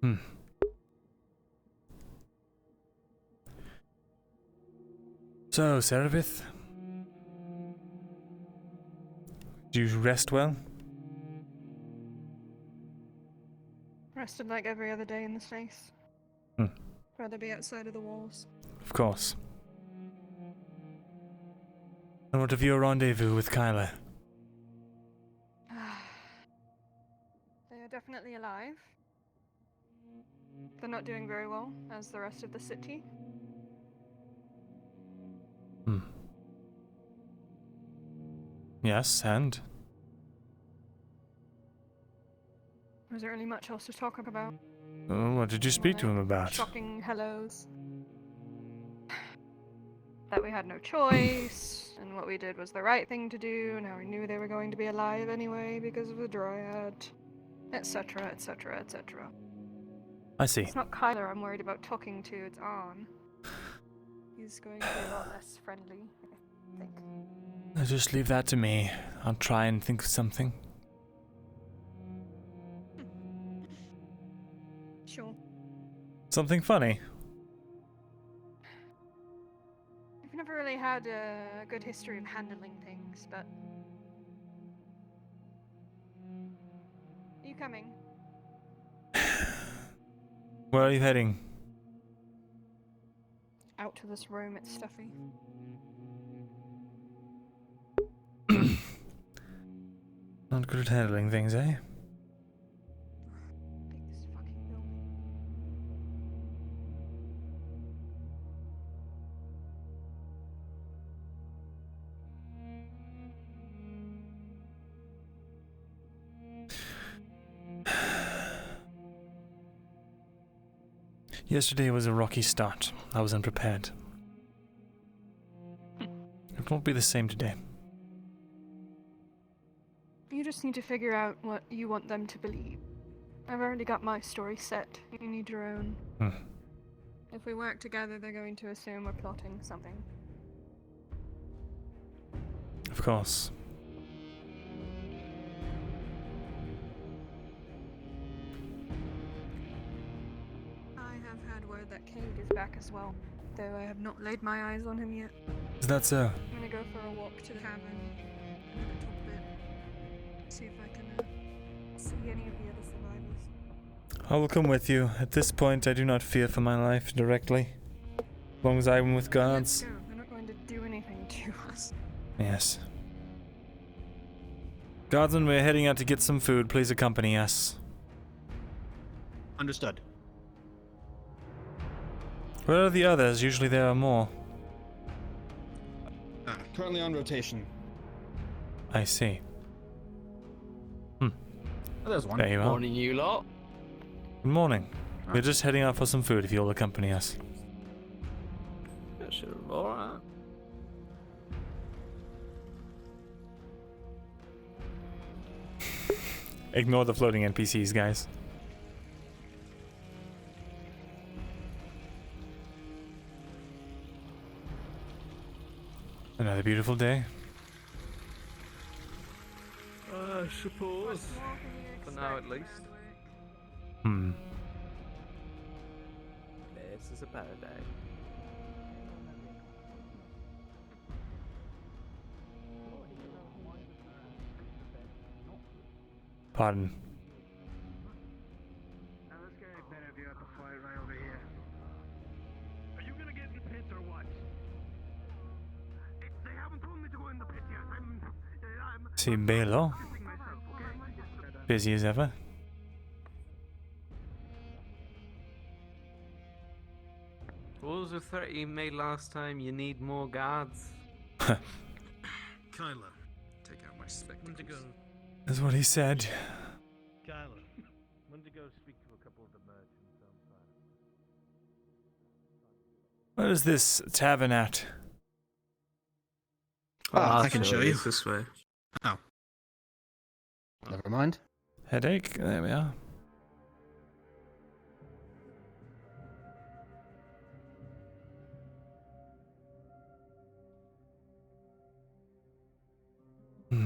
Hmm. So, Serapith? Did you rest well? Rested like every other day in this place. Hmm. Rather be outside of the walls. Of course. And what of your rendezvous with Kyla? They are definitely alive. They're not doing very well, as the rest of the city. Hmm. Yes, and? Was there really much else to talk about? Oh, what did you speak to him about? Shocking hellos. That we had no choice, and what we did was the right thing to do, and how we knew they were going to be alive anyway because of the dryad, etc., etc., etc. I see. It's not Kyler I'm worried about talking to, it's On. He's going to be a lot less friendly, I think. Just leave that to me. I'll try and think of something. Sure. Something funny. We've never really had a good history of handling things, but... Are you coming? Where are you heading? Out to this room, it's stuffy. Not good at handling things, eh? Take this fucking building. Yesterday was a rocky start. I was unprepared. It won't be the same today. You just need to figure out what you want them to believe. I've already got my story set. You need your own. If we work together, they're going to assume we're plotting something. Of course. I have had word that Cade is back as well, though I have not laid my eyes on him yet. Is that so? I'm gonna go for a walk to the cabin, look at top of it, see if I can see any of the other survivors. I will come with you. At this point, I do not fear for my life directly. As long as I am with guards. Let's go. They're not going to do anything to us. Yes. Guardsmen, we're heading out to get some food. Please accompany us. Understood. Where are the others? Usually there are more. Currently on rotation. I see. Oh, there's one. There you are. Morning, you lot. Good morning. We're just heading out for some food if you'll accompany us. Sure, alright. Ignore the floating NPCs, guys. Another beautiful day. I suppose. For now, at least. This is a better day. Pardon. Now let's get a better view of the fire right over here. Are you gonna get in the pit or what? They haven't told me to go in the pit yet. I'm See Baylor. Busy as ever. What was the threat you made last time? You need more guards? Kyla, take out my spectacles. That's what he said. Kyla, went to go speak to a couple of the merchants outside. Where is this tavern at? I can show you. It's this way. Oh. Never mind. Headache? There we are. I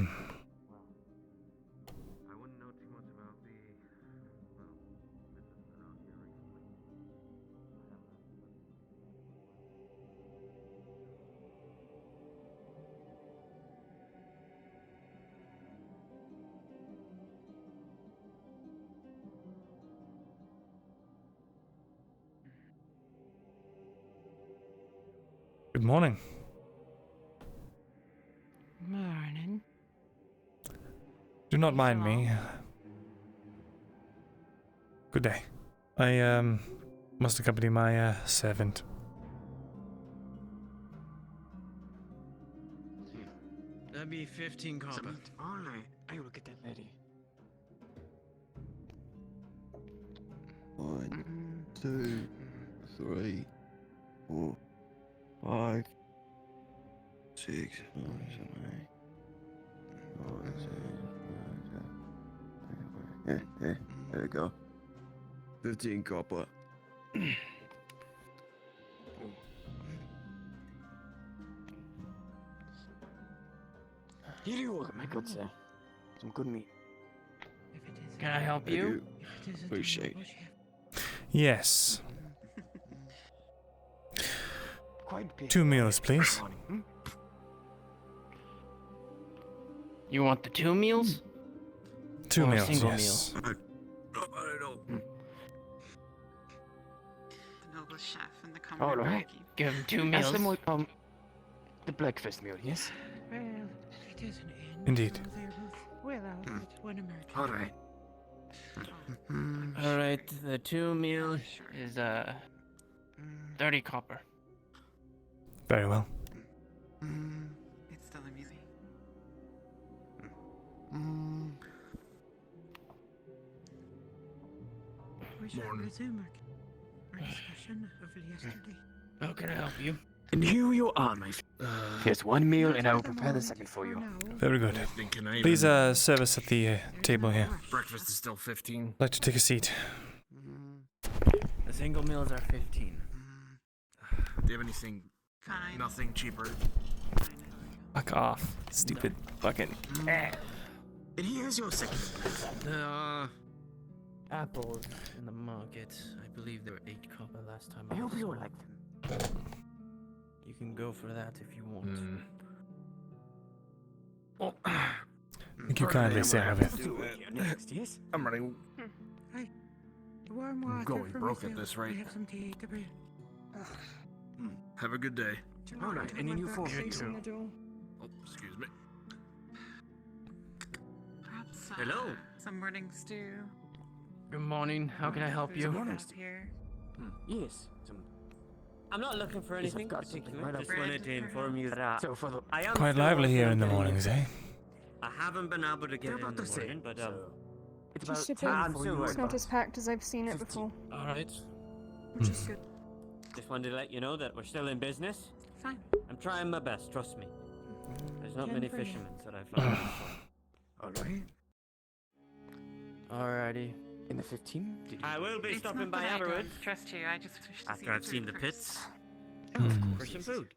wouldn't know too much about the business around here. morning. Morning. Do not mind me. Good day. I must accompany my servant. That'd be 15 copper. Alright, I will get that ready. 1, 2, 3, 4, 5, 6, 7, 8, 9, 10. There we go. 15 copper. Here you are, my good sir. Some good meat. Can I help Thank you? Appreciate it. Yes. Quite big. 2 meals, please. Hmm? You want the 2 meals? 2 Or a meals, single yes. Hmm. The noble chef and the common All right. barkeep. Give him 2 Ask meals. them what, the breakfast meal, yes? Well, it is an inn. Indeed. So they're both well out of it when American. Alright. Alright, the 2 meal Sure. is 30 copper. Very well. It's still amusing. We shall resume our discussion of yesterday. How can I help you? And here you are, my friend. Here's 1 meal, and I will prepare the second for you. Very good. Can I Please serve us at the table here. Breakfast is still 15. I'd like to take a seat. The single meals are 15. Do you have anything, Fine. nothing cheaper? Fuck off, stupid fucking. And here's your second. Apples in the market. I believe they were 8 copper last time. I hope you saw like them. them. You can go for that if you want. Oh. Thank you kindly, Sarah. Next, yes? I'm ready. Hi. Warm water going for broke at myself. this rate. I have some tea to bring. Have a good day. Alright, and then you for here Facing the too. door. Oh, excuse me. Perhaps, Hello. some morning stew. Good morning. How can I help There's you? a Morning cup stew. here. Yes. Some, I'm not looking for Yes, I've anything got something particular. right Just up wanted to there. inform you that so for the... I am Quite still lively here working in the on mornings, eh? I haven't been able to get They're in about the the morning, same, but so... It's Just about sip in. I'm 10 for still you. It's working. not as packed as I've seen it 15. before, all right. which is good. Just wanted to let you know that we're still in business. Fine. I'm trying my best. Trust me. There's not Ten many for you. fishermen that I've found. Alright. Alrighty. In the 15? Did you... I will be It's stopping not by that I don't afterwards trust you. I just wish to after I've see seen the the food pits Oh, of Mm. for course, some yes. food.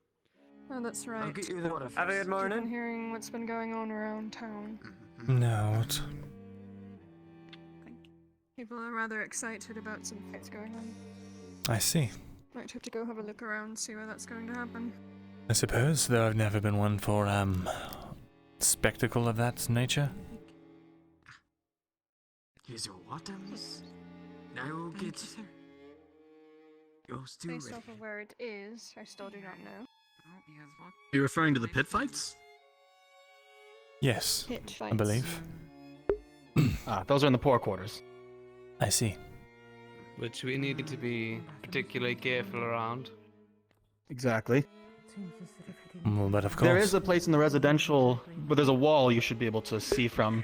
Oh, that's I'll right. get you the water Have a good first. You've been morning. hearing what's been going on around town. No, what? People are rather excited about some fights going on. I see. Might have to go have a look around, see where that's going to happen. I suppose, though I've never been one for, spectacle of that nature. Here's your water, miss. Now we'll Thank you, get sir. your stew Based ready. off of where it is, I still do not know. Oh, he has walked. Are you referring to the pit fights? Yes, Pit I fights. believe. Those are in the poor quarters. I see. Which we needed to be particularly careful around. Exactly. Well, but of course. There is a place in the residential where there's a wall you should be able to see from.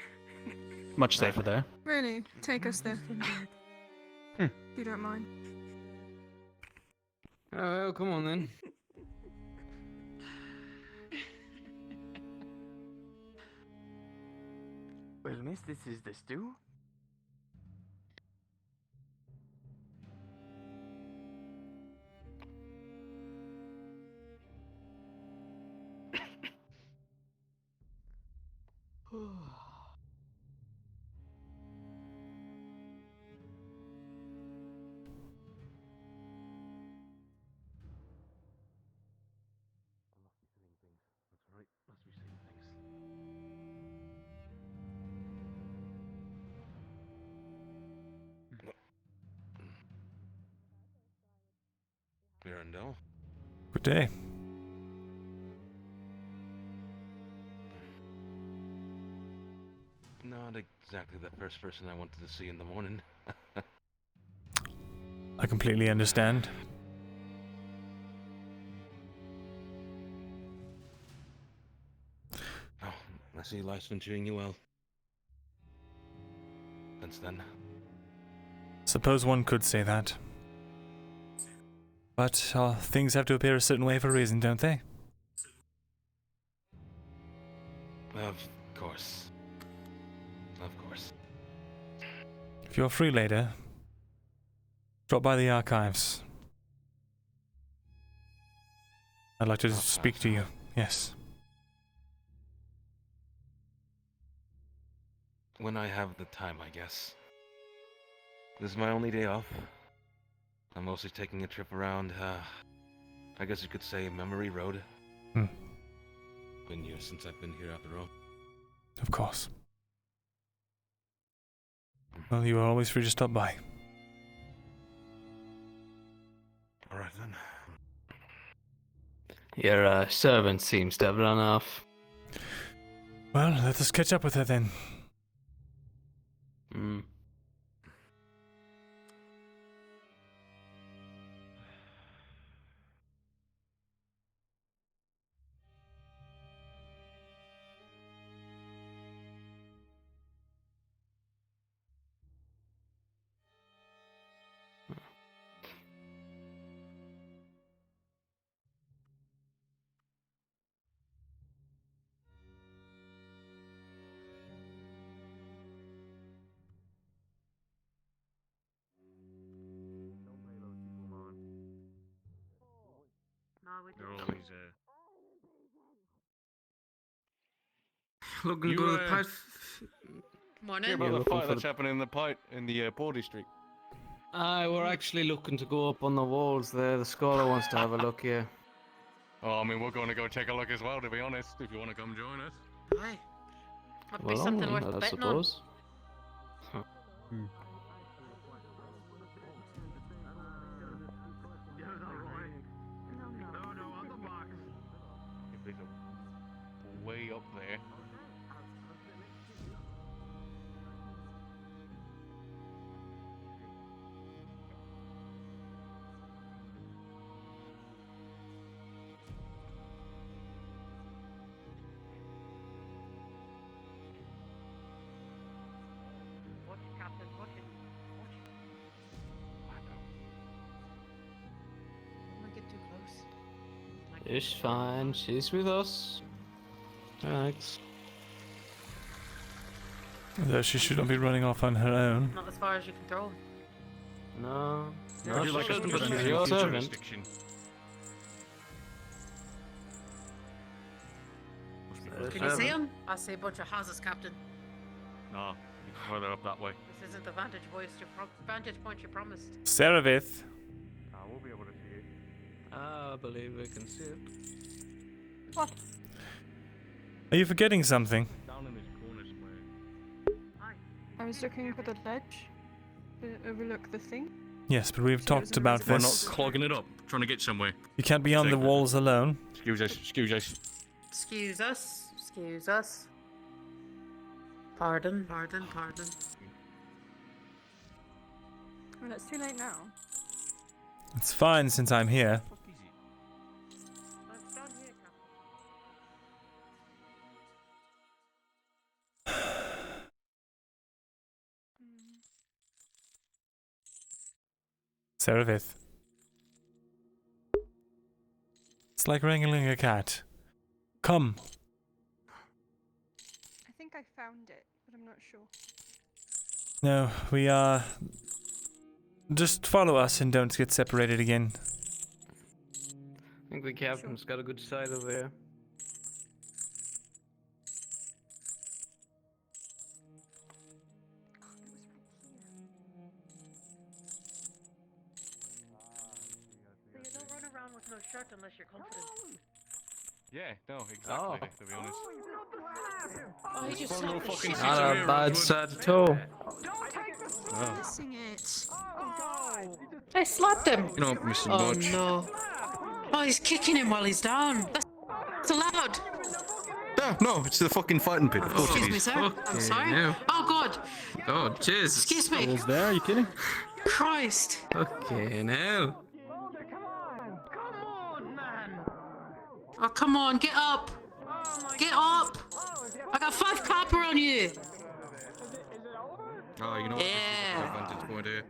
Much safer there. Really, take us there. If you don't mind. Oh, well, come on then. Well, miss, this is the stew. Myrindal. Good day. exactly the first person I wanted to see in the morning. I completely understand. Oh, I see life's been treating you well. Since then. Suppose one could say that. But things have to appear a certain way for a reason, don't they? Of course. Of course. If you're free later, drop by the archives. I'd like to speak to you, yes. When I have the time, I guess. This is my only day off. I'm mostly taking a trip around, I guess you could say Memory Road. Been years since I've been here after all. Of course. Well, you are always free to stop by. Alright then. Your servant seems to have run off. Well, let us catch up with her then. They're always Looking You, to the pipe. Morning. Hear about the looking fight for that's the- happening in the Port District. Aye, we're actually looking to go up on the walls there. The scholar wants to have a look here. Oh, I mean, we're going to go take a look as well, to be honest, if you want to come join us. Aye. Might be Well, something I worth betting on. suppose. If there's a way up there. Watch it, Captain. Watch it. Watch it. Don't get too close. It's fine. She's with us. Relax. Though she should not be running off on her own. Not as far as you can throw. No. No, Would No, you like us to shouldn't, put but you she's in your future servant. jurisdiction? Can you see him? I see a bunch of houses, Captain. No, further up that way. This isn't the vantage point you promised. Seravith. We'll be able to see it. I believe we can see it. What? Are you forgetting something? Down in this corner somewhere. I was looking for the ledge to overlook the thing. Yes, but we've So talked it's a about We're not this. clogging it up, trying to get somewhere. You can't be on the walls alone. Excuse us, excuse us. Excuse us. Excuse us. Pardon. Pardon. Pardon. Well, it's too late now. It's fine since I'm here. Let's stand here, Captain. Seravith. It's like wrangling a cat. Come. I think I found it, but I'm not sure. No, we are... Just follow us and don't get separated again. I think the captain's got a good side over there. So you don't run around with no shirt unless you're confident. Yeah, no, exactly, to be honest. Oh, he just Poor little slapped the fucking shit sister out Not of a here, bad Rosewood. side at all. Oh. Missing it. I slapped him. You know, missing Oh much. no. Oh, he's kicking him while he's down. That's allowed. Yeah, no, it's the fucking fighting pit. Of course it Excuse me, is. sir. I'm sorry. no. Oh, God. Oh, Jesus. Excuse me. Almost there, are you kidding? Christ. Okay, now. Oh, come on, get up. Get up. I got 5 copper on you. Oh, you know what? Yeah. This is a good vantage point here.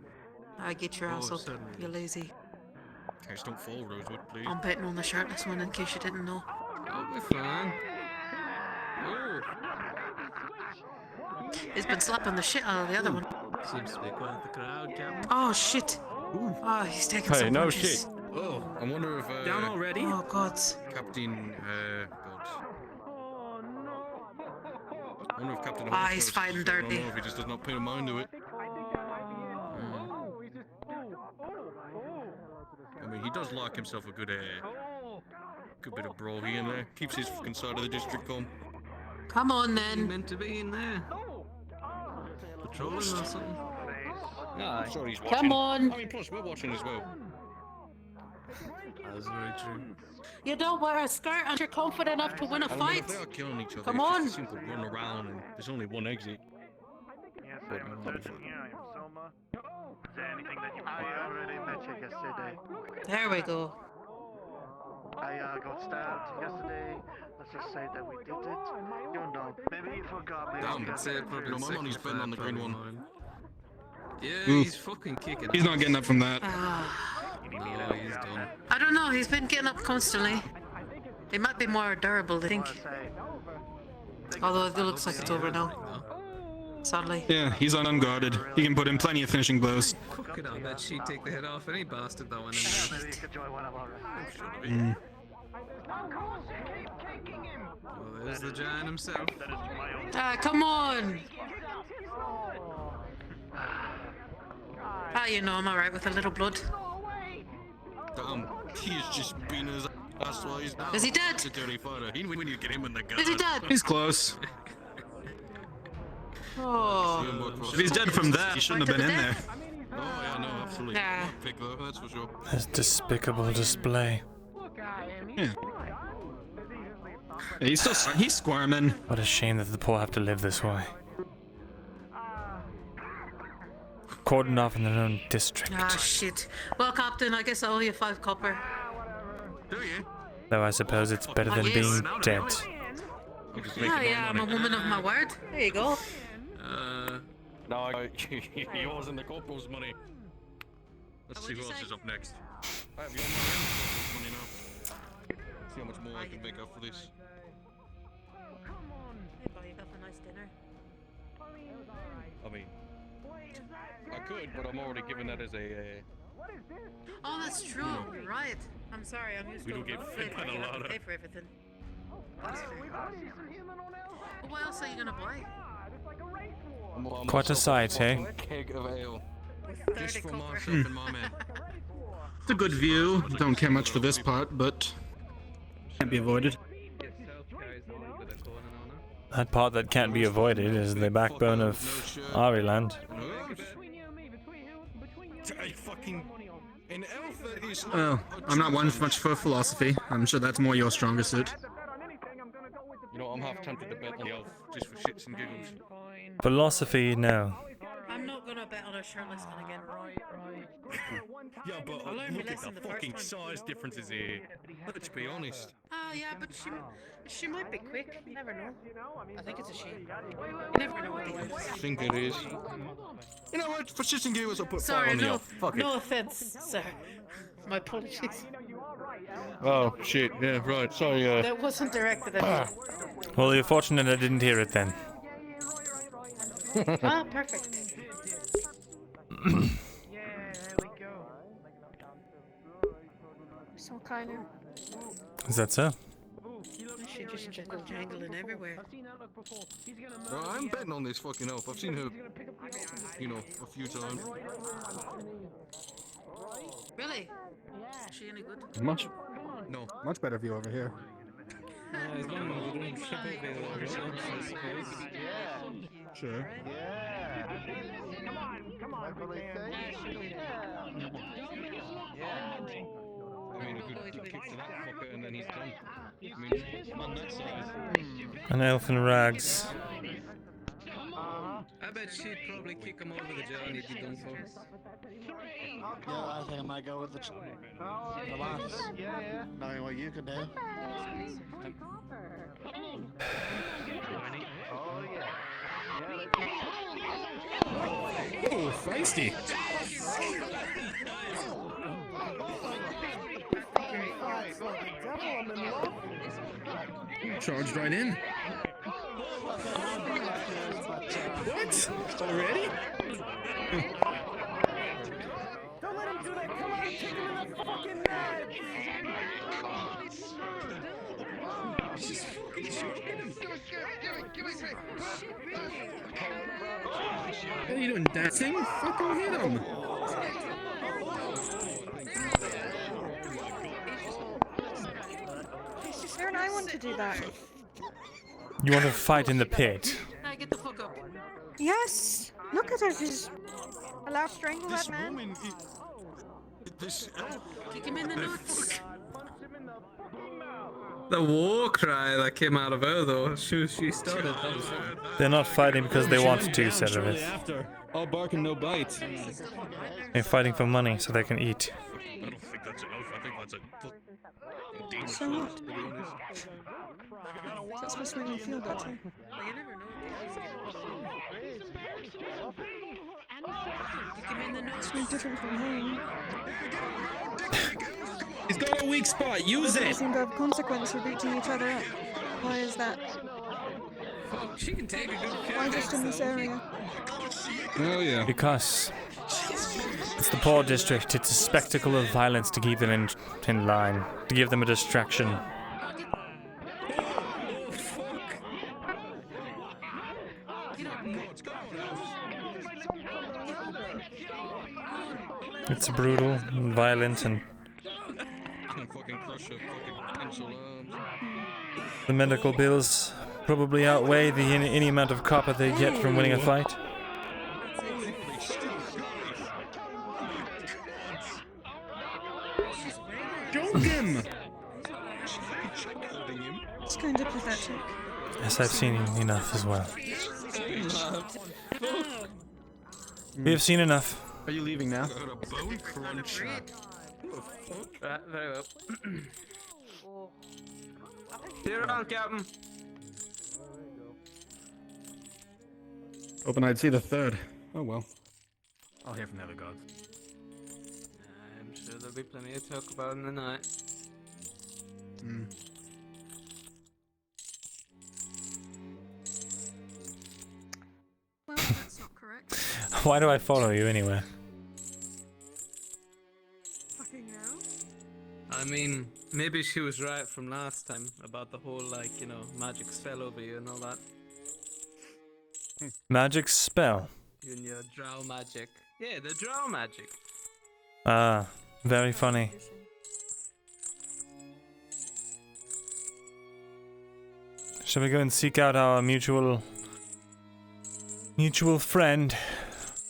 I get your ass up. certainly. You're lazy. Just don't fall, Rosewood, please. I'm betting on the shirtless one in case you didn't know. I'll be fine. Oh, He's been slapping the shit out of the other one. seems to be quite the crowd, Captain. Oh, shit. Oh, he's taking Hey, some no punches. shit. Oh, I wonder if Down already? Oh, God. Captain, God. I wonder if Captain Ah, he's fighting dirty. I don't know if he just does not pay a mind to it. I mean, he does like himself a good bit of brawl here and there. Keeps his fucking side of the district calm. Come on, You then. meant to be in there. Patrolling or something. Yeah, I'm sure he's watching. Come on. I mean, plus we're watching as well. That's very true. You don't wear a skirt and you're confident enough to win a I mean, fight. if they are killing each other, Come it's on. just a simple run around and there's only one exit. Yes, I'm searching here. I am Soma. Is there anything that you I already met you yesterday. There we go. I got stabbed yesterday. Let's just say that we did it. You know, maybe you forgot. Maybe Damn, you it's probably You know, the my money's second betting on the green probably one. mine. Yeah, Oof. he's fucking kicking. He's not getting up from that. No, he's done. I don't know, he's been getting up constantly. He might be more durable, I think. Although it looks like it's over now. Sadly. Yeah, he's unguarded. He can put in plenty of finishing blows. Fuck it, I bet she'd take the head off any bastard that went in there. Maybe you could join one of our Well, there's the giant himself. That is my own. Ah, come on! Ah, you know, I'm alright with a little blood. Damn, he is just beating his ass while he's down. Is he dead? It's a dirty fighter. We need to get him in the gut. Is he dead? He's close. Oh. If he's dead from that, he shouldn't have been in there. Oh, yeah, no, absolutely. Yeah. Pick though, that's for sure. This despicable display. Yeah. Yeah, he's squirming. What a shame that the poor have to live this way. Cordoned off in their own district. Ah, shit. Well, Captain, I guess I owe you 5 copper. Do you? Though I suppose it's better than Yes. being dead. Yeah, I'm a woman of my word. There you go. No, yours and the corporal's money. Let's see who else is up next. I have your money and the corporal's money now. See how much more I can make up for this. Hey, buddy, you got a nice dinner. I mean, I could, but I'm already giving that as a. Oh, that's true. You're right. I'm sorry. I'm used We to don't get fed by the I have lot to of- pay for everything. That's fair. Well, what else are you gonna buy? Quite a sight, eh? Keg of ale. With 30 Just for copper. myself and my man. It's a good view. Don't care much for this part, but can't be avoided. That part that can't be avoided is the backbone of Ariland. I fucking. An elf that is. Well, I'm not one much for philosophy. I'm sure that's more your stronger suit. You know, I'm half tempted to bet on the elf just for shits and giggles. Philosophy, no. I'm not gonna bet on a shirtless one again. Yeah, but I learned my look at lesson the the first fucking time. size differences here. Let's be honest. Oh yeah, but she might be quick. You never know. I think it's a she. You never know what the elf I is. think it is. You know what? For shits and giggles, I'll put Sorry, fire on the no, elf. Fuck it. no offense, sir. My apologies. Oh shit! Yeah, right. Sorry. That wasn't directed at me. Well, you're fortunate I didn't hear it then. Ah, perfect. So kind of. Is that so? She just jangling everywhere. No, I'm betting on this fucking elf. I've seen her, you know, a few times. Really? Is she any good? Much No. better view over here. As long as we don't trip over the results, I suppose. Sure. I mean, a good kick to that fucker and then he's done. I mean, man that size. An elf in rags. I bet she'd probably kick him over the jaw and he'd be done for. Yeah, I think I might go with the last. Knowing what you can do. Oh yeah. Oh, feisty! Charged right in. What? Already? Don't let him do that! Come on, kick him in the fucking nuts! Just fucking shoot him. What are you doing, dancing? Fucking hit him! Aaron, I want to do that. You want to fight in the pit? Now get the fuck up. Yes! Look at her, just allow strangle that man. Kick him in the nuts. The war cry that came out of her, though, she started. They're not fighting because they want to, Serapis. After. All bark and no bite. They're fighting for money so they can eat. I don't think that's enough. I think that's a decent. So what? That's supposed to make me feel better. Kick him in the nuts. It's no different from home. He's got a weak spot. Use Doesn't it. seem to have consequence for beating each other up. Why is that? She can take a good Why just in this area? Oh yeah. Because it's the poor district. It's a spectacle of violence to keep them in line, to give them a distraction. It's brutal and violent, and Fucking crush her fucking pencil arms. the medical bills probably outweigh the any amount of copper they get from winning a fight. Joke him! It's kind of pathetic. Yes, I've seen enough as well. We have seen enough. Are you leaving now? Got a bone cruncher. Right, very well. See you around, Captain. Hoping I'd see the third. Oh well. I'll hear from the other gods. I'm sure there'll be plenty to talk about in the night. Hmm. Well, that's not correct. Why do I follow you anyway? Fucking hell. I mean, maybe she was right from last time about the whole, like, you know, magic spell over you and all that. Magic spell. You and your drow magic. Yeah, the drow magic. Ah, very funny. Shall we go and seek out our mutual friend,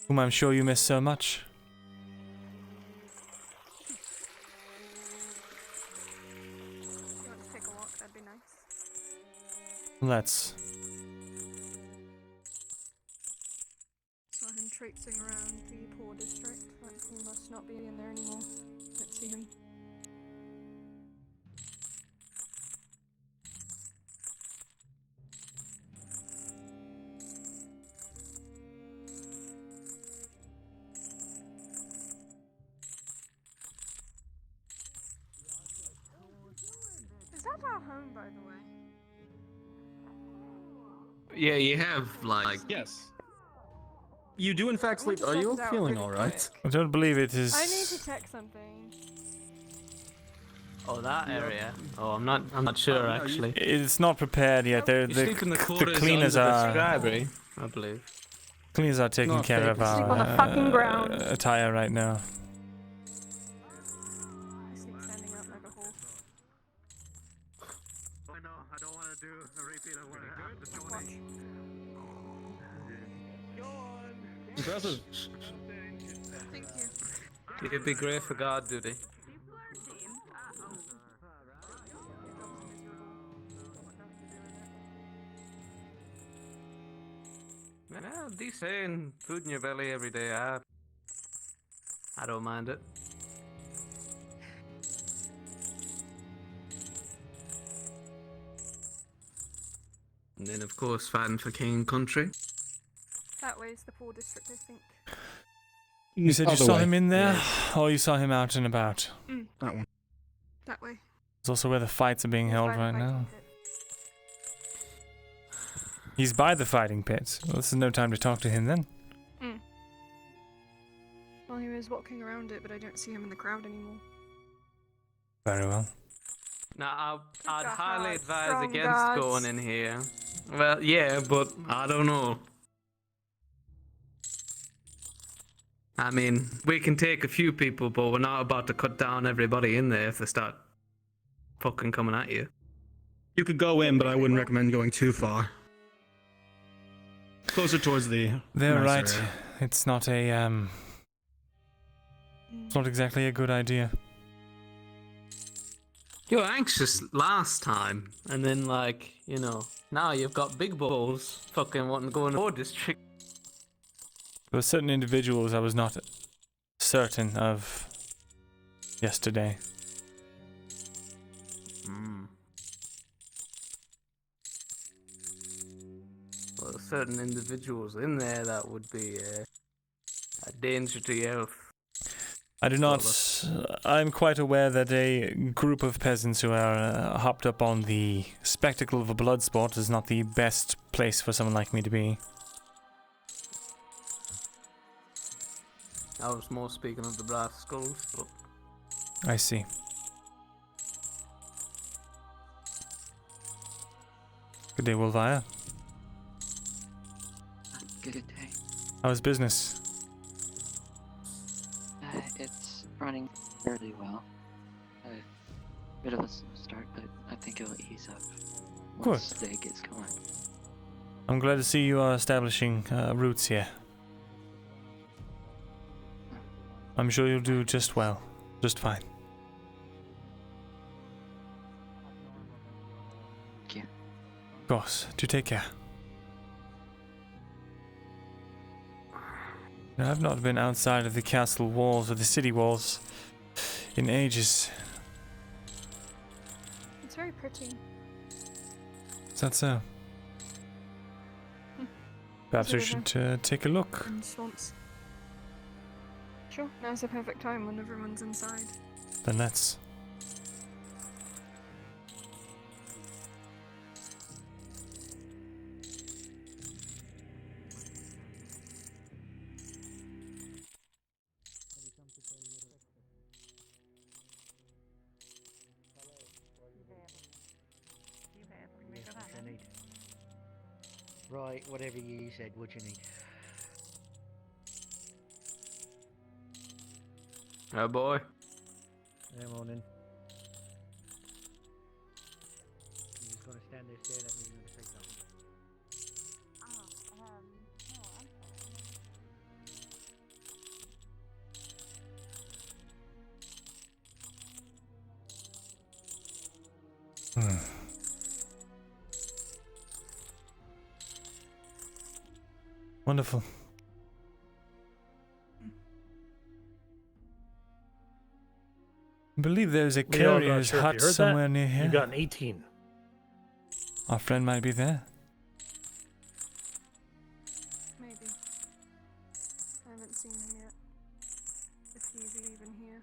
whom I'm sure you miss so much? You want to take a walk? That'd be nice. Let's. Saw him traipsing around the poor district. Like, he must not be in there anymore. Let's see him. Is that our home, by the way? Yeah, you have, like... Yes. You do in fact sleep. Are you Check it out feeling pretty alright? I don't believe it is. I need to check something. Oh, that area? Oh, I'm not sure, actually. It's not prepared yet. You sleep in the quarters cleaners under the are scribe, I believe. cleaners are taking Not care fake. of Sleep on the our fucking ground. attire right now. I sleep standing up like a horse. I know, I don't want to do a repeat of what happened to Johnny. Impressive. Thank you. You'd be great for guard duty. saying, food in your belly every day. I don't mind it. And then, of course, fighting for king and country. That way's the poor district, I think. You said you Other saw way. him in there, Yeah. or you saw him out and about? That one. That way. It's also where the fights are being held By the right fighting now. pit. He's by the fighting pit. Well, this is no time to talk to him then. Well, he was walking around it, but I don't see him in the crowd anymore. Very well. Now, I'd got highly hard, advise strong against guards. going in here. Well, yeah, but I don't know. I mean, we can take a few people, but we're not about to cut down everybody in there if they start fucking coming at you. You could go in, but I wouldn't recommend going too far. Closer towards the. They're nicer right. area. It's not a It's not exactly a good idea. You were anxious last time, and then, like, you know, now you've got big balls fucking wanting to go in the district. There were certain individuals I was not certain of yesterday. Well, there's certain individuals in there that would be a danger to your health. I do not. I'm quite aware that a group of peasants who are hopped up on the spectacle of a blood sport is not the best place for someone like me to be. I was more speaking of the brass skulls, but I see. Good day, Wolvire. Good day. How's business? It's running fairly well. A bit of a slow start, but I think it'll ease up once the day gets going. I'm glad to see you are establishing roots here. I'm sure you'll do just well. Just fine. Thank you. Of course. Do take care. Now, I've not been outside of the castle walls or the city walls in ages. It's very pretty. Is that so? Perhaps we Is it should take a look. And swamps. Sure, now's the perfect time when everyone's inside. Then let's. Right, whatever you said, what you need? oh boy. Yeah, morning. You just gonna stand there staring at me, you're gonna say something. Wonderful. I believe there's a Leo, I'm not carrier's sure if you hut heard that. somewhere near here. You got an 18. Our friend might be there. Maybe. I haven't seen him yet. If he's even here.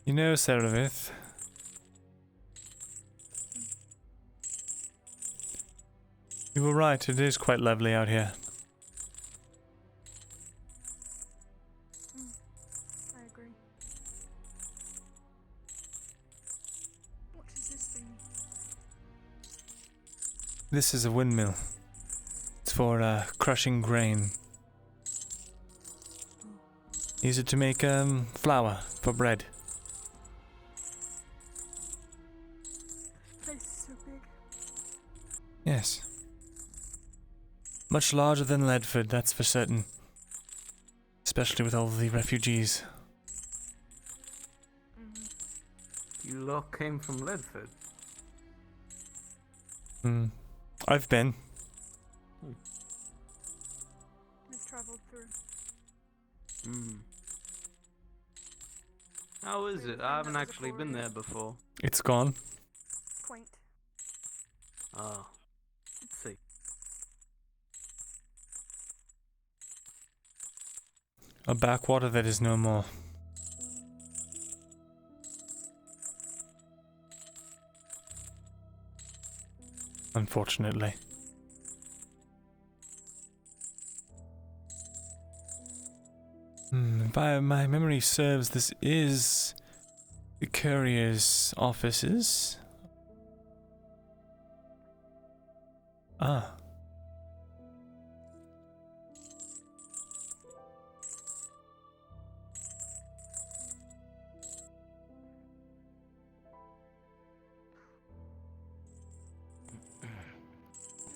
You know, Seravith, you were right, it is quite lovely out here. I agree. What is this thing? This is a windmill. It's for crushing grain. Use it to make flour for bread. so big. Yes. Much larger than Ledford, that's for certain. Especially with all the refugees. You lot came from Ledford. I've been. We've travelled through. How is it? I haven't actually been there before. It's gone. Quaint. Oh. Let's see. A backwater that is no more. Unfortunately. If my memory serves, this is the courier's offices. Ah.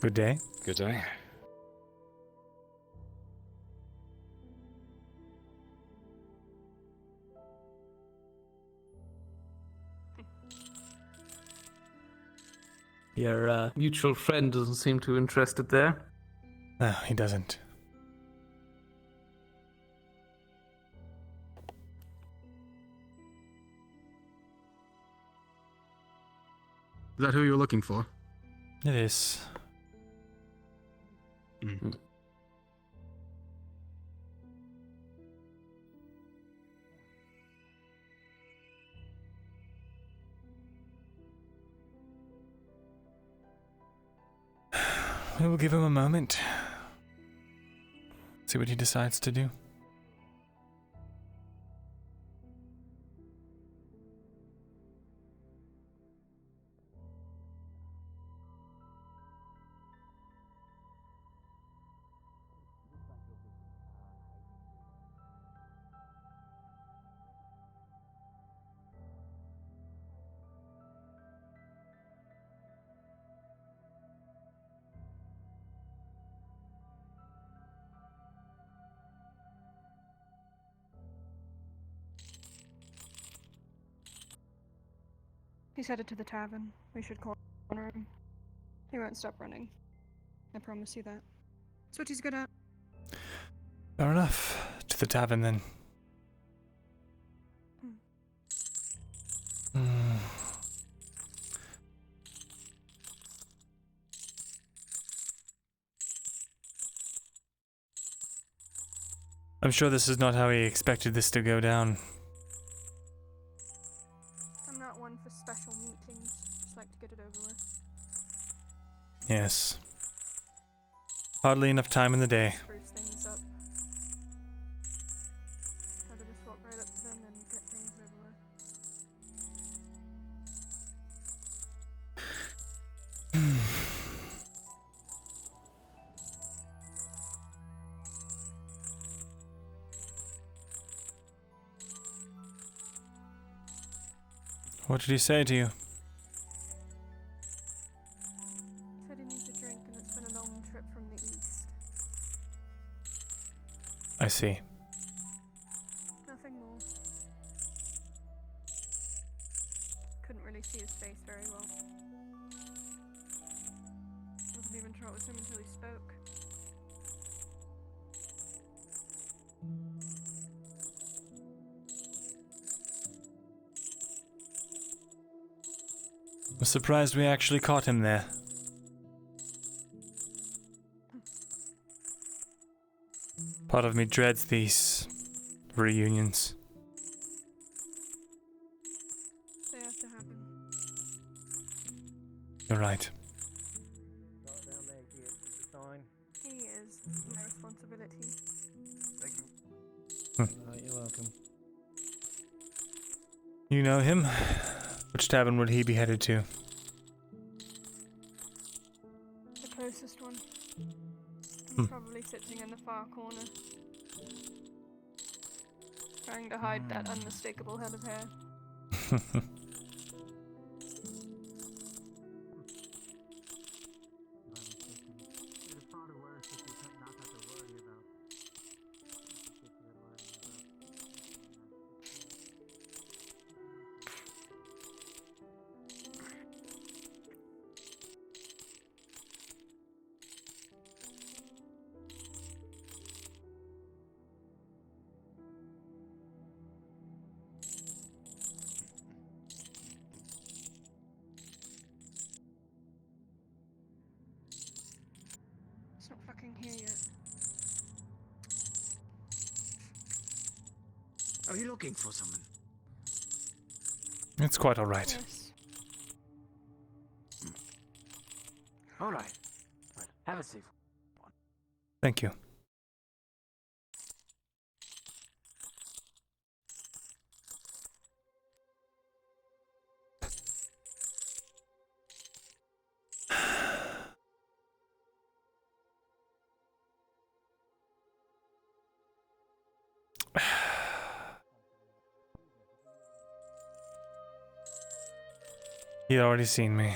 Good day. Good day. Your mutual friend doesn't seem too interested there. No, he doesn't. Is that who you're looking for? It is. We will give him a moment. See what he decides to do. He's headed to the tavern. We should corner him. He won't stop running. I promise you that. That's what he's good at. Fair enough. To the tavern then. I'm sure this is not how he expected this to go down. I'm not one for special meetings. Just like to get it over with. Yes. Hardly enough time in the day. Spruce things up. Rather just walk right up to them and get things over with. What did he say to you? Said he needs a drink and it's been a long trip from the east. I see. Nothing more. Couldn't really see his face very well. Wasn't even sure it was him until he spoke. I'm surprised we actually caught him there. Part of me dreads these reunions. They have to happen. You're right. He is my responsibility. Thank you. You're welcome. You know him? Which tavern would he be headed to? The closest one. He's probably sitting in the far corner. Trying to hide that unmistakable head of hair. Are you looking for someone? It's quite alright. Yes. Alright. Well, have a safe one. Thank you. He'd already seen me.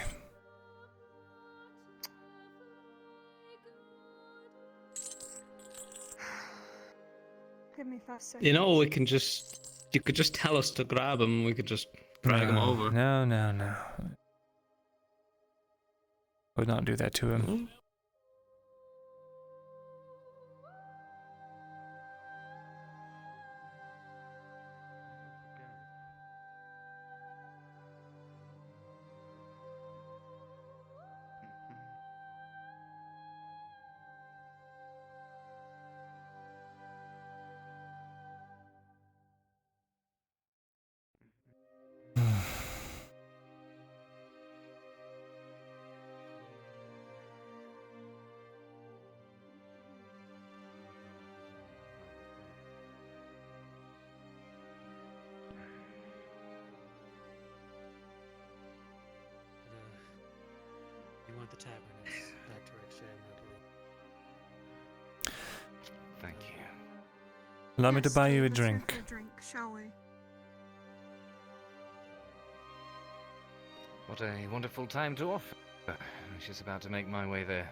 Give me 5 seconds. You know, we can just... You could just tell us to grab him, we could just drag him over. No. I would not do that to him. You want the tavern? It's that direction, I believe. Thank you. Allow me to buy you a let's go drink. for a drink, shall we? What a wonderful time to offer. I'm just about to make my way there.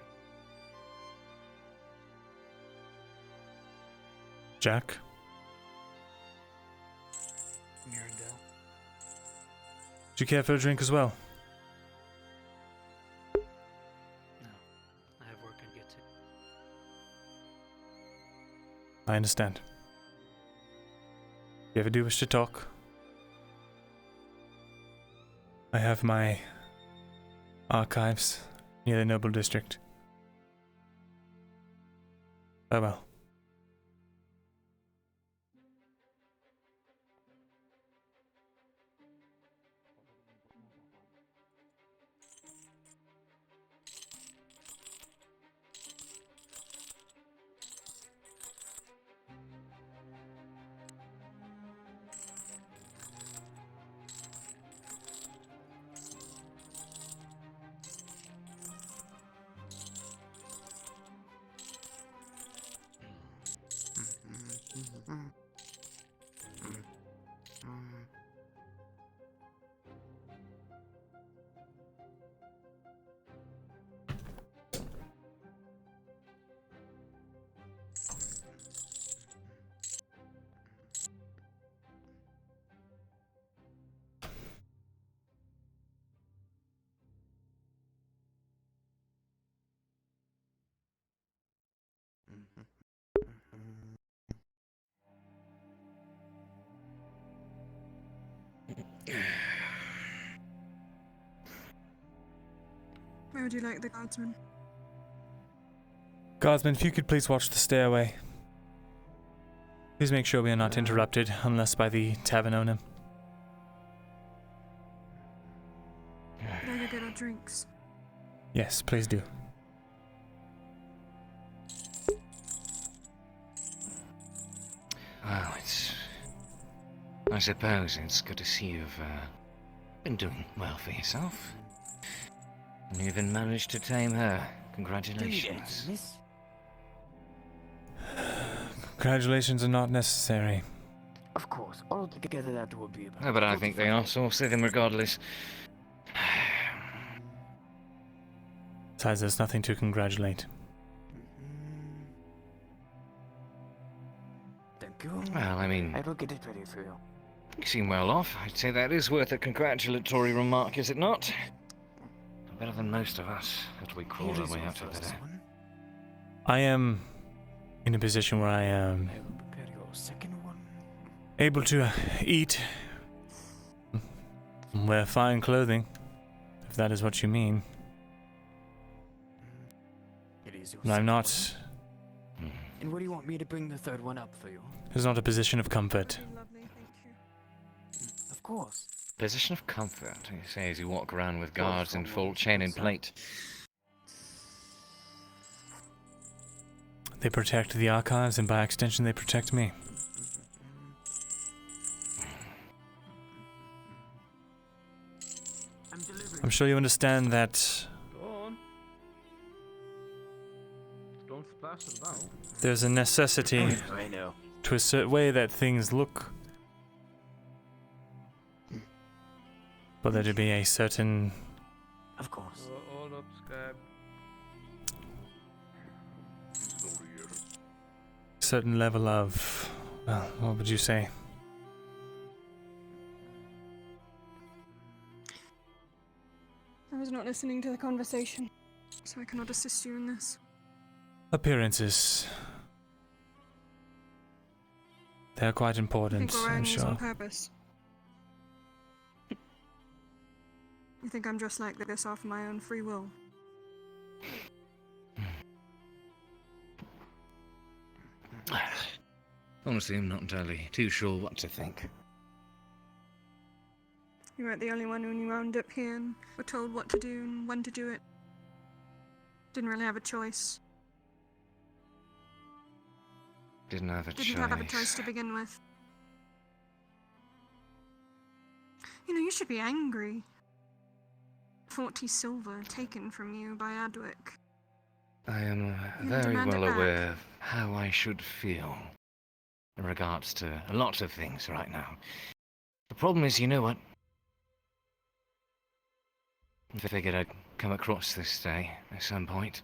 Jack? Myrindal. Do you care for a drink as well? No. I have work I get to. I understand. If you ever do wish to talk, I have my archives near the Noble District. Farewell. Where would you like the guardsman? Guardsman, if you could please watch the stairway. Please make sure we are not interrupted, unless by the tavern owner. Could I go get our drinks? Yes, please do. Well, I suppose it's good to see you've been doing well for yourself. And you even managed to tame her. Congratulations. Congratulations are not necessary. Of course, all together that would be about. No, but I think they are, so I'll say them regardless. Besides, there's nothing to congratulate. Thank you. Well, I mean, I will get it ready for you. you seem well off. I'd say that is worth a congratulatory remark, is it not? Better than most of us, as we crawl our way out of there. I am in a position where I am able to eat, wear fine clothing, if that is what you mean. And I'm not... And what do you want me to bring the third one up for you? It's not a position of comfort. Lovely, thank course. Position of comfort, you say as you walk around with guards in full chain and plate. They protect the archives, and by extension, they protect me. I'm sure you understand that Go on. Don't splash it about. there's a necessity I know. to a certain way that things look. For there to be a certain Of course. Hold up, scribe. certain level of, well, what would you say? I was not listening to the conversation, so I cannot assist you in this. Appearances. They're quite I think important, we're I'm wearing these on sure. purpose. You think I'm just like this off my own free will? Honestly, I'm not entirely too sure what to think. You weren't the only one when you wound up here and were told what to do and when to do it. Didn't really have a choice. Didn't have a choice. Didn't have a choice to begin with. You know, you should be angry. 40 silver taken from you by Adwick. I am You very demand it well back. aware of how I should feel in regards to lots of things right now. The problem is, you know what? I figured I'd come across this day at some point.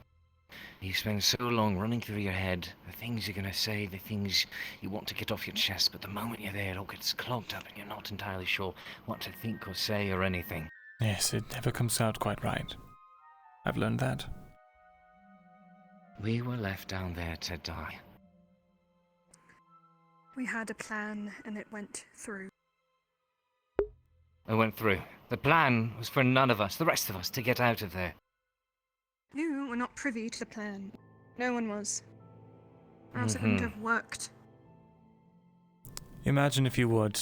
You spend so long running through your head, the things you're gonna say, the things you want to get off your chest, but the moment you're there, it all gets clogged up and you're not entirely sure what to think or say or anything. Yes, it never comes out quite right. I've learned that. We were left down there to die. We had a plan and it went through. I went through. The plan was for none of us, the rest of us, to get out of there. You were not privy to the plan. No one was. Or else it wouldn't have worked. Imagine, if you would,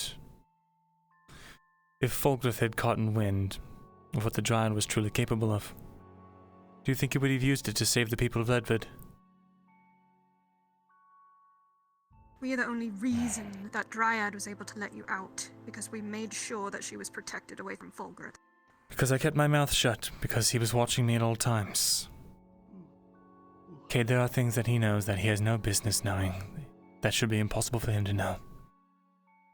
if Folgruth had caught in wind of what the Dryad was truly capable of. Do you think he would have used it to save the people of Ledford? We are the only reason that Dryad was able to let you out, because we made sure that she was protected away from Folgruth. Because I kept my mouth shut, because he was watching me at all times. Okay, there are things that he knows that he has no business knowing. That should be impossible for him to know.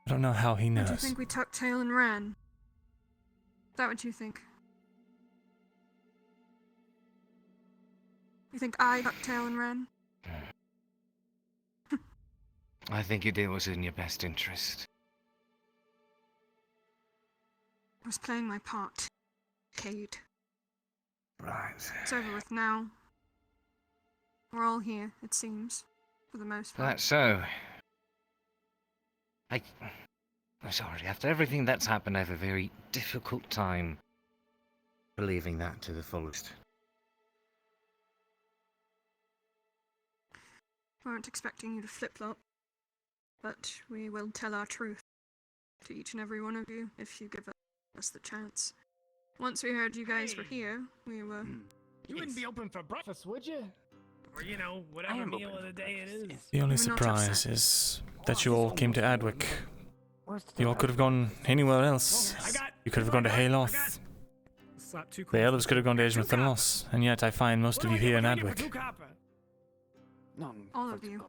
I don't know how he knows. Do you think we tucked tail and ran? Is that what you think? You think I tucked tail and ran? I think you did what was in your best interest. I was playing my part, Cade. Right. It's over with now. We're all here, it seems, for the most part. That's so. I'm sorry, after everything that's happened, I have a very difficult time believing that to the fullest. We weren't expecting you to flip-flop, but we will tell our truth to each and every one of you if you give us the chance. Once we heard you guys were here, we were... You wouldn't be open for breakfast, would you? Or, you know, I whatever am meal open of the for day it is. The only We're not surprise upset. is that you all came to Adwick. Where's the You all could have gone anywhere else. I got... You could have gone to Hayloth. Slap two The others could have gone to Eshma Thalas, and yet I find most of you here in Adwick. None. All of you.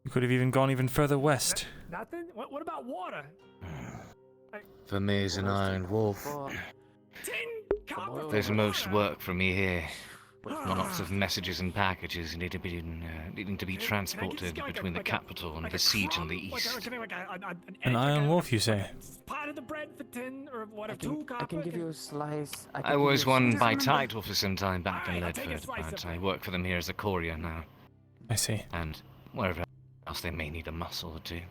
You could have even gone even further west. Nothing? What about water? For me as an Iron Wolf, there's most work for me here. Lots of messages and packages needing to be transported between the capital and the siege in the east. An Iron Wolf, you say? Part of the bread for 10 or what, I can give you a slice. I was one by slice. title for some time back in Alright, I'll take a Ledford, slice but of I it. work for them here as a courier now. I see. And wherever else they may need a muscle or two.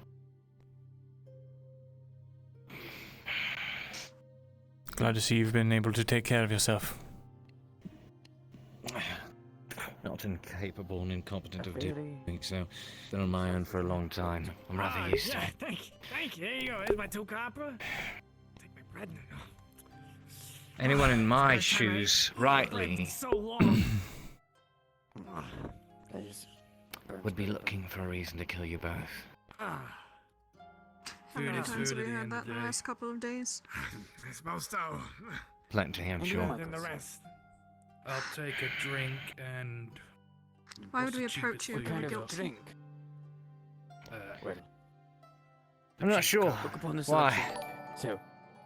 Glad to see you've been able to take care of yourself. Not incapable and incompetent of doing so. Been on my own for a long time. I'm rather used to Yeah, it. thank you. There you go. Here's my 2 copper. Anyone in my shoes, rightly, would be looking for a reason to kill you both. How many times have we had that in the last couple of days? I suppose so. Plenty, I'm sure. Than the rest. I'll take a drink and. Why would we approach you with guilt? Drink? I'm not sure. Why? So,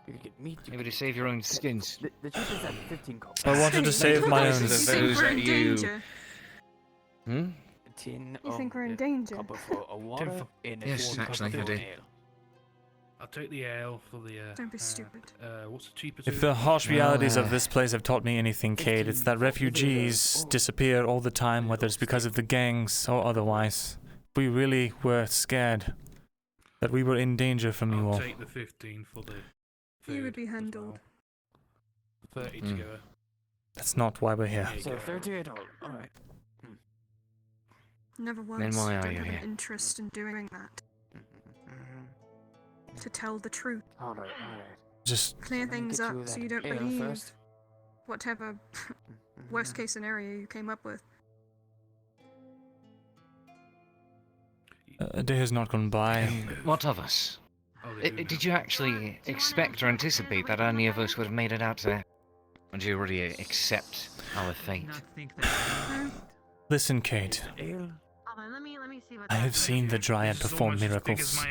you could get meat. Maybe to save your own skins. The cheapest at 15 copper. I wanted to save my own. You think we're in danger? Hmm? Tin You think we're in danger? copper for a water in a Yes, actually, I do. I'll take the ale for the. Don't be stupid. What's the cheapest? If the harsh realities of this place have taught me anything, Cade, it's that refugees disappear all the time, whether it's because of the gangs or otherwise. We really were scared that we were in danger from you all. I'll take the 15 for the. You would be handled. 30 together. That's not why we're here. So 38 alright. Never once Then why are don't you have here? an interest in doing that. To tell the truth. Alright. Just Clear things get up you so that you don't ale believe first. whatever worst case scenario you came up with. a day has not gone by. What of us? Did you actually expect or anticipate that any of us would have made it out there? Or do you already accept our fate? Listen, Cade. I have seen the Dryad perform miracles.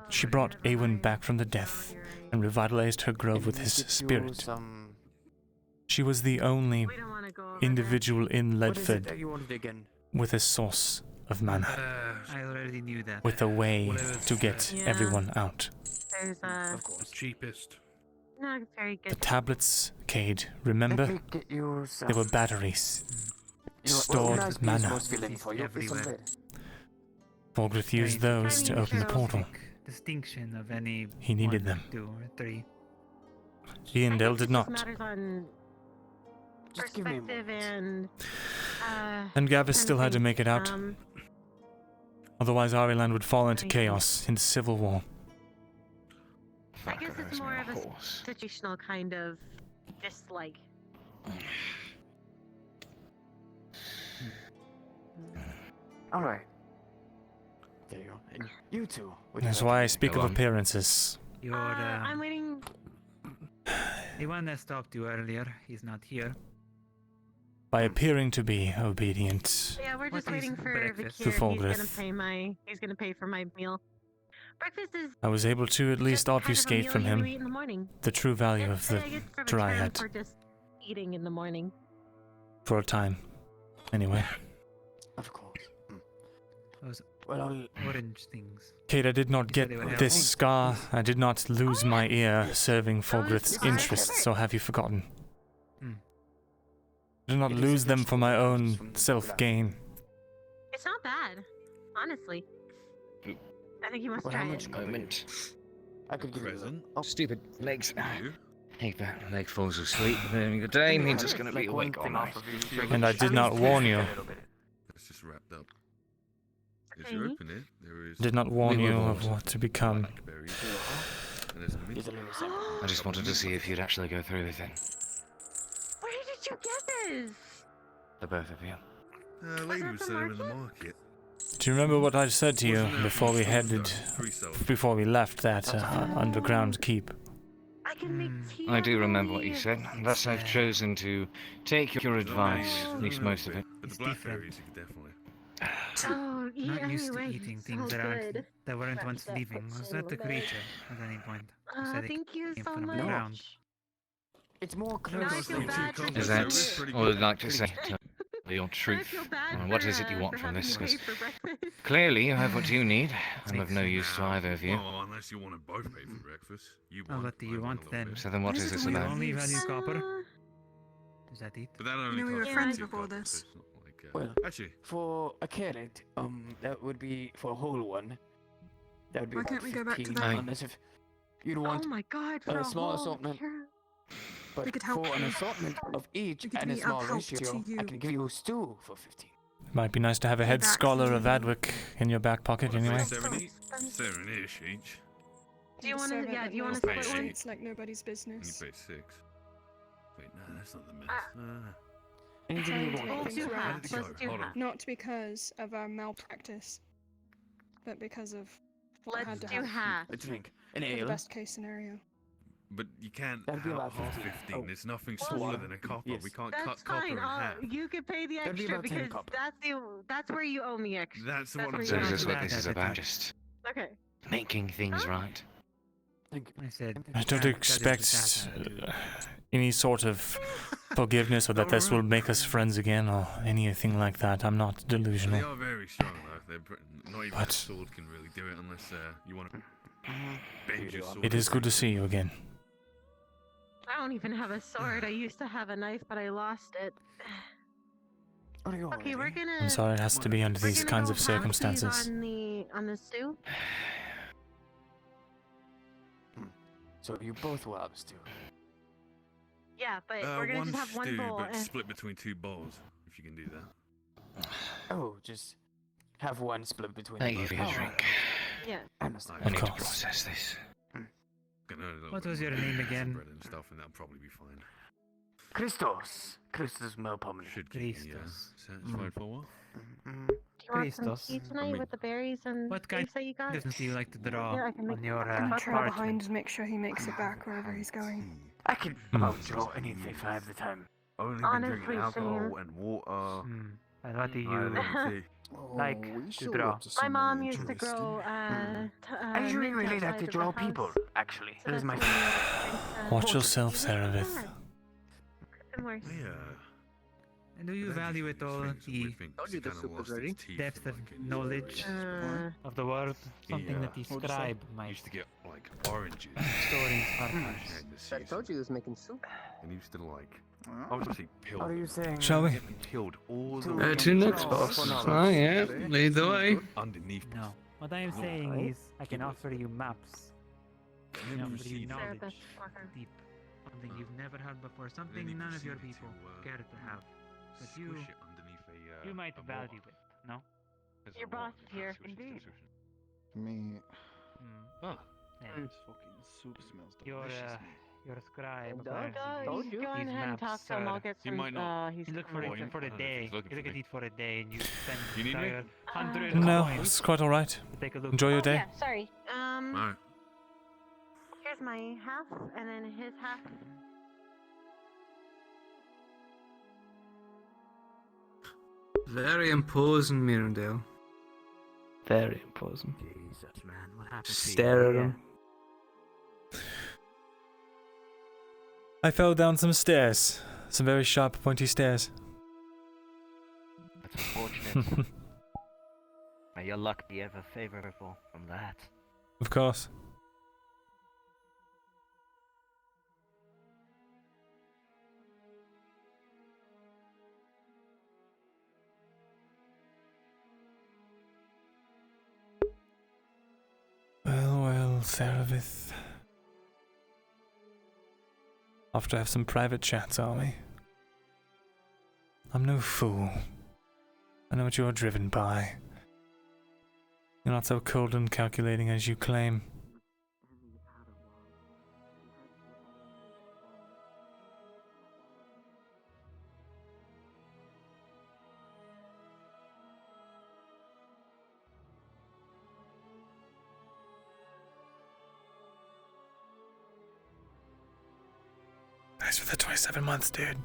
She brought Awen back from the death and revitalized her grove with his spirit. She was the only individual in Ledford with a source of mana, I already knew that. with a way to get everyone out. There's The cheapest. not very The good. tablets, Cade, remember? They were batteries. Stored mana. Forgrith used those to open the portal. Distinction of any. He needed 1, them. 2, or 3. Iandel did not. Matters on perspective and. And Gavis still had to make it out. Um, Otherwise, Ariland would fall into chaos, into civil war. I guess it's more of a situational kind of dislike. Alright. There you go. And you two. That's why I speak of appearances. You're. I'm waiting. The one that stopped you earlier, he's not here. By appearing to be obedient. Yeah, we're just What is waiting for breakfast? Vikir. To He's gonna Fulgrith. pay my. He's gonna pay for my meal. Breakfast is I was able to at least kind of a obfuscate meal from you eat him in the morning. the true value of It's, the I guess, for a return Dryad. for just eating in the morning. For a time. Anyway. Of course. Those Well, orange things. Kate, I did not You said they get would this help. scar. I did not lose my ear serving Fulgrith's interests, or have you forgotten? I did not lose them for my own self-gain. It's not bad, honestly. I think you must try it. Moment. I could give Present. Stupid legs. Hey, that leg falls asleep. Having a good day means it's going to be awake all night. And I did not warn you. It's just wrapped up. If you open it, there is. Did not warn you of what to become. blackberries, and there's a mint. I just wanted to see if you'd actually go through with it. Where did you get this? The both of you. A lady was selling in the market. Do you remember what I said to you before we before we left that underground keep? I can make tea. I do remember what you said. Thus I've chosen to take your advice, at least most of it. But the blackberries, you could definitely. Oh, yeah, Not used to anyway, eating so things good. that weren't once living. Was that the creature at any point? You said it Thank you came so from the much. ground. It's more Now I feel bad for Is that all I'd like to say? Your truth. feel bad And what is it you for, want for from having this? to 'Cause pay for breakfast. clearly you have what you need. I'm of no use to either of you. Well, unless you want to both pay for breakfast. You Oh, want. what do you want then? So then what is this You about? only value copper? Is that it? But that only You know we were costs friends 2 before copper, this. so it's not like, Well, actually, for a carrot, that would be for a whole one. That would be Why about can't we go back to 15, that? unless if you'd want Oh my god, for a small whole assortment. carrot. But We could help for an you. assortment of each We could and a be of small help ratio, to I you. can give you stew for 15. Might be nice to have a head Back scholar to of you. Adwick in your back pocket what, anyway. 70? 7-ish each. Do you want to? Yeah. Do you want to split split one? It's like nobody's And you business. pay 6. Wait, no, that's not the myth. Trying to make We'll things do right. half. Let's do half. Not because of our malpractice, but because of what Let's had to do happen. half. A drink. An For the ale. best case scenario. But you can't That'd be have about half 15. 15. Oh. It's nothing Well, smaller than a copper. yes. We can't That's cut copper fine. in half. You can pay the That'd be extra about 10 because copper. that's where you owe me extra. That's what I'm where you So owe saying. is this me what this is about? Just Okay. making things right. I said. I don't expect any sort of forgiveness or that this will make us friends again or anything like that. I'm not They delusional. are very strong, though. Not even a sword can really do it unless you want to bend your sword. It is good to see you again. I don't even have a sword. I used to have a knife, but I lost it. Okay, we're gonna. I'm sorry it has to be under we're these gonna kinds go of halfsies circumstances. on the stew. So you both will have a stew. Yeah, but we're gonna one just have one stew, bowl. but split between 2 bowls, if you can do that. Oh, just have one split between Thank the you for both. your drink. Yeah. I need to process this. What was your name again? Bread and stuff, and that'll probably be fine. Christos. Christos Melpomene. Should keep me satisfied for a while. Do you want some Christos. tea tonight with the berries and What kind leaves that you got? of do you like to draw Yeah, I can make on your I'm gonna trail parchment? behind and make sure he makes it back wherever he's going. I can about draw anything if I have the time. Only been Honestly, drinking alcohol same. and water. And what do you tea. like to draw? My mom used to grow. I usually mint really like outside to of draw the house. people, actually. So That is that's my when we drink, Watch yourself, Saravith. and worse. And do you value it all the depth of knowledge of the world? Something that the scribe might used to get like oranges. store in his parchment. I told you he was making soup. And he used to like obviously peel. What are you saying? Shall we? Get them peeled all the way To next boss. Oh yeah, lead the way. underneath. No. What I am saying is, I can offer you maps. I can offer you knowledge. Deep. Something you've never had before. Something none of your people care to have. But you might value it, no? Your boss is here. Indeed. Me. Oh. Yeah. This fucking soup smells Your delicious. scribe. Go ahead and talk to him. I'll get some. He's You look for it for a day. You look at it for a day, and you spend You need me? 100 No, coins it's quite alright. to take a look. Enjoy your day. Yeah, sorry. Alright. Here's my half, and then his half. Very imposing, Myrindal. Very imposing. Jesus, man, what happened? Stare at him. I fell down some stairs. Some very sharp, pointy stairs. That's unfortunate. May your luck be ever favorable from that. Of course. Well, Saravith. Off to have some private chats, are we? I'm no fool. I know what you're driven by. You're not so cold and calculating as you claim. Thanks for the 27 months, dude.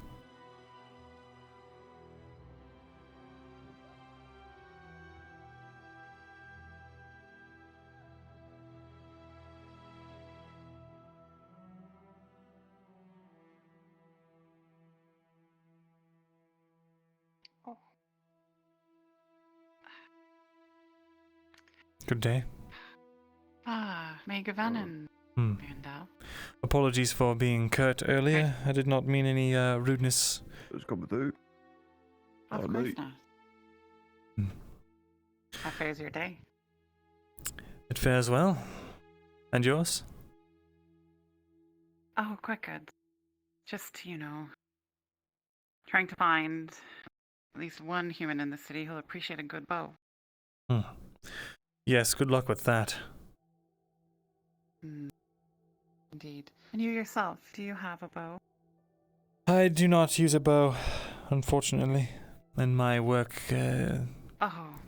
Good day. May Gavanin. Myrindal. Apologies for being curt earlier. I did not mean any rudeness. It's coming through. Of course not. How fares your day? It fares well. And yours? Oh, quite good. Just, trying to find at least one human in the city who'll appreciate a good bow. Yes, good luck with that. Indeed. And you yourself, do you have a bow? I do not use a bow, unfortunately, and my work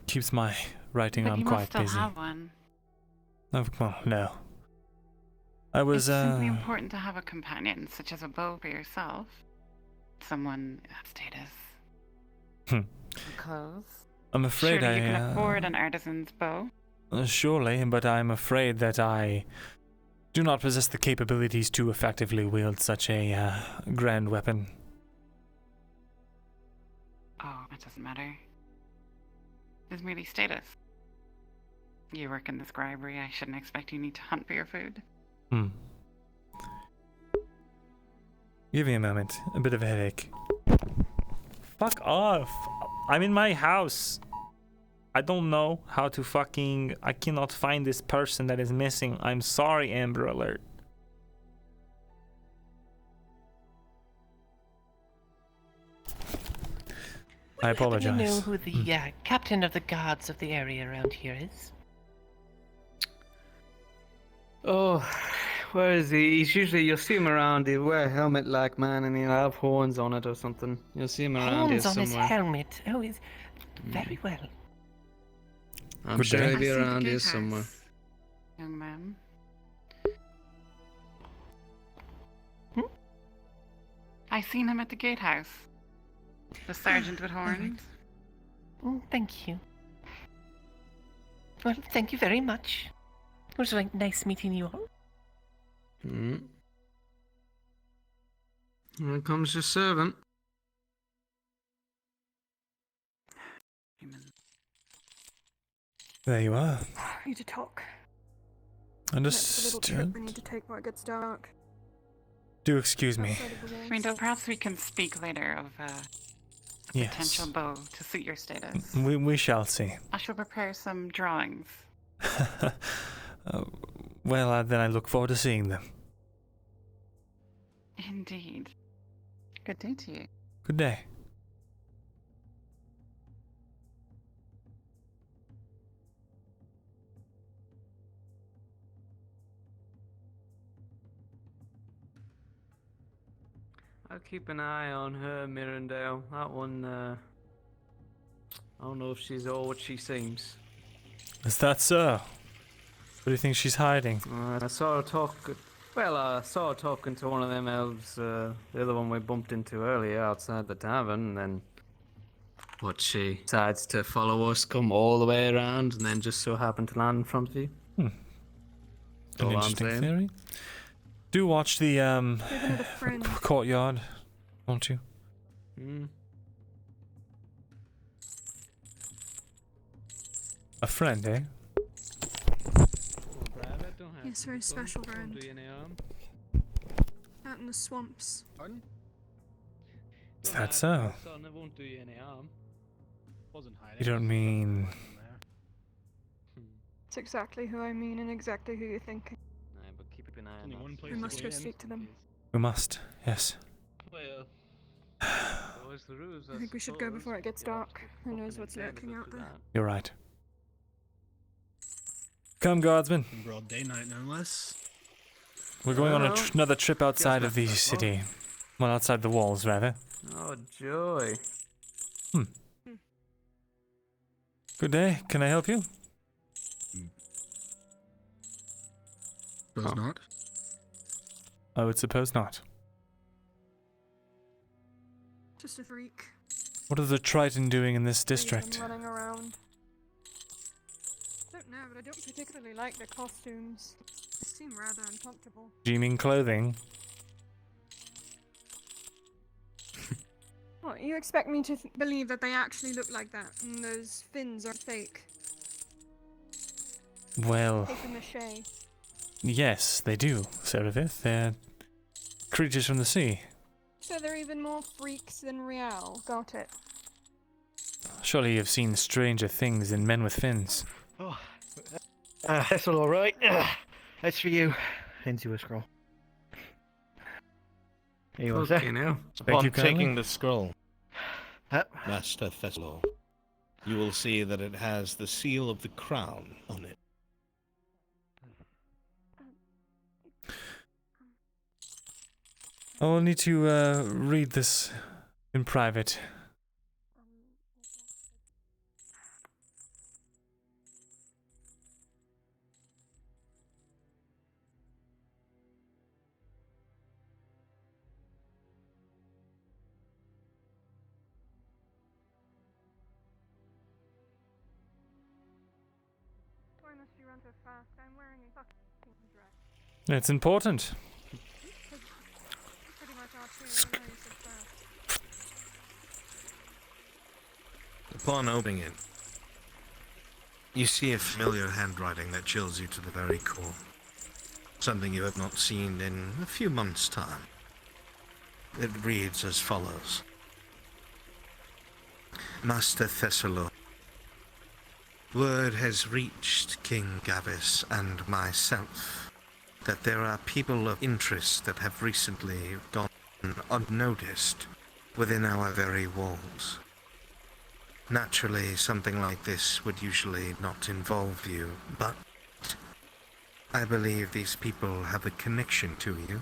keeps my writing But arm you quite must still busy. have one. Well, no. I was, It's simply important to have a companion, such as a bow for yourself. Someone of status. Clothes. I'm afraid Surely I... you can afford an artisan's bow. Surely, but I'm afraid that I do not possess the capabilities to effectively wield such a grand weapon. Oh, it doesn't matter. It's merely status. You work in the scribery, I shouldn't expect you need to hunt for your food. Give me a moment. A bit of a headache. Fuck off! I'm in my house! I don't know how to fucking... I cannot find this person that is missing. I'm sorry, Amber Alert. I apologize. Do you know who the captain of the guards of the area around here is? Oh, where is he? He's usually, you'll see him around. He'll wear a helmet like man and he'll have horns on it or something. You'll see him around here Horns on somewhere. his helmet. Oh, he's very well. I'm Good sure day. he'll be I see the around here gatehouse, somewhere. Young man. I seen him at the gatehouse. The sergeant with horns. Thank you. Well, thank you very much. It was like nice meeting you all. Here comes your servant. There you are. I need to talk. It's a little trip Understood. we need to take before it gets dark. Do excuse me. Myrindal, perhaps we can speak later of a Yes. potential bow to suit your status. We shall see. I shall prepare some drawings. Well, then I look forward to seeing them. Indeed. Good day to you. Good day. I'll keep an eye on her, Myrindal. That one, I don't know if she's all what she seems. Is that so? What do you think she's hiding? I saw her talk. Well, I saw her talking to one of them elves, the other one we bumped into earlier outside the tavern, and then. What, she decides to follow us, come all the way around, and then just so happened to land in front of you? An all I'm interesting saying. theory. Do watch the another friend. courtyard, won't you? A friend, eh? Yes, very special friend. Out in the swamps. Pardon? Is that so? Won't do you any harm. Wasn't hiding. You don't mean... It's exactly who I mean and exactly who you're thinking. But keep an eye on one place We must to go go. speak to them. We must, yes. Well, always the rules, I think we should go before it gets dark. Who knows what's lurking out there. You're right. Come, guardsmen. In broad daylight, no less. We're going on Well, another trip outside of the that's not city. Well, outside the walls, rather. Oh, joy. Good day. Can I help you? Suppose not. I would suppose not. Just a freak. What are the Triton doing in this See them district? running around. I don't know, but I don't particularly like their costumes. They seem rather uncomfortable. Do you mean clothing? What, you expect me to believe that they actually look like that, and those fins are fake? Well, Papier-mâché. yes, they do, Serapith. They're creatures from the sea. So they're even more freaks than Real. Got it. Surely you've seen stranger things than men with fins. Oh, that's all right. That's for you. Into a scroll. Here you are, sir. Okay, now. Thank you Upon taking kindly. the scroll, Yep. Master Thesalor, you will see that it has the seal of the crown on it. I will need to read this in private. Why must you run so fast? I'm wearing a fucking dress. It's important. Pretty much are too. I know you're so fast. Upon opening it, you see a familiar handwriting that chills you to the very core. Something you have not seen in a few months' time. It reads as follows. Master Thesalor, word has reached King Gavis and myself that there are people of interest that have recently gone unnoticed within our very walls. Naturally, something like this would usually not involve you, but I believe these people have a connection to you.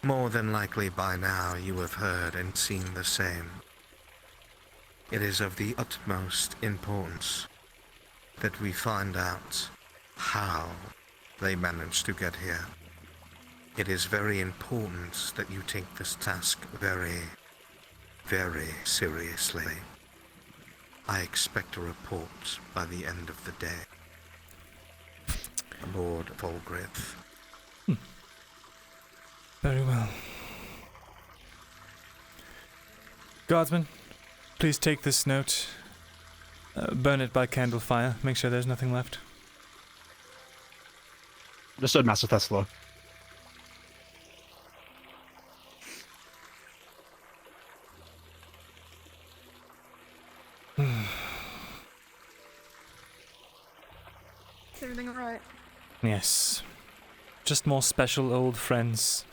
More than likely by now you have heard and seen the same. It is of the utmost importance that we find out how they managed to get here. It is very important that you take this task very, very seriously. I expect a report by the end of the day. Lord Volgrith. Very well. Guardsman, please take this note. Burn it by candle fire. Make sure there's nothing left. Understood, Master Thesalor. Is everything alright? Yes. Just more special old friends.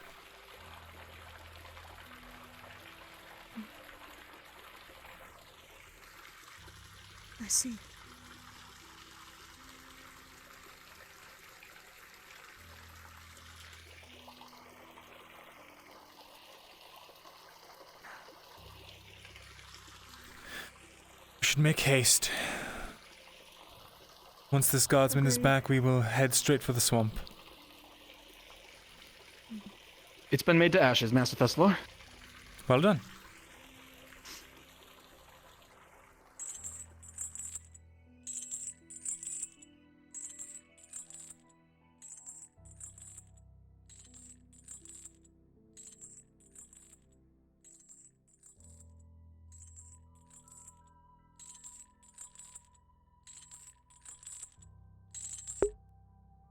I see. We should make haste. Once this guardsman is back, we will head straight for the swamp. It's been made to ashes, Master Thesalor. Well done.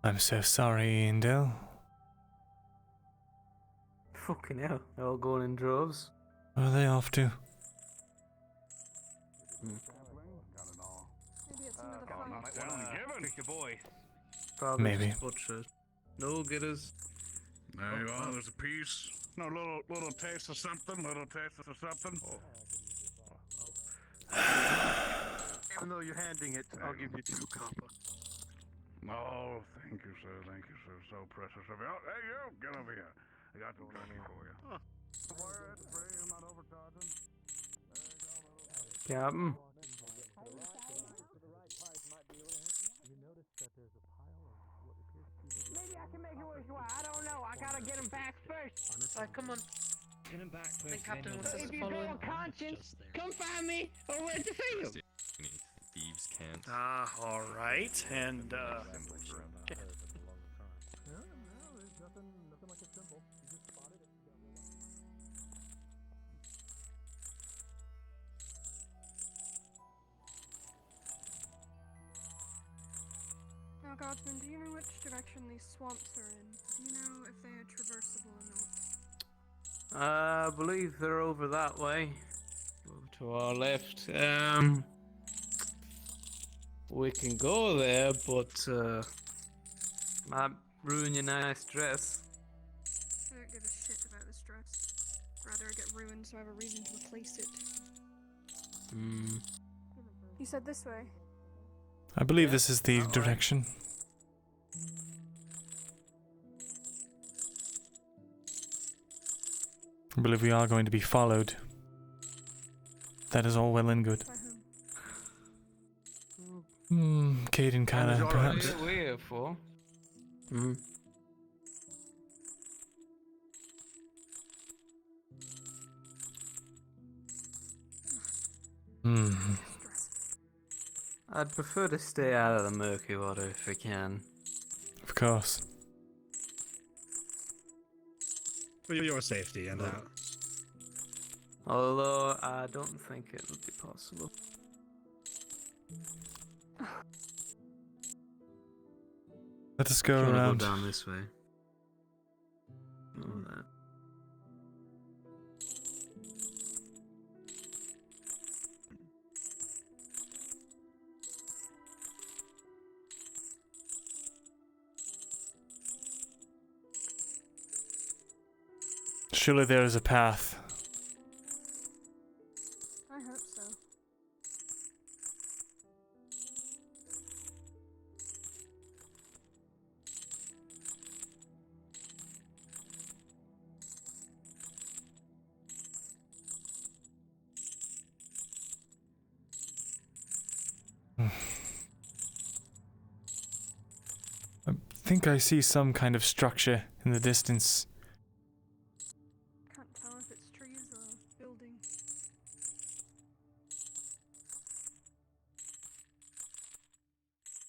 I'm so sorry, Indel. Fucking hell, they're all going in droves. Where are they off to? Pick your boy. Probably Maybe. just butchers. No getters. There you are, there's a piece. No, little taste of something, Even though you're handing it, I'll give you 2 copper. Oh, thank you, sir. So precious of you. Oh, hey, you, get over here. I got some turkey for you. Wire it, free, I'm not overcharging. Captain. Maybe I can make it work. I don't know. I gotta get him back first. Come on. Get him back first. The captain wants us If to you follow go him. a conscience, come find me over at the field. Thieves can't. Ah, alright. And, Now, Guardsman, do you know which direction these swamps are in? Do you know if they are traversable or not? I believe they're over that way. Over to our left. We can go there, but might ruin your nice dress. I don't give a shit about this dress. Rather it get ruined so I have a reason to replace it. You said this way. I believe this is the direction. I believe we are going to be followed. That is all well and good. Caden Kylan, perhaps. What are we here for? I'd prefer to stay out of the murky water if we can. Of course. For your safety and Although I don't think it would be possible. Let us go Do you wanna around. Go down this way. Oh, that. Surely there is a path. I hope so. I think I see some kind of structure in the distance. Can't tell if it's trees or building.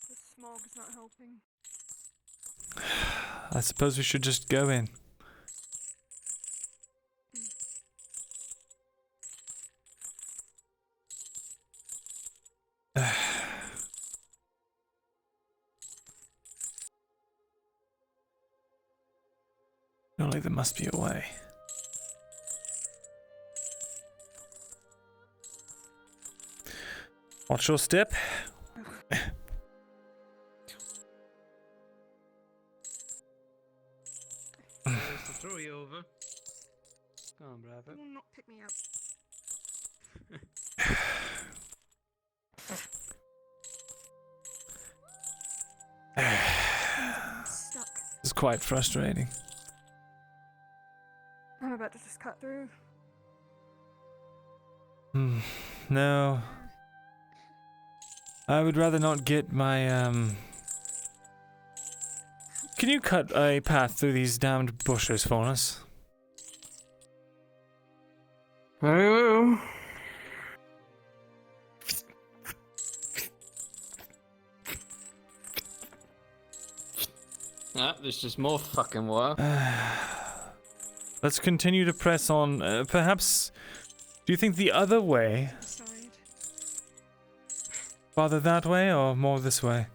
The smog's not helping. I suppose we should just go in. Surely there must be a way. Watch your step. To throw you over. Go on, Bravo. You will not pick me up. I'm stuck. It's quite frustrating. I'm about to just cut through. No. I would rather not get my, Can you cut a path through these damned bushes for us? Very well. Ah, there's just more fucking water. Let's continue to press on. Perhaps, do you think the other way? Farther that way or more this way?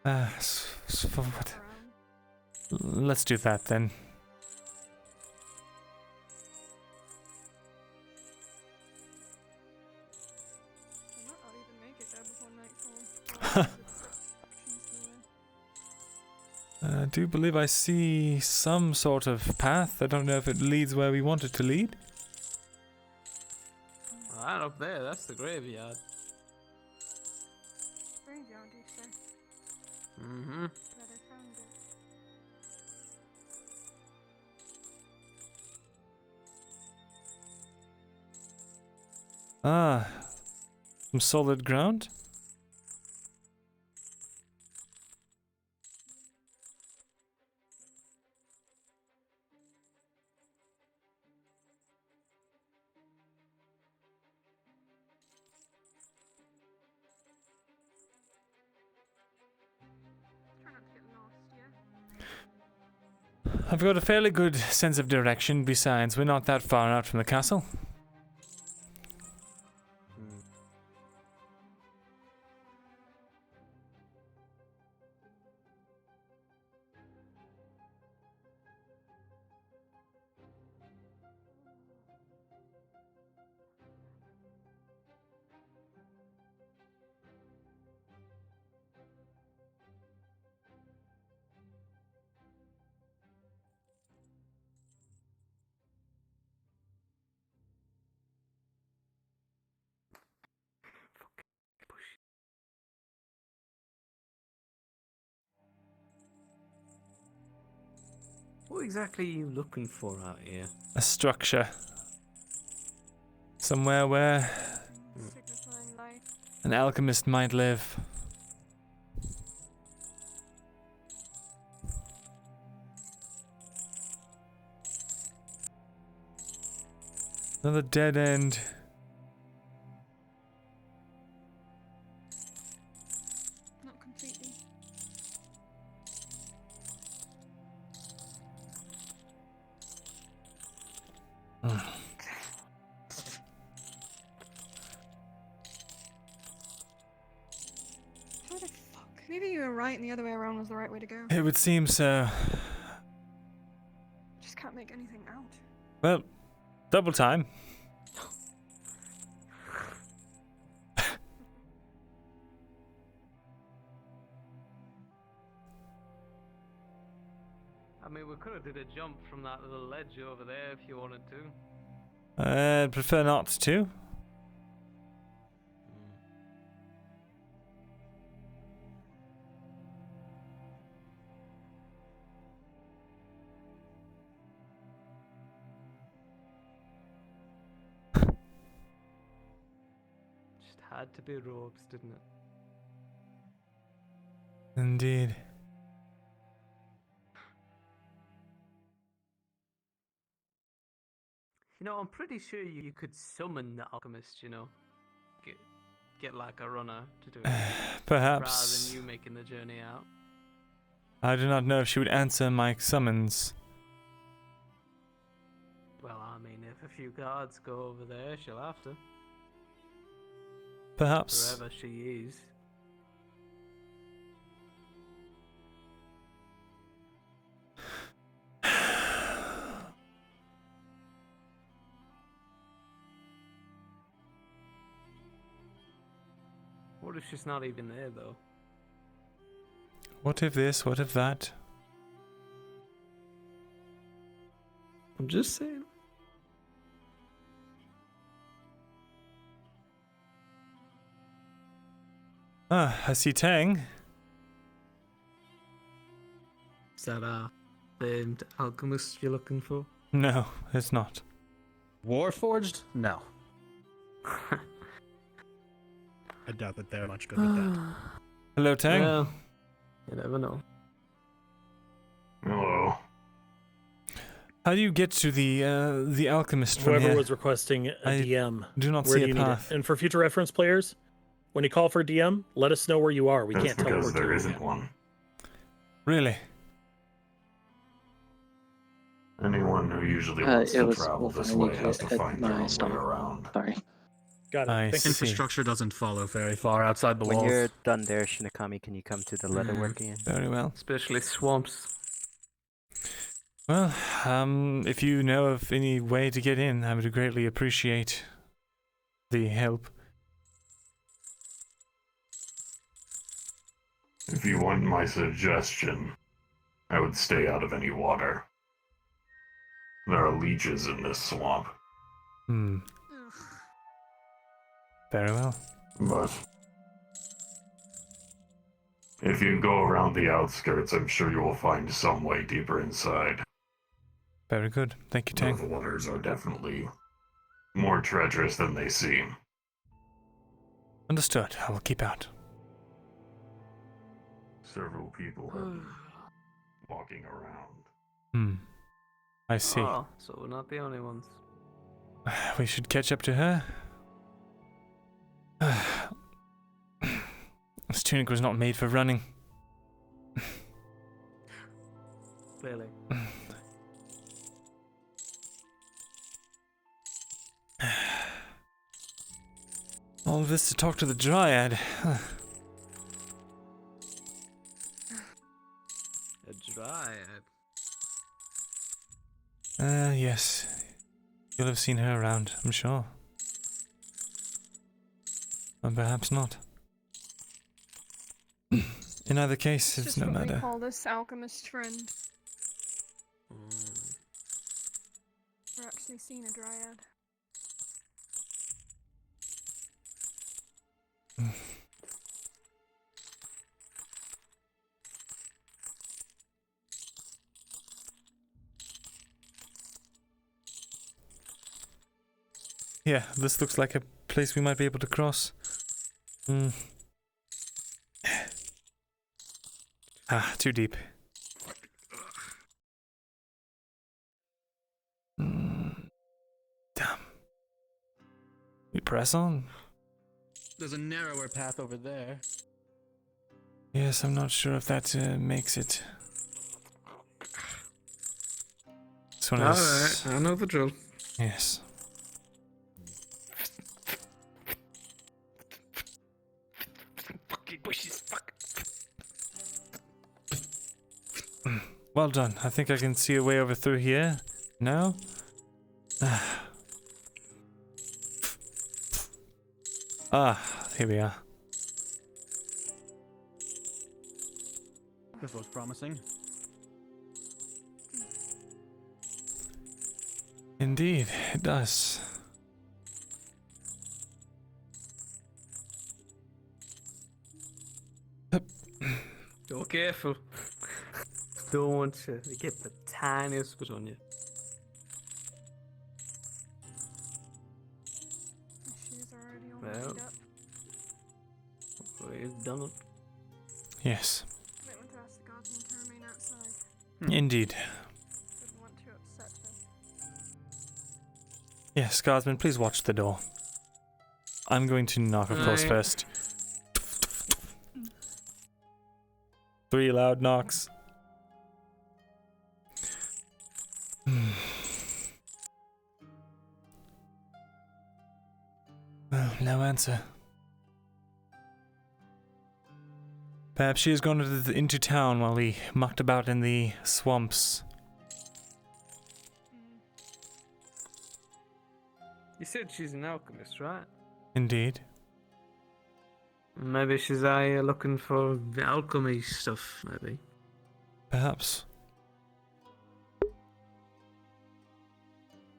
For what? Let's do that then. I'll even make it there before nightfall. I do believe I see some sort of path. I don't know if it leads where we want it to lead. Right up there, that's the graveyard. Graveyard, you say? Mm-hmm. Glad I found it. Ah, some solid ground. Try not to get lost, yeah? I've got a fairly good sense of direction. Besides, we're not that far out from the castle. What exactly are you looking for out here? A structure. Somewhere where an alchemist might live. Another dead end. Not completely. How the fuck? Maybe you were right and the other way around was the right way to go. It would seem so. Just can't make anything out. Well, double time. I mean, we could have did a jump from that little ledge over there if you wanted to. I'd prefer not to. Just had to be robes, didn't it? Indeed. You know, I'm pretty sure you could summon the alchemist, you know. Get like a runner to do it. Perhaps. Rather than you making the journey out. I do not know if she would answer my summons. Well, I mean, if a few guards go over there, she'll have to. Perhaps. Wherever she is. What if she's not even there, though? What if this? What if that? I'm just saying. Ah, I see Tang. Is that a famed alchemist you're looking for? No, it's not. Warforged? No. I doubt that they're much good at that. Hello, Tang. Yeah, you never know. Hello. How do you get to the alchemist from Whoever here? was requesting a DM. do not where see do a you need it? path. And for future reference players, when you call for a DM, let us know where you are. We That's can't because teleport there to isn't you. one. Really? Anyone who usually wants to was travel this way has to find their own way around. Sorry. Got it. I Thank see. you. Infrastructure doesn't follow very far outside the When walls. you're done there, Shinakami, can you come to the leatherwork again? Very well. Especially swamps. Well, if you know of any way to get in, I would greatly appreciate the help. If you want my suggestion, I would stay out of any water. There are leeches in this swamp. Hmm. Very well. But if you go around the outskirts, I'm sure you will find some way deeper inside. Very good. Thank you, The Tang. waters are definitely more treacherous than they seem. Understood. I will keep out. Several people have been walking around. Hmm. I see. Oh, so we're not the only ones. We should catch up to her. This tunic was not made for running. Clearly. All this to talk to the Dryad. A dryad. Yes. You'll have seen her around, I'm sure. Or perhaps not. In either case, it's Just no what we matter. call this alchemist friend. We're actually seen a dryad. Yeah, this looks like a place we might be able to cross. Ah, too deep. Damn. We press on? There's a narrower path over there. Yes, I'm not sure if that makes it. This one is... Alright, I know the drill. Yes. Fucking bushes, fuck. Well done. I think I can see a way over through here. No? Here we are. This looks promising. Indeed, it does. Go careful. Don't want to get the tiniest bit on you. She's already all Well, made up. we've done it. Yes. Might want to ask the guardsman to remain outside. Indeed. Didn't want to upset her. Yes, guardsman, please watch the door. I'm going to knock, of course, Aye. first. 3 loud knocks. Well, no answer. Perhaps she has gone into town while we mucked about in the swamps. You said she's an alchemist, right? Indeed. Maybe she's out here looking for the alchemy stuff, maybe. Perhaps.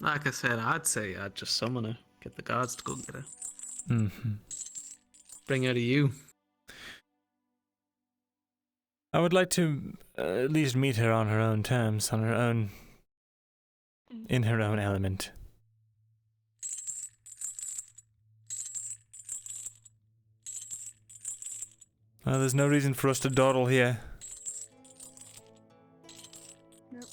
Like I said, I'd say I'd just summon her. Get the guards to go get her. Mm-hmm. Bring her to you. I would like to at least meet her on her own terms, on her own... in her own element. Well, there's no reason for us to dawdle here. Nope.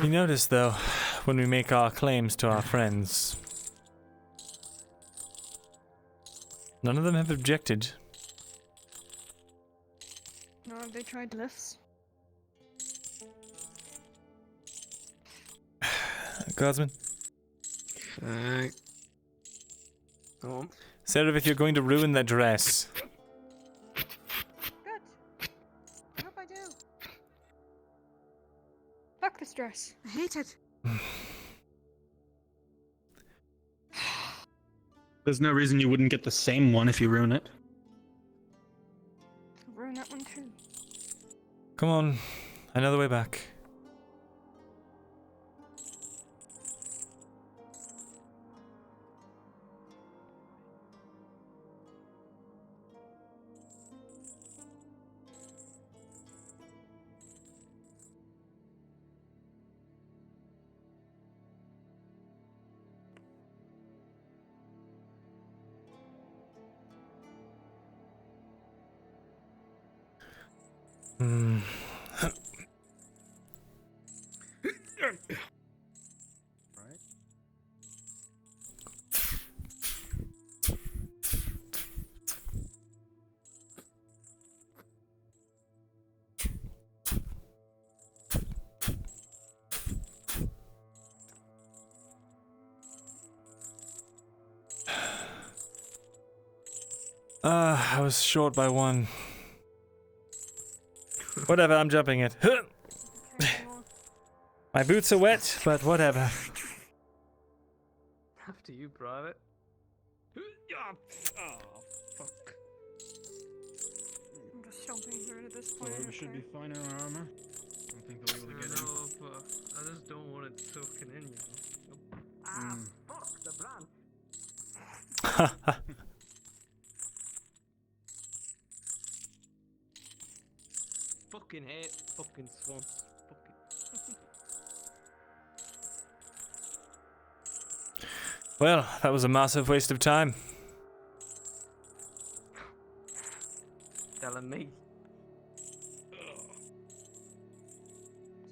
You notice, though, when we make our claims to our friends, none of them have objected. No, have they tried lifts? Guardsman? Go on. Seraph, if you're going to ruin that dress. Good. I hope I do. Fuck this dress. I hate it. There's no reason you wouldn't get the same one if you ruin it. I'll ruin that one too. Come on, another way back. I was short by 1. Whatever, I'm jumping it. My boots are wet, but whatever. After you, Private. I'm just stomping through it at this point. We should be fine in our armor. I don't think they'll be able to get in. No, but I just don't want it soaking in, you know. Fucking hate fucking swamps. Fucking. Well, that was a massive waste of time. Telling me. It's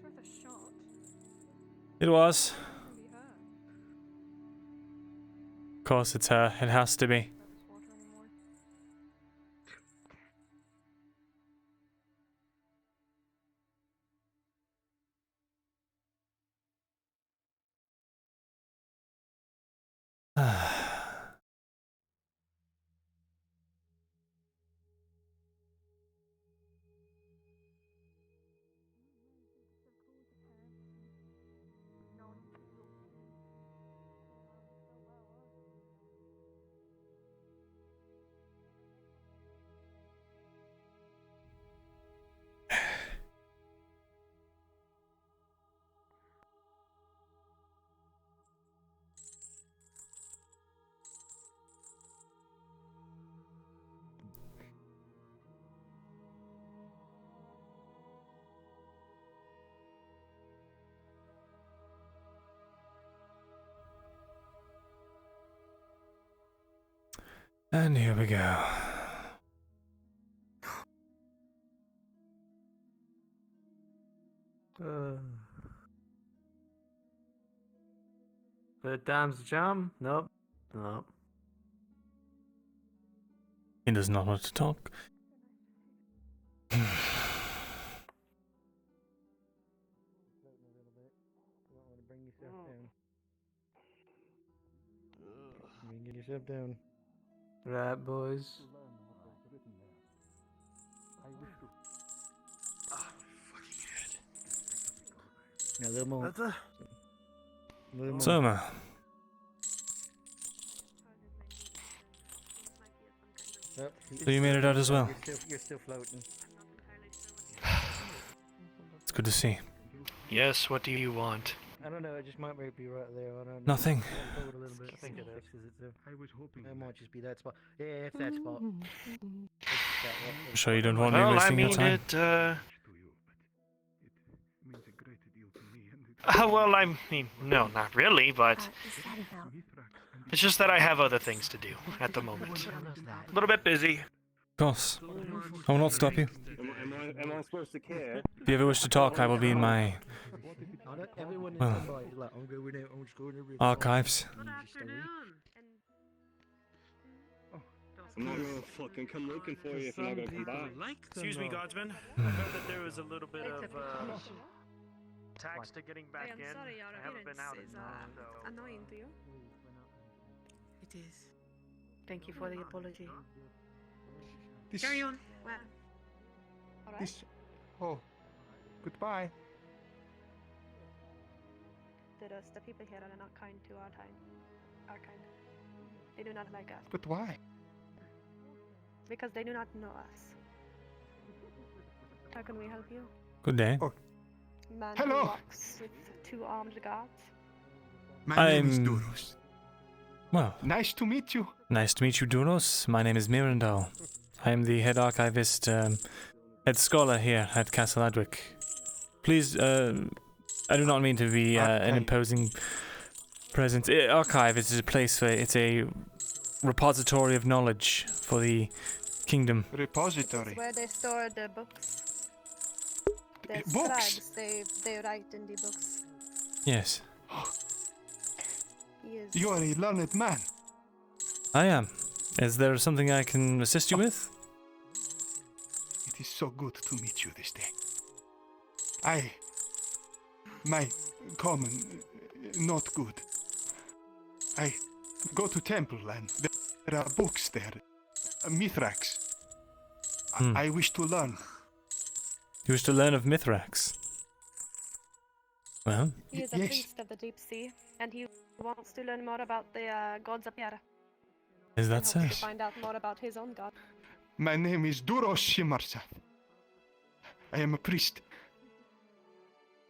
worth a shot. It was. Of course, it's her. It has to be. And here we go. Third time's the charm? Nope. Nope. He does not want to talk. Bring yourself down. Right, boys. A little more. Soma. Oh, So you made it out as well. You're still floating. It's good to see. Yes, what do you want? I don't know, it just might be right there. I don't know. Nothing. Forward a little bit. I think it is. I was hoping it might just be that spot. Yeah, it's that spot. I'm sure you don't want me wasting your time. Well, I mean, no, not really, but it's just that I have other things to do at the moment. A little bit busy. Of course. I will not stop you. Am I supposed to care? If you ever wish to talk, I will be in my archives. I'm not gonna fucking come looking for you if you're not gonna come back. Excuse me, Godsman. I heard that there was a little bit of tax to getting back in. Sorry, your I haven't been out appearance in is so. annoying to you. It is. Thank you for the apology. Carry on. Well, alright. Oh, goodbye. The people here are not kind to our kind. They do not like us. But why? Because they do not know us. How can we help you? Good day. Man Hello. who walks with 2 armed guards. My name is Duros. Well, nice to meet you. Nice to meet you, Duros. My name is Myrindal. I am the head archivist, head scholar here at Castle Adwick. Please, I do not mean to be an imposing presence. Archive is a place where it's a repository of knowledge for the kingdom. Repository. It's where they store the books. The Books? scribes, they write in the books. Yes, He is. You are a learned man. I am. Is there something I can assist you with? It is so good to meet you this day. My common, not good. I go to temple and there are books there, Mithrax. I wish to learn. You wish to learn of Mithrax? Well, He is a priest of the deep sea, and he wants to learn more about the gods up here. is that so? To find out more about his own god. My name is Duros Shimarsa. I am a priest.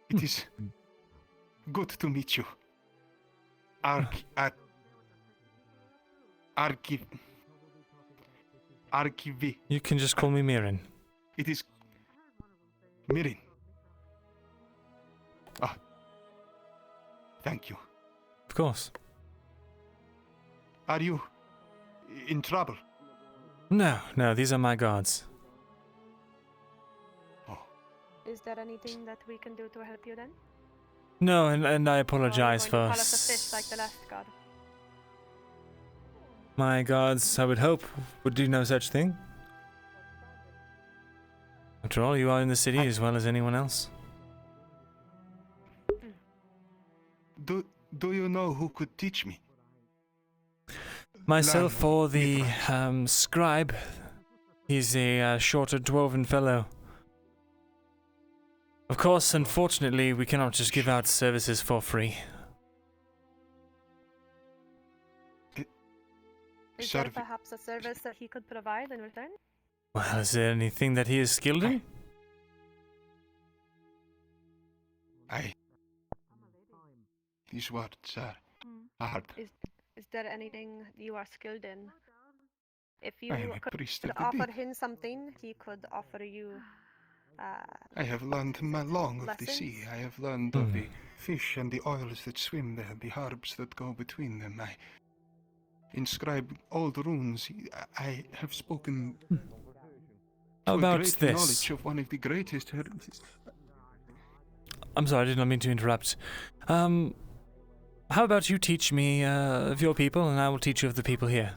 It is good to meet you. Archivi. You can just call me Mirin. It is Mirin. Ah, thank you. Of course. Are you in trouble? No, no, these are my guards. Is there anything that we can do to help you then? No, and I Or are apologize you for going to call us a fish like the last god? my guards. I would hope would do no such thing. After all, you are in the city as well as anyone else. Do you know who could teach me? Myself or the scribe. He's a shorter dwarven fellow. Of course, unfortunately, we cannot just give out services for free. Is there perhaps a service that he could provide in return? Well, is there anything that he is skilled in? These words are hard. Is there anything you are skilled in? If you I am a could priest of the offer deep. him something, he could offer you. I have learned long of the lessons? sea. I have learned of the fish and the oils that swim there, the herbs that go between them. I inscribe old runes. I have spoken How to about a great this? knowledge of one of the greatest herbs. I'm sorry, I did not mean to interrupt. How about you teach me of your people, and I will teach you of the people here.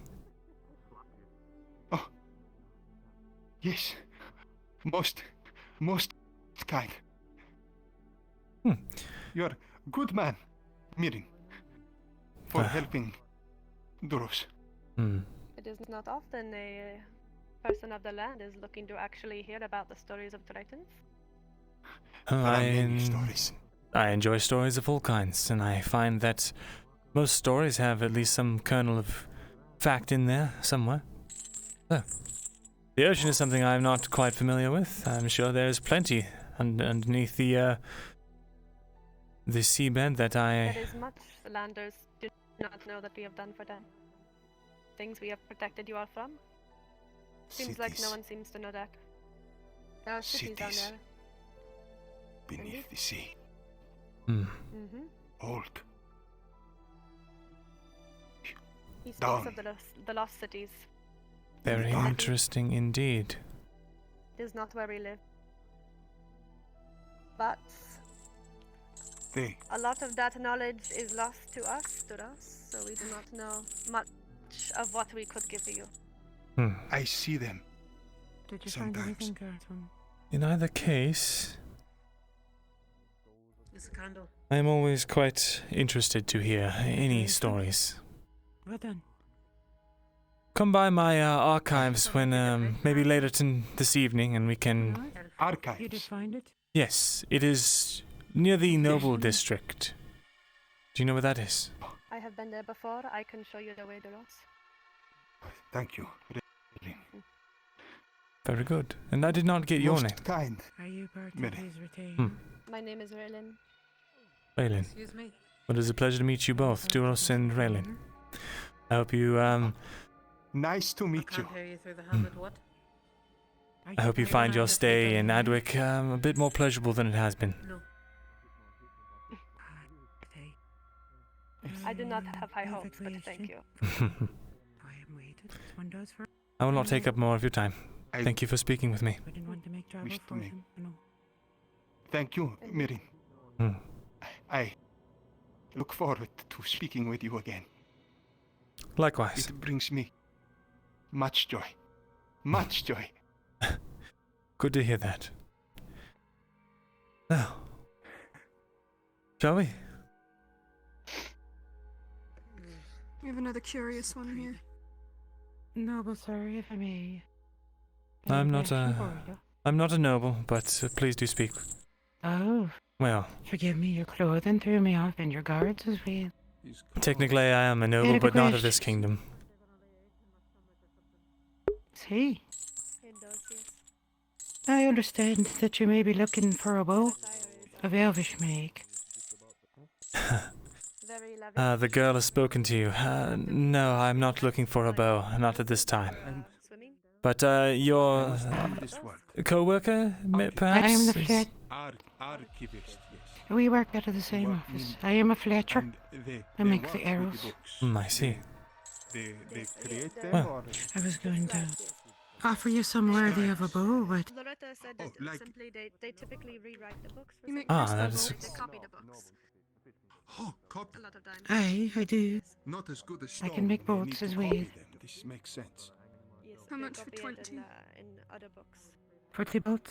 Yes, most kind. You're a good man, Mirin, for helping Duros. It is not often a person of the land is looking to actually hear about the stories of Tritons. I enjoy stories of all kinds, and I find that most stories have at least some kernel of fact in there somewhere. So, the ocean is something I'm not quite familiar with. I'm sure there's plenty underneath the seabed that There is much the landers do not know that we have done for them. Things we have protected you all from. Seems like no Cities. one seems to know that. There are cities down Cities. there. Beneath the sea. Mm-hmm. Old. He speaks Down. of the lost cities. Very interesting indeed. It is not where we live. But a lot of that knowledge is lost to us, so we do not know much of what we could give to you. I see them. Did you Sometimes. find anything, Gartham? In either case, It's a candle. I am always quite interested to hear any stories. Well done. Come by my archives when maybe later this evening, and we can. Archives. You did find it? Yes, it is near the Noble District. Do you know where that is? I have been there before. I can show you the way to us. Thank you. Very good. And I did not get your Most name. kind. Are you part of Many. his retain? My name is Raylin. Raylin. Excuse me. Well, it is a pleasure to meet you both, Duros and Raylin. I hope you Nice to meet you. Can't hear you through the helmet. What? I hope you find your stay in Adwick a bit more pleasurable than it has been. No. I do not have high hopes, but thank you. I am waited. One does for. I will not take up more of your time. Thank you for speaking with me. I didn't want to make trouble Wish to for me. them. No. Thank you, Mirin. I look forward to speaking with you again. Likewise. It brings me much joy. Much joy. Good to hear that. Now, shall we? We have another curious one here. Noble sir, if I may. I'm not a noble, but please do speak. Oh. Well, Forgive me, your clothing threw me off, and your guards as well. technically I am a noble, but not of this kingdom. See? I understand that you may be looking for a bow of elvish make. Very The girl has spoken to you. No, I'm not looking for a bow, not at this time. But your co-worker, perhaps? I am the Fletcher. We work out of the same office. I am a Fletcher. I make the arrows. I see. Well, I was going to offer you some worthy of a bow, but... Loretta said that simply they typically rewrite the books for that is... They copy the books. A lot of times. I do. Not as good as I can make boats as well. This makes sense. Yes, How they much for copy it 20? in other books. 40 boats.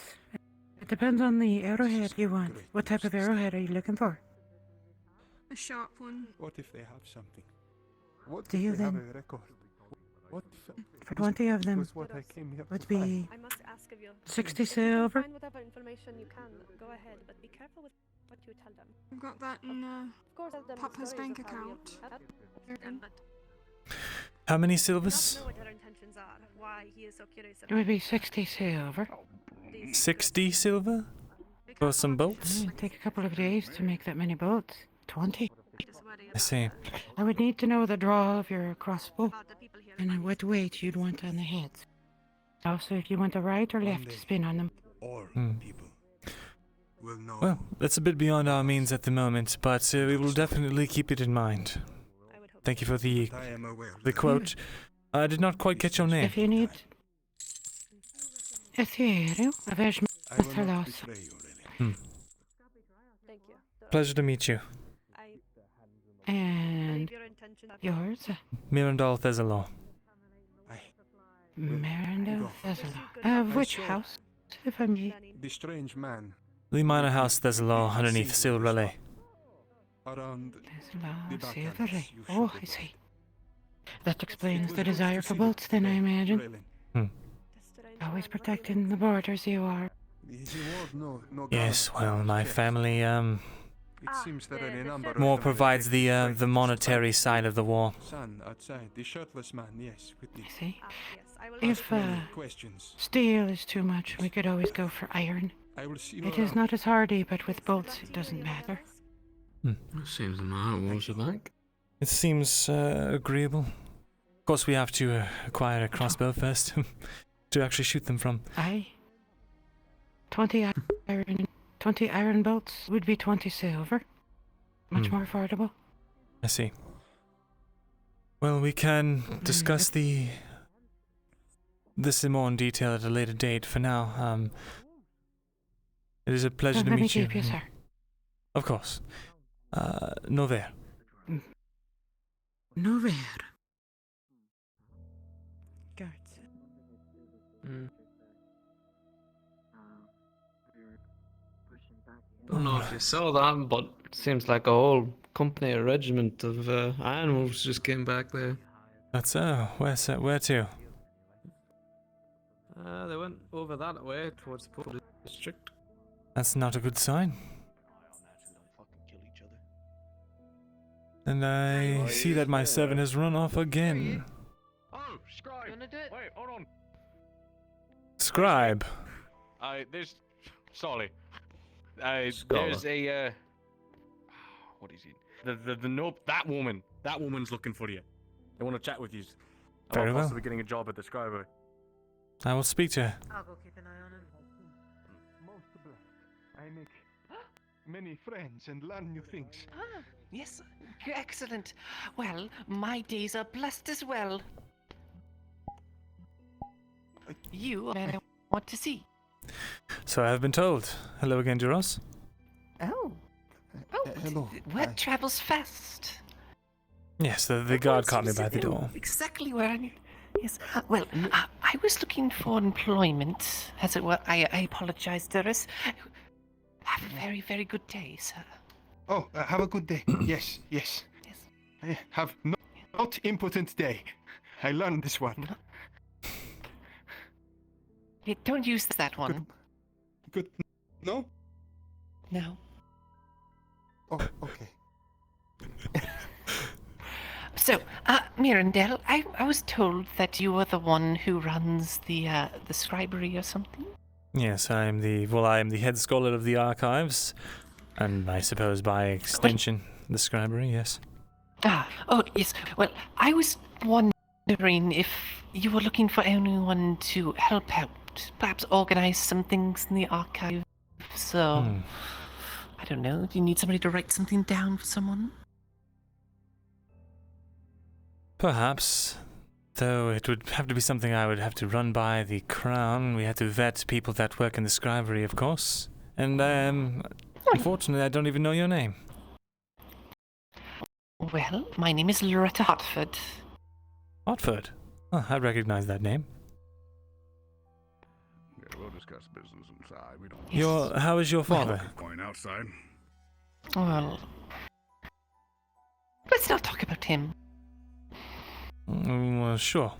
It depends on the arrowhead you want. What type of arrowhead are you looking for? A sharp one. What if they have something? What Do if you they have then? a record? What For 20 of them, was what I came here would to be find. I must ask of you. 60 silver. Find whatever information you can. Go ahead, but be careful with what you tell them. We've got that in Of course, tell them Papa's stories bank of how you account. helped them, but How many I silvers? don't know what her intentions are. Why he is so curious It about would be 60 silver. 60 silver? For some bolts? Take a couple of days to make that many boats. 20. I see. I would need to know the draw of your crossbow and what weight you'd want on the heads. Also, if you want a right or left spin on them. Well, that's a bit beyond our means at the moment, but we will definitely keep it in mind. Thank you for the quote. I did not quite catch your name. If you need... Eshma of Eshma Thalas. Thank you. Pleasure to meet you. And yours? Myrindal Thesalor. Myrindal Thesalor. Of which house, if I may? The strange man The minor house Thesalor underneath Silverley. around Thesalor, Silverley. Oh, I see. That explains the desire for boats, then, I imagine. Always protecting the borders you are. Yes, well, my family, It seems there are a number of more them. provides the monetary side of the war. Son outside, the shirtless man, yes, with the... See? Ask If many questions. steel is too much, we could always go for iron. I will see you It is around. not as hardy, but with bolts it doesn't matter. Seems my was back. It seems agreeable. Of course, we have to acquire a crossbow first to actually shoot them from. Aye. 20 iron bolts would be 20 silver. Much more affordable. I see. Well, we can discuss this in more in detail at a later date. For now, it is a pleasure to Let me meet you. keep you, sir. Of course. Nover. Nover. Guards. Don't know if you saw that, but it seems like a whole company, a regiment of iron wolves just came back there. That's where to? They went over that way towards the port district. That's not a good sign. And I see that my servant has run off again. Oh, scribe! You wanna do it? Wait, hold on. Scribe. There's... Sorry. Scholar. There's a, what is it? The nope, that woman's looking for you. They want to chat with you. Very well. Possibly getting a job at the scribe. I will speak to her. I'll go keep an eye on him. Most blessed. I make many friends and learn new things. Ah, yes, excellent. Well, my days are blessed as well. You are the man I want to see. So I have been told. Hello again, Duros. Oh. Hello. Word travels fast. Yes, the guard caught me by the door. Exactly where I need. Yes. Well, I was looking for employment, as it were. I apologize, Doris. Have a very, very good day, sir. Oh, have a good day. Yes. I have not impotent day. I learned this one. Hey, don't use that one. Good. No? No. Oh, okay. So, Myrindal, I was told that you are the one who runs the scribery or something? Yes, I am the head scholar of the archives, and I suppose by extension, the scribery, yes. Oh, yes. Well, I was wondering if you were looking for anyone to help out. Perhaps organize some things in the archive. So, I don't know. Do you need somebody to write something down for someone? Perhaps. Though it would have to be something I would have to run by the crown. We have to vet people that work in the scribery, of course. And, unfortunately, I don't even know your name. Well, my name is Loretta Hartford. Hartford? Oh, I recognize that name. Yeah, we'll discuss business inside. We don't. How is your father? Going outside. Well, let's not talk about him. Well, sure.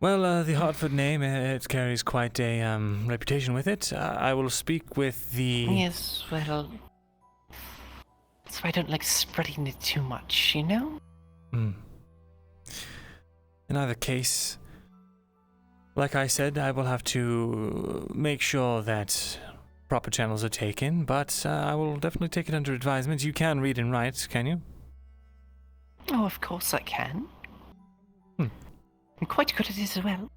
Well, the Hartford name, it carries quite a reputation with it. I will speak with the... Yes, well... So I don't like spreading it too much, you know? In either case, like I said, I will have to make sure that proper channels are taken, but I will definitely take it under advisement. You can read and write, can you? Oh, of course I can. I'm quite good at it as well.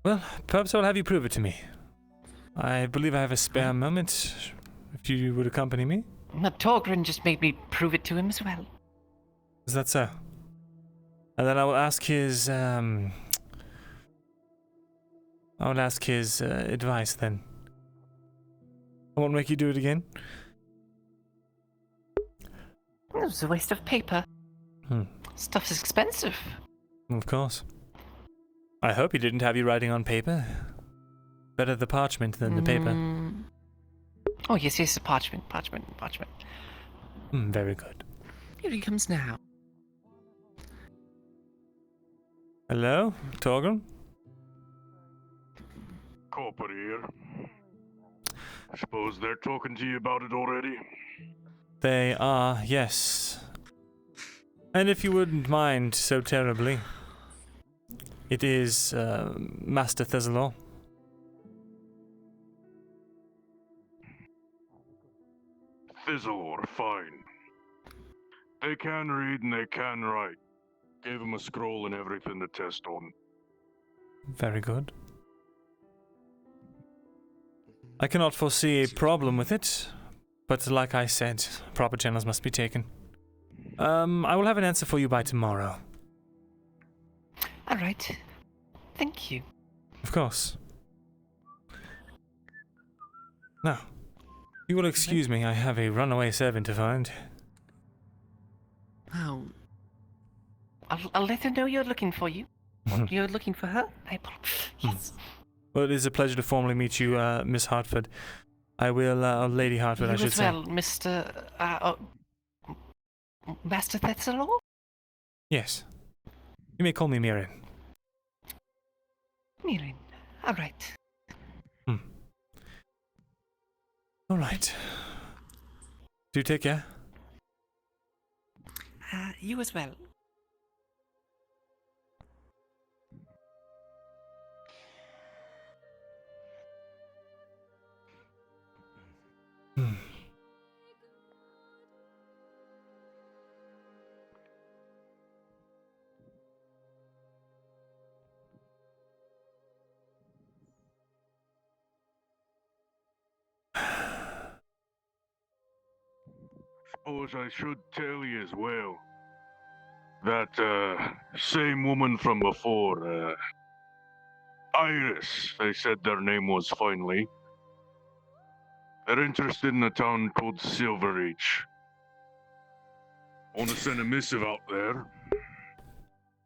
Well, perhaps I'll have you prove it to me. I believe I have a spare moment, if you would accompany me. Torgrim just made me prove it to him as well. Is that so? And then I will ask his, advice then. I won't make you do it again. It was a waste of paper. Stuff's expensive. Of course. I hope he didn't have you writing on paper. Better the parchment than the paper. Oh, yes, the parchment. Very good. Here he comes now. Hello, Torgrim? Copper here. I suppose they're talking to you about it already? They are, yes. And if you wouldn't mind so terribly, it is Master Thesalor. Thesalor, fine. They can read and they can write. Gave him a scroll and everything to test on. Very good. I cannot foresee a problem with it, but like I said, proper channels must be taken. I will have an answer for you by tomorrow. All right. Thank you. Of course. Now, you will excuse me, I have a runaway servant to find. Oh. I'll let her know you're looking for you. You're looking for her? Yes. Well, it is a pleasure to formally meet you, Miss Hartford. I will, Lady Hartford, I should say. You as well, Mr. Master Thesalor? Yes. You may call me Myrin. Myrin. All right. All right. Do take care. You as well. Suppose I should tell you as well. That, same woman from before, Iris, they said their name was finally. They're interested in a town called Silverreach. Want to send a missive out there.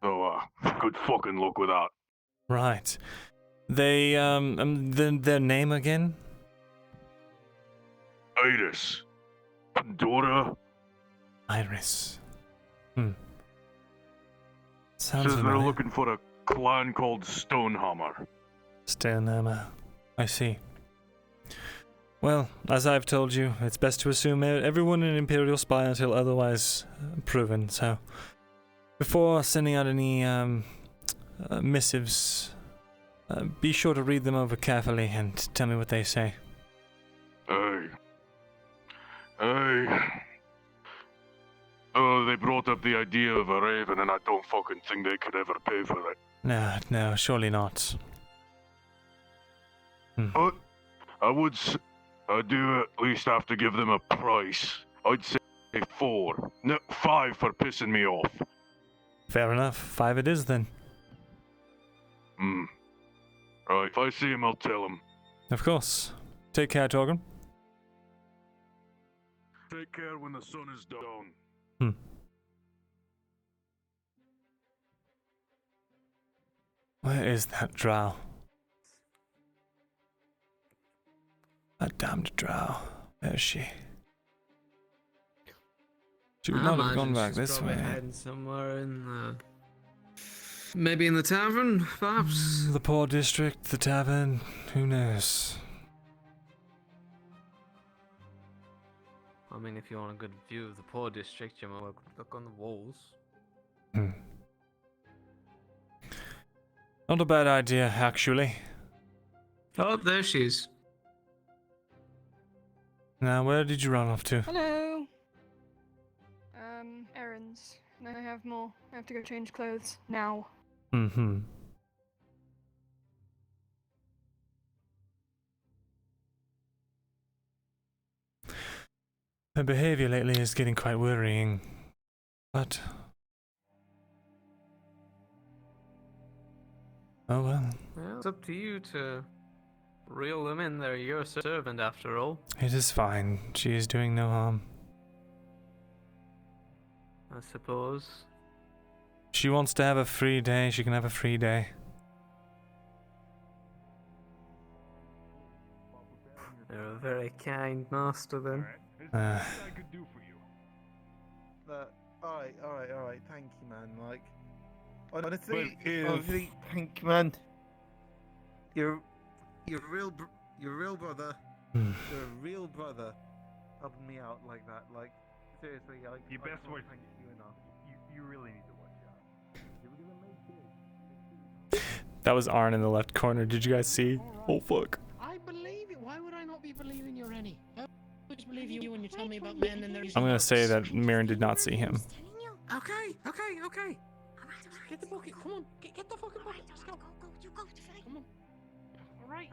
So, good fucking luck with that. Right. They, their name again? Iris. Pandora. Iris. Sounds Says they're familiar. looking for a clan called Stonehammer. Stonehammer. I see. Well, as I've told you, it's best to assume everyone an Imperial spy until otherwise proven, so... Before sending out any, missives, be sure to read them over carefully and tell me what they say. Aye. Oh, they brought up the idea of a raven, and I don't fucking think they could ever pay for it. No, surely not. I do at least have to give them a price. I'd say 4. No, 5 for pissing me off. Fair enough. 5 it is then. Right, if I see him, I'll tell him. Of course. Take care, Torgon. Take care when the sun is down. Where is that drow? That damned drow. Where is she? She would not have gone back this way. Hiding somewhere in the... Maybe in the tavern, perhaps? The poor district, the tavern, who knows? I mean, if you want a good view of the poor district, you might look on the walls. Not a bad idea, actually. Oh, there she is. Now, where did you run off to? Hello. Errands. No, I have more. I have to go change clothes now. Her behavior lately is getting quite worrying, but... oh well. Well, it's up to you to reel them in. They're your servant, after all. It is fine. She is doing no harm. I suppose. She wants to have a free day, she can have a free day. You're a very kind master, then. Alright, thank you, man. Like, honestly, thank you, man. You're a real brother. You're a real brother, helping me out like that. Like, seriously, You best watch. thank you enough. You really need to watch out. That was Arn in the left corner, did you guys see? Oh fuck. I believe it. Why would I not be believing you, Rennie? I always believe you when you tell me about men and their... I'm gonna say that Mirren did not see him. Okay. Get the bucket. Come on. Get the fucking bucket. Let's go. You go. Come on. All right.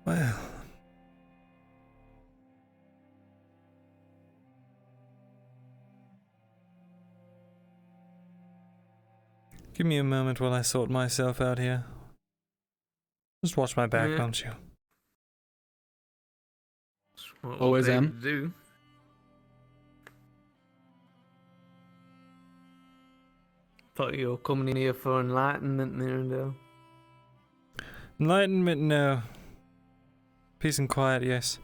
Well... give me a moment while I sort myself out here. Just watch my back, won't you? Always am. Do. Thought you were coming here for enlightenment, Myrindal. Enlightenment, no. Peace and quiet, yes.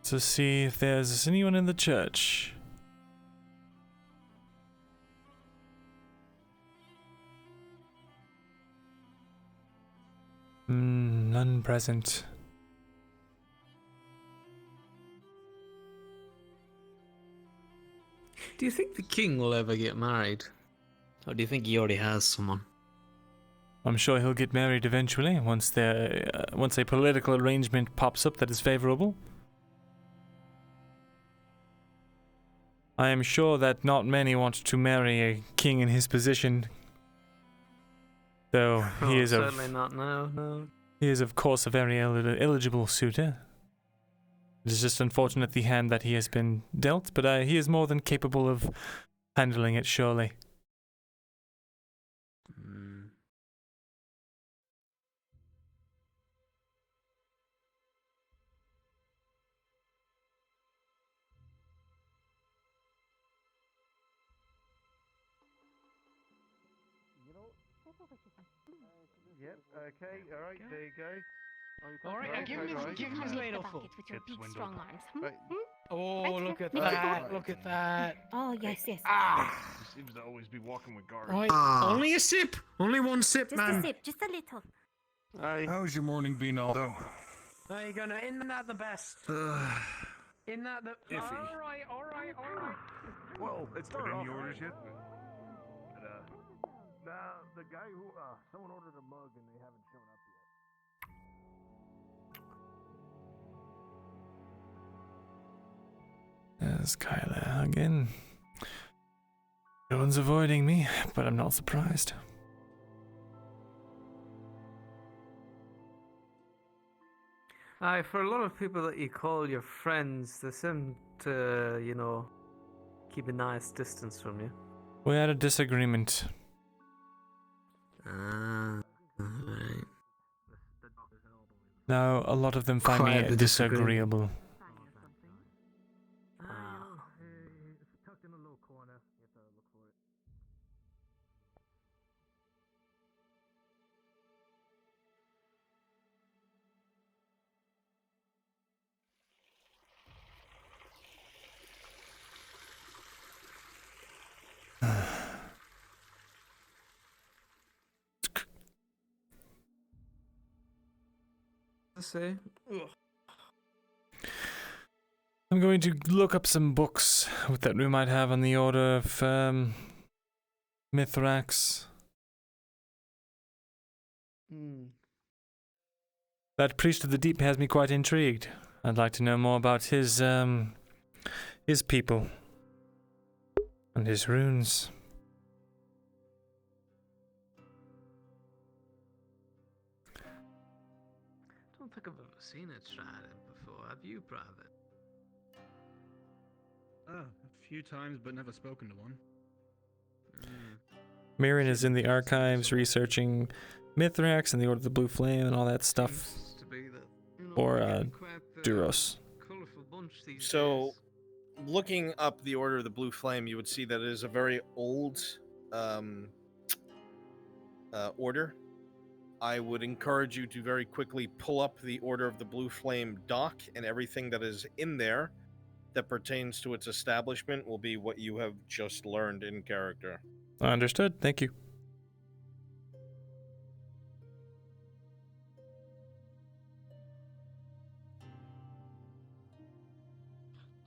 To see if there's anyone in the church. None present. Do you think the king will ever get married? Or do you think he already has someone? I'm sure he'll get married eventually, once a political arrangement pops up that is favorable. I am sure that not many want to marry a king in his position. Though he is certainly not now, no. He is of course a very eligible suitor. It is just unfortunate the hand that he has been dealt, but he is more than capable of handling it, surely. Yep, okay, alright, there you go. Alright, give him his ladle full. With your big strong arms. Right. Oh, Right look here. at Lift it that! forward. Look at that! Oh, yes, yes. He seems to always be walking with guards. Right. Only a sip! Only one sip, Just man! a sip, just a little. How's your morning been, Aldo? There you go, now, isn't that the best? Isn't that the... Iffy. Alright. Well, it's not any orders yet. But, now, the guy who, someone ordered a mug and they haven't shown up yet. There's Kyla again. No one's avoiding me, but I'm not surprised. Aye, for a lot of people that you call your friends, they seem to, you know, keep a nice distance from you. We had a disagreement. Alright. Now, a lot of them find Quite me a disagreeable. It's tucked in a little corner. You have to look for it. Say. I'm going to look up some books that we might have on the order of Mithrax. That priest of the deep has me quite intrigued. I'd like to know more about his people and his runes. I don't think I've ever seen a trident before. Have you, Private? A few times, but never spoken to one. Myrin is in the archives researching Mithrax and the Order of the Blue Flame and all that stuff. Or Duros. So, looking up the Order of the Blue Flame, you would see that it is a very old order. I would encourage you to very quickly pull up the Order of the Blue Flame doc, and everything that is in there that pertains to its establishment will be what you have just learned in character. Understood. Thank you.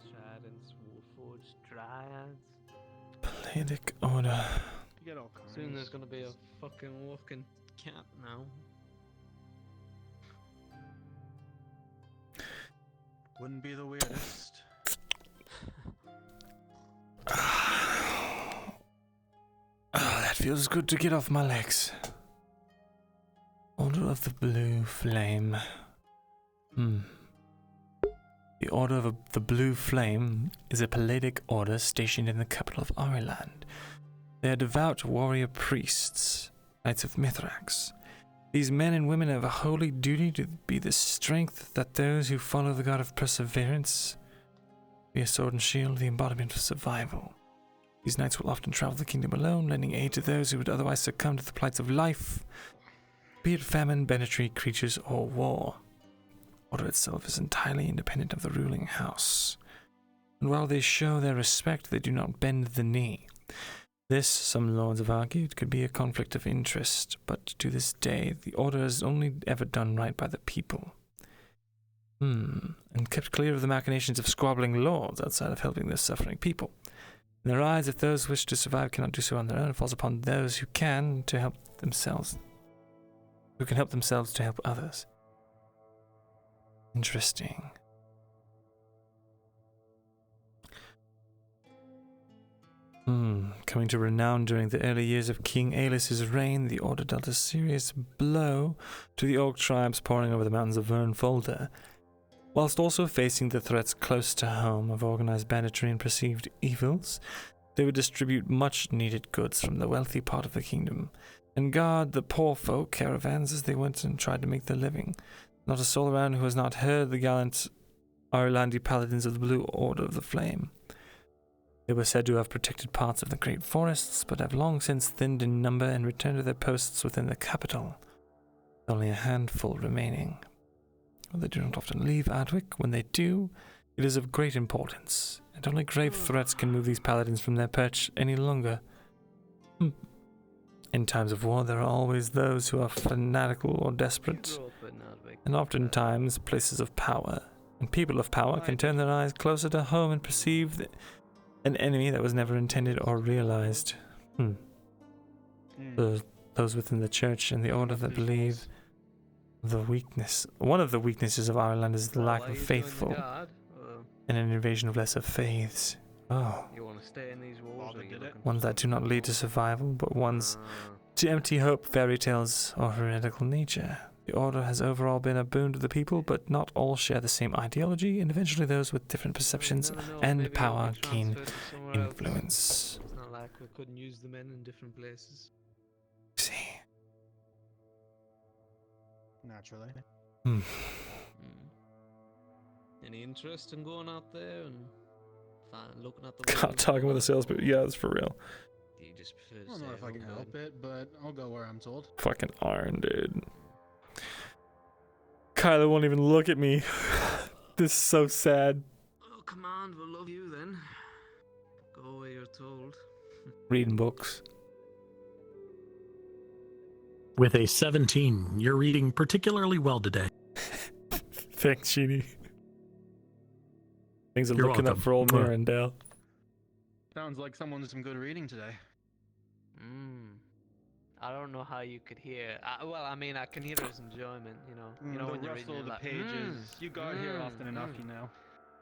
Tridents, warforged, dryads. Palladic Order. You get all kinds. Soon there's gonna be a fucking walking cat now. Wouldn't be the weirdest. Oh, that feels good to get off my legs. Order of the Blue Flame. The Order of the Blue Flame is a Palladic order stationed in the capital of Ariland. They are devout warrior priests, knights of Mithrax. These men and women have a holy duty to be the strength that those who follow the god of perseverance, be a sword and shield, the embodiment of survival. These knights will often travel the kingdom alone, lending aid to those who would otherwise succumb to the plights of life, be it famine, banditry, creatures, or war. Order itself is entirely independent of the ruling house, and while they show their respect, they do not bend the knee. This, some lords have argued, could be a conflict of interest, but to this day, the Order has only ever done right by the people. And kept clear of the machinations of squabbling lords outside of helping their suffering people. In their eyes, if those who wish to survive cannot do so on their own, it falls upon those who can to help themselves, who can help themselves to help others. Interesting. Coming to renown during the early years of King Aelis's reign, the Order dealt a serious blow to the Orc tribes pouring over the mountains of Vernfolder, whilst also facing the threats close to home of organized banditry and perceived evils. They would distribute much-needed goods from the wealthy part of the kingdom, and guard the poor folk caravans as they went and tried to make their living. Not a soul around who has not heard the gallant Arlandi paladins of the Blue Order of the Flame. They were said to have protected parts of the great forests, but have long since thinned in number and returned to their posts within the capital. Only a handful remaining. Well, they do not often leave Adwick. When they do, it is of great importance, and only grave threats can move these paladins from their perch any longer. In times of war, there are always those who are fanatical or desperate, and oftentimes places of power and people of power can turn their eyes closer to home and perceive an enemy that was never intended or realized. Those within the church and the order that believe one of the weaknesses of our land is the lack of faithful and an invasion of lesser faiths. You want to stay in these walls? Ones that do not lead to survival, but ones to empty hope, fairy tales, or heretical nature. The order has overall been a boon to the people, but not all share the same ideology, and eventually those with different perceptions and power gain influence. It's not like we couldn't use the men in different places. See. Naturally. Any interest in going out there and looking at the God, talking with a salesman. Yeah, that's for real. You just prefer I don't know if I can help it, but I'll go where I'm told. Fucking Arn, dude. Kyla won't even look at me. This is so sad. Oh, command will love you then. Go where you're told. Reading books. With a 17, you're reading particularly well today. Thanks, Sheeny. Things are You're looking welcome. up for old Myrindal. Sounds like someone did some good reading today. I don't know how you could hear. Well, I mean, I can hear his enjoyment. You know The when you're rustle reading of the like, pages. You got here often enough, you know.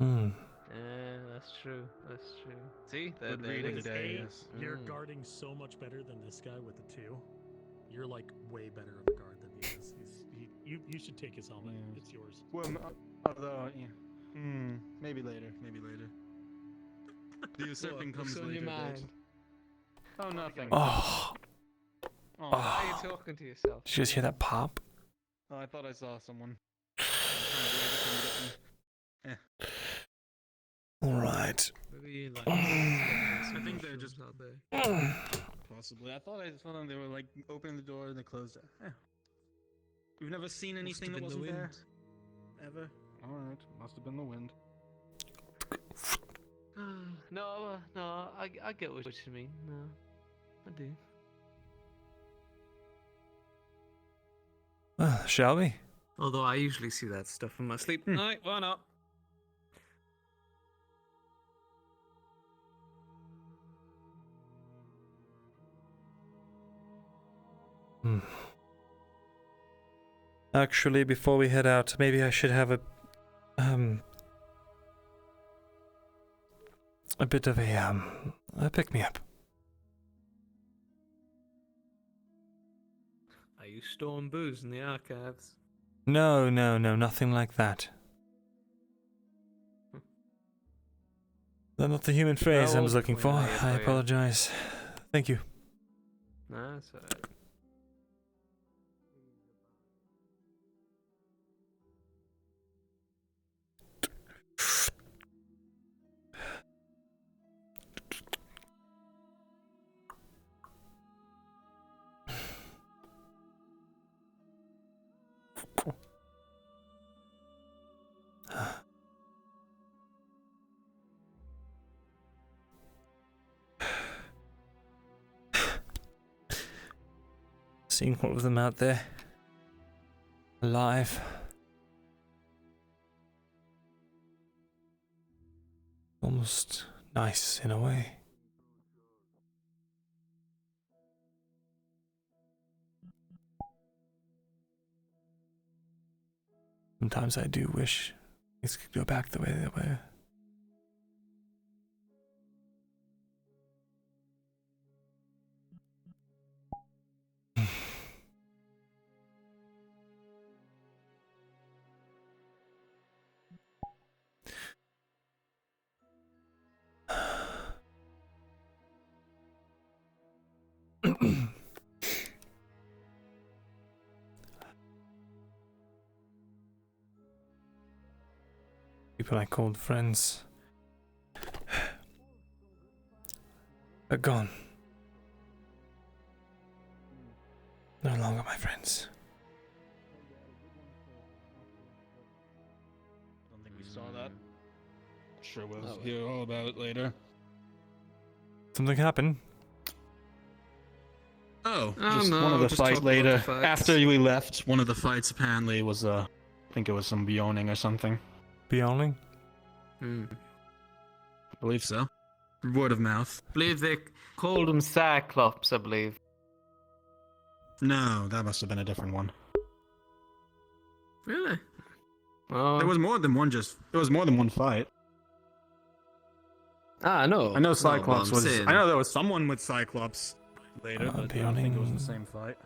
Yeah, that's true. That's true. See, Good there reading it is. today. You're guarding so much better than this guy with the 2. You're like way better of a guard than he is. You should take his helmet. Yeah. It's yours. Well, although, maybe later. Maybe later. The usurping comes What's on later. your Dave. mind? Oh, nothing. Oh. Why are you talking to yourself? Did you just hear that pop? Oh, I thought I saw someone. Alright. Maybe like. I think they're just out there. Possibly. I thought I saw them. They were like opening the door and they closed it. We've never seen anything that wasn't there. Ever. All right. Must have been the wind. No, I get what you mean. No, I do. Well, shall we? Although I usually see that stuff in my sleep. Alright, why not? Actually, before we head out, maybe I should have a bit of a pick-me-up. Are you storing booze in the archives? No, nothing like that. That's not the human phrase I was looking for. I apologize. Thank you. No, that's alright. Seeing all of them out there, alive. Almost nice in a way. Sometimes I do wish things could go back the way they were. People I called friends are gone. No longer my friends. Don't think we saw that. Sure we'll hear all about it later. Something happened. Oh, Oh, just no, one of the just fights talk about later. the fights. After we left, one of the fights apparently was I think it was some Bioning or something. Bioning? Hmm. I believe so. Word of mouth. I believe they called them Cyclops, I believe. No, that must have been a different one. Really? Oh. There was more than one. There was more than one fight. I know. I know No, Cyclops but I'm was. saying- I know there was someone with Cyclops later, but I don't think it was Bioning. the same fight.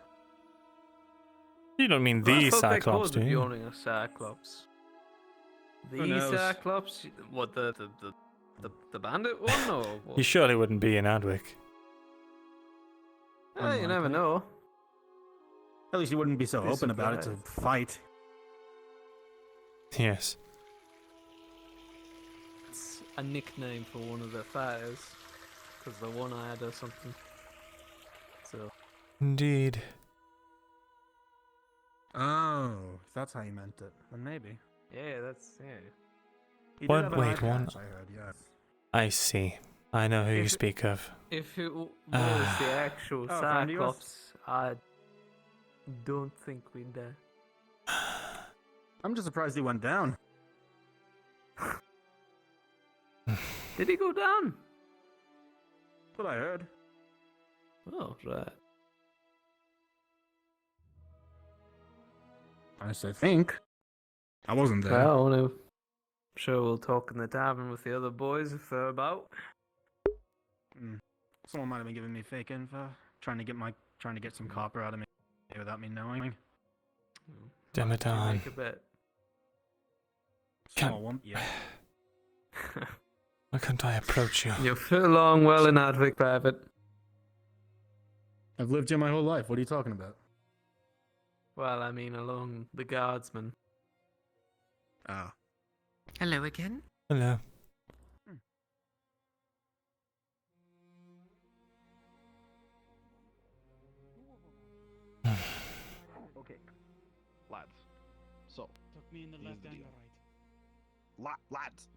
You don't mean I the thought Cyclops, do they you? called the Bioning a Cyclops. Who The knows? Cyclops? What, the bandit one, or what? You surely wouldn't be in Adwick. You never know. At least you wouldn't be so Be open about it to surprised. fight. Yes. It's a nickname for one of the fighters. Because the one-eyed or something. So. Indeed. Oh, if that's how you meant it, then maybe. Yeah, that's, yeah. He did What? have an Wait, eye one. patch, I heard, yes. I see. I know who you If- speak of. If it was Ah. the actual Oh, friend of yours? Cyclops, I don't think we'd die. I'm just surprised he went down. Did he go down? That's what I heard. Oh, right. I think. I wasn't there. Well, I'm sure we'll talk in the tavern with the other boys if they're about. Someone might have been giving me fake info, trying to get some copper out of me without me knowing. Damn it, You on. make a bet. Small one, yeah. Why can't I approach you? You'll fit along well in Advic, Private. I've lived here my whole life. What are you talking about? Well, I mean along the guardsmen. Ah. Hello again. Hello. Okay, lads. So, Took me in the here's left the and deal. the right. Lads.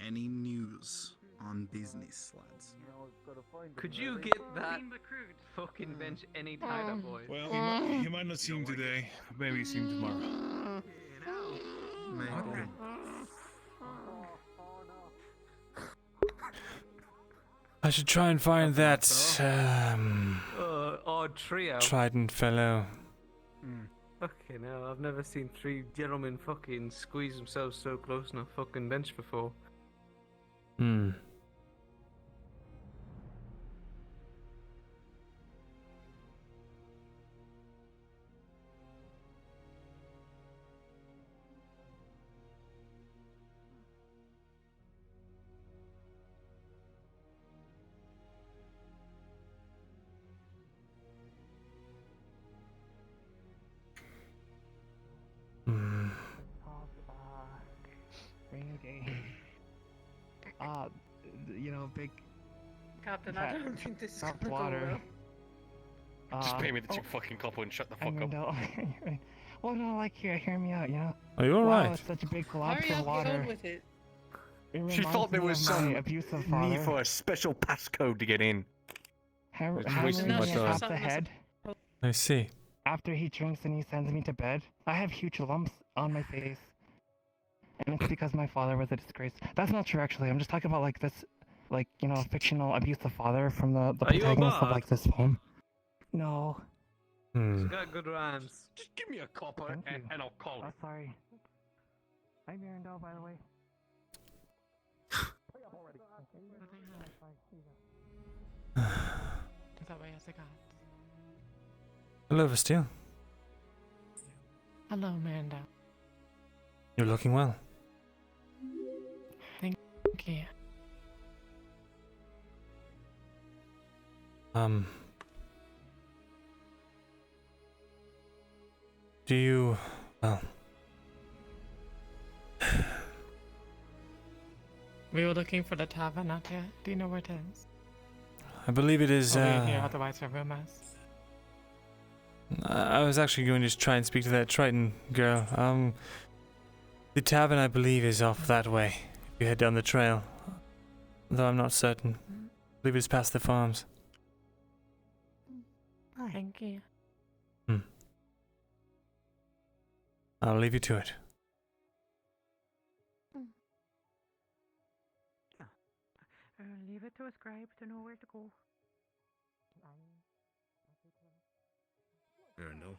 Any news on business, lads? Could you get that fucking bench any tighter, boys? Well, he might not see him today. Maybe he see him tomorrow. Maybe. I should try and find that Odd trio. trident fellow. Fucking hell, I've never seen three gentlemen fucking squeeze themselves so close on a fucking bench before. Hmm. Big Captain, fat I don't think this is salt gonna go water. well. Just pay me the 2 fucking copper and shut the fuck up. Myrindal. Well, no, like, hear me out, you know? Are you Wow, alright? it's such a big Hurry lobster up, get water. on with it. It She reminds thought there me was of my some abusive need father. for a special passcode to get in. Hammer, It's wasting hammering my me time. up the head. I see. After he drinks and he sends me to bed, I have huge lumps on my face. And it's because my father was a disgrace. That's not true, actually. I'm just talking about, like, this, like, you know, fictional abusive father from the Are you a protagonist of, bard? like, this poem. No. Hmm. It's got good rhymes. Just give me a copper and I'll call Oh, it. sorry. I'm Myrindal, by the way. Hello, Vestiel. Hello, Myrindal. You're looking well. Thank you. Do you... well... We were looking for the tavern out here. Do you know where it is? I believe it is. Over here, otherwise we're a mess. I was actually going to try and speak to that Triton girl. The tavern, I believe, is off that way. If you head down the trail, though I'm not certain. I believe it's past the farms. Thank you. I'll leave you to it. Leave it to a scribe to know where to go. No.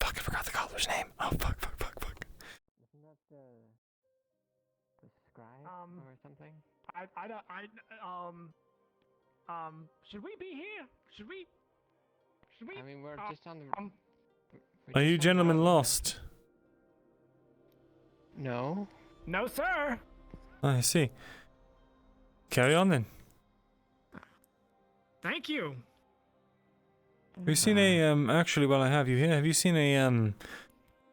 Fuck, I forgot the cobbler's name. Oh, fuck. Isn't that the scribe or something? Should we be here? Should we? I mean, we're just on the. Are you gentlemen lost? No. No, sir. I see. Carry on then. Thank you. Have you seen a, actually, while I have you here, have you seen a,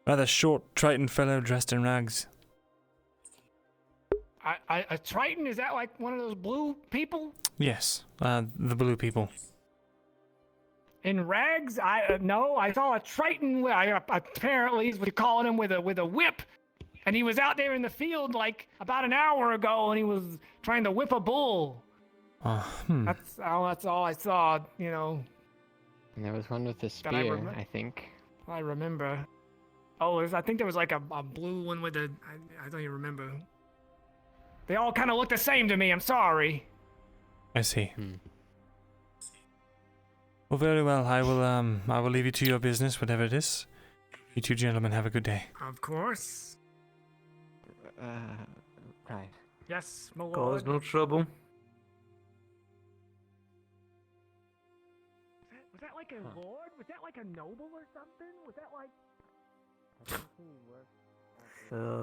rather short Triton fellow dressed in rags? A Triton? Is that like one of those blue people? Yes, the blue people. In rags? No, I saw a Triton. Apparently, is what you're calling him, with a whip, and he was out there in the field like about an hour ago, and he was trying to whip a bull. That's all I saw. You know. And there was one with a spear, I think. I remember. Oh, I think there was like a blue one with a. I don't even remember. They all kind of look the same to me. I'm sorry. I see. Well, very well. I will leave you to your business, whatever it is. You two gentlemen have a good day. Of course. Right. Yes, my lord. Cause no trouble. Was that like a lord? Was that like a noble or something? Was that like?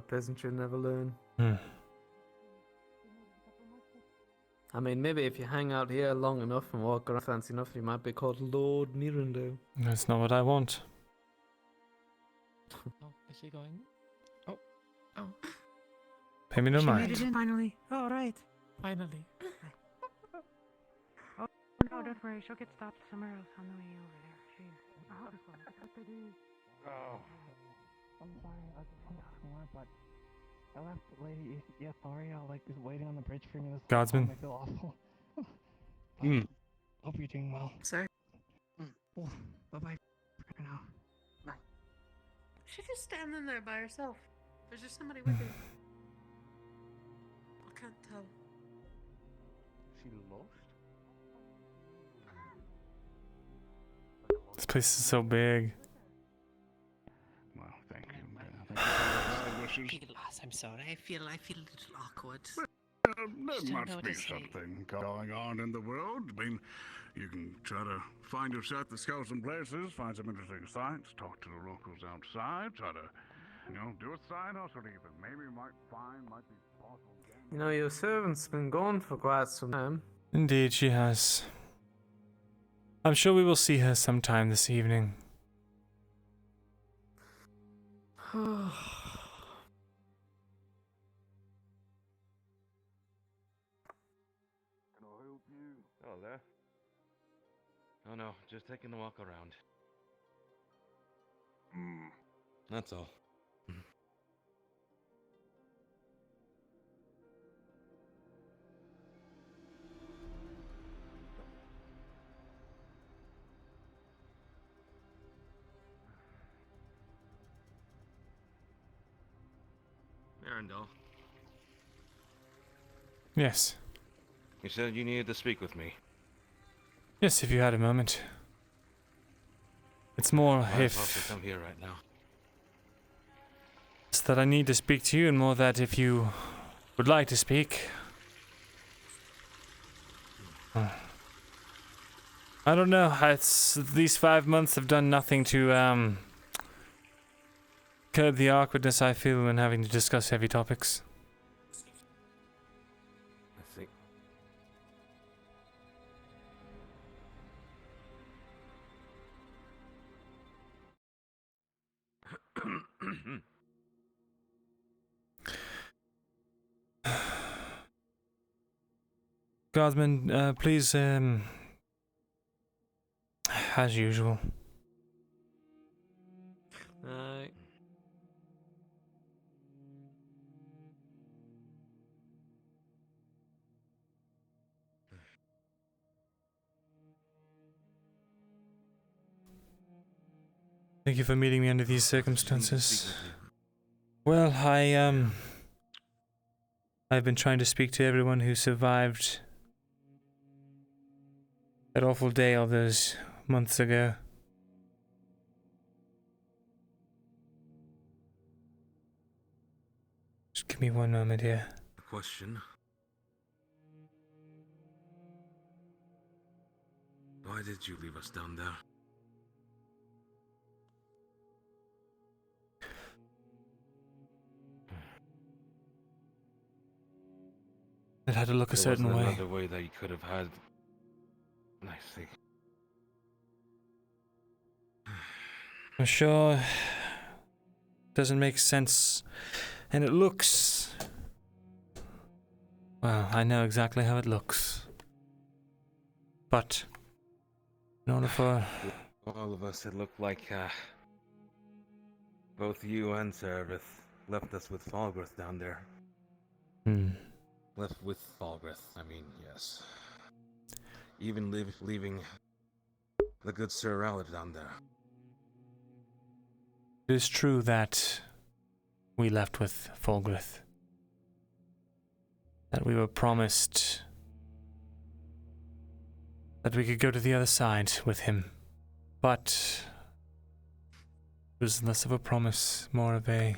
Peasantry never learn. I mean, maybe if you hang out here long enough and walk around fancy enough, you might be called Lord Myrindal. That's not what I want. Oh, is she going? Oh. Pay me no She mind. made it in finally. Oh, right. Finally. Oh, no, don't worry. She'll get stopped somewhere else on the way over there. She's Oh. I'm sorry, I was just more, but I left Lady Yatharia like is waiting on the bridge for me this Guardsman. time. I feel awful. Hope you're doing well. Sorry. Oh, bye-bye for now. She's just standing there by herself. There's just somebody with her. I can't tell. She lost? This place is so big. Well, thank you. I'm sorry. I feel a little awkward. There must be something going on in the world. I mean, you can try to find yourself to scout some places, find some interesting sights, talk to the locals outside, try to, do a side hustle even. Maybe you might be possible. You know, your servant's been gone for quite some time. Indeed, she has. I'm sure we will see her sometime this evening. Oh, there? Oh no, just taking a walk around. That's all. Myrindal, Yes. you said you needed to speak with me. Yes, if you had a moment. It's more I'm supposed to if... come here right now. It's that I need to speak to you, and more that if you would like to speak... I don't know, these 5 months have done nothing to, curb the awkwardness I feel when having to discuss heavy topics. I see. Guardsman, please, as usual. Thank you for meeting me under these circumstances. Well, I've been trying to speak to everyone who survived that awful day all those months ago. Just give me one moment here. Question. Why did you leave us down there? It had to look a certain way. Another way that you could have had. I see. I'm sure doesn't make sense, and it looks. Well, I know exactly how it looks. But in order for all of us, it looked like both you and Seraph left us with Falgrith down there. Left with Falgrith, I mean, yes. Even leaving the good Sir Rowlet down there. it is true that we left with Falgrith. That we were promised that we could go to the other side with him. But it was less of a promise, more of a...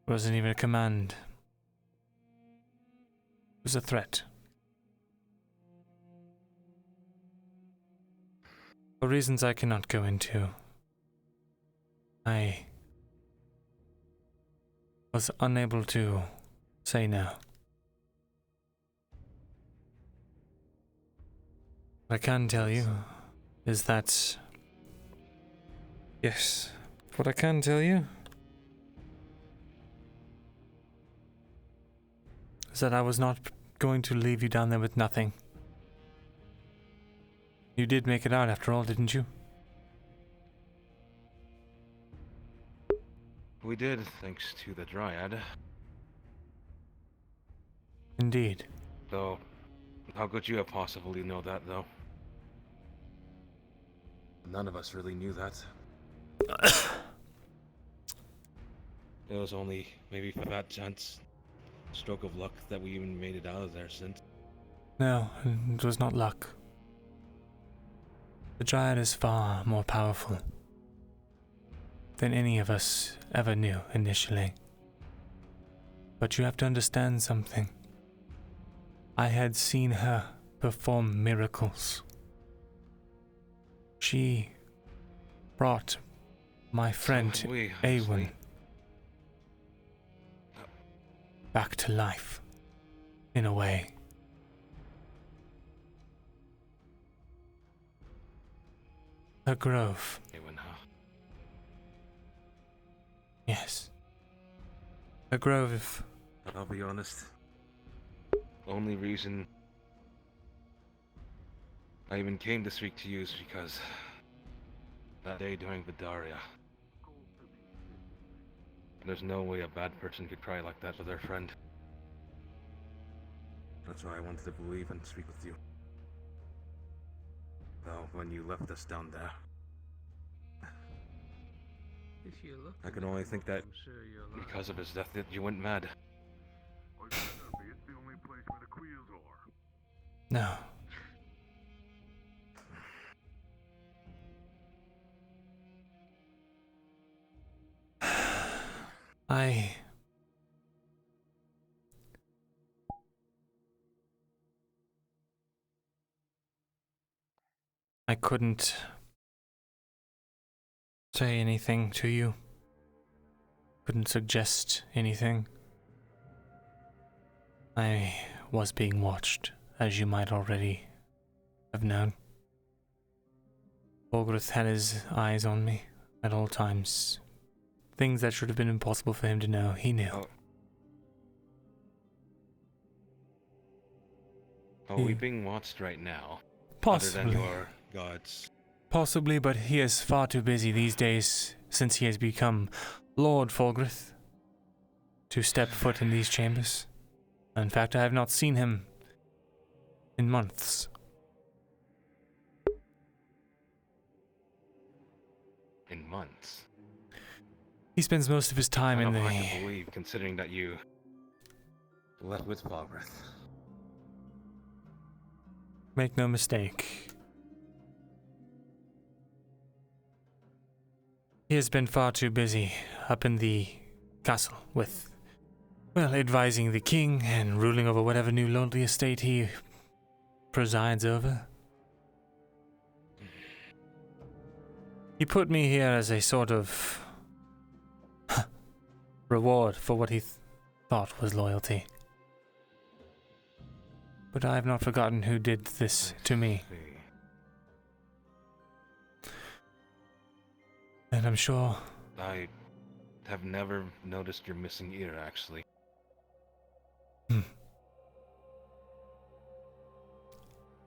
It wasn't even a command. It was a threat. For reasons I cannot go into, I was unable to say no. What I can tell you is that... Yes, what I can tell you is that I was not going to leave you down there with nothing. You did make it out after all, didn't you? We did, thanks to the Dryad. Indeed. So, how could you have possibly know that, though? None of us really knew that. It was only maybe for that chance, stroke of luck, that we even made it out of there since. No, it was not luck. The Dryad is far more powerful than any of us ever knew initially. But you have to understand something. I had seen her perform miracles. She brought my friend Awen back to life, in a way. Her grove. Yes. Her grove. I'll be honest. Only reason I even came to speak to you is because that day during Vidaria. There's no way a bad person could cry like that for their friend. That's why I wanted to believe and speak with you. Though, when you left us down there, I can only think that because of his death that you went mad. No. I couldn't say anything to you. Couldn't suggest anything. I was being watched, as you might already have known. Bolgrith had his eyes on me at all times. Things that should have been impossible for him to know, he knew. Are we being watched right now? Possibly. Other than your gods. Possibly, but he is far too busy these days, since he has become Lord Folgrith, to step foot in these chambers. In fact, I have not seen him in months. In months? He spends most of his time in the... Hard to believe, considering that you left with Folgrith. Make no mistake. He has been far too busy up in the castle with, well, advising the king and ruling over whatever new lonely estate he presides over. He put me here as a sort of reward for what he thought was loyalty. But I have not forgotten who did this to me. And I'm sure... I have never noticed your missing ear, actually.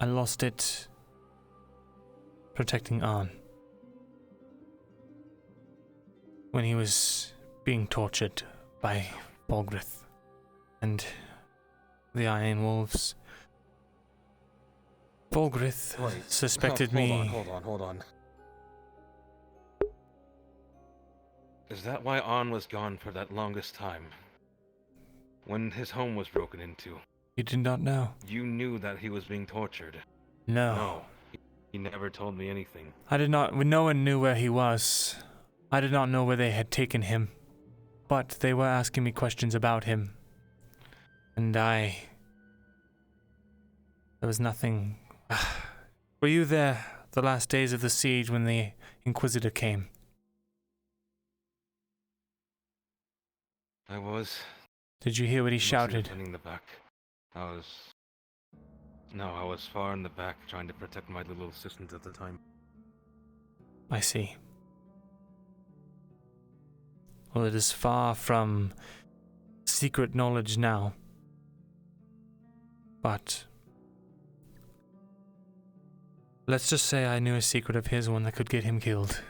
I lost it protecting Arn. When he was being tortured by Bolgrith and the Iron Wolves. Bolgrith suspected me... Hold on. Is that why Arn was gone for that longest time? When his home was broken into? You did not know? You knew that he was being tortured? No. No. He never told me anything. I did not... No one knew where he was. I did not know where they had taken him. But they were asking me questions about him. And there was nothing... Were you there the last days of the siege when the Inquisitor came? I was. Did you hear what he shouted? In the back. I was far in the back trying to protect my little assistant at the time. I see. Well, it is far from secret knowledge now. But let's just say I knew a secret of his, one that could get him killed.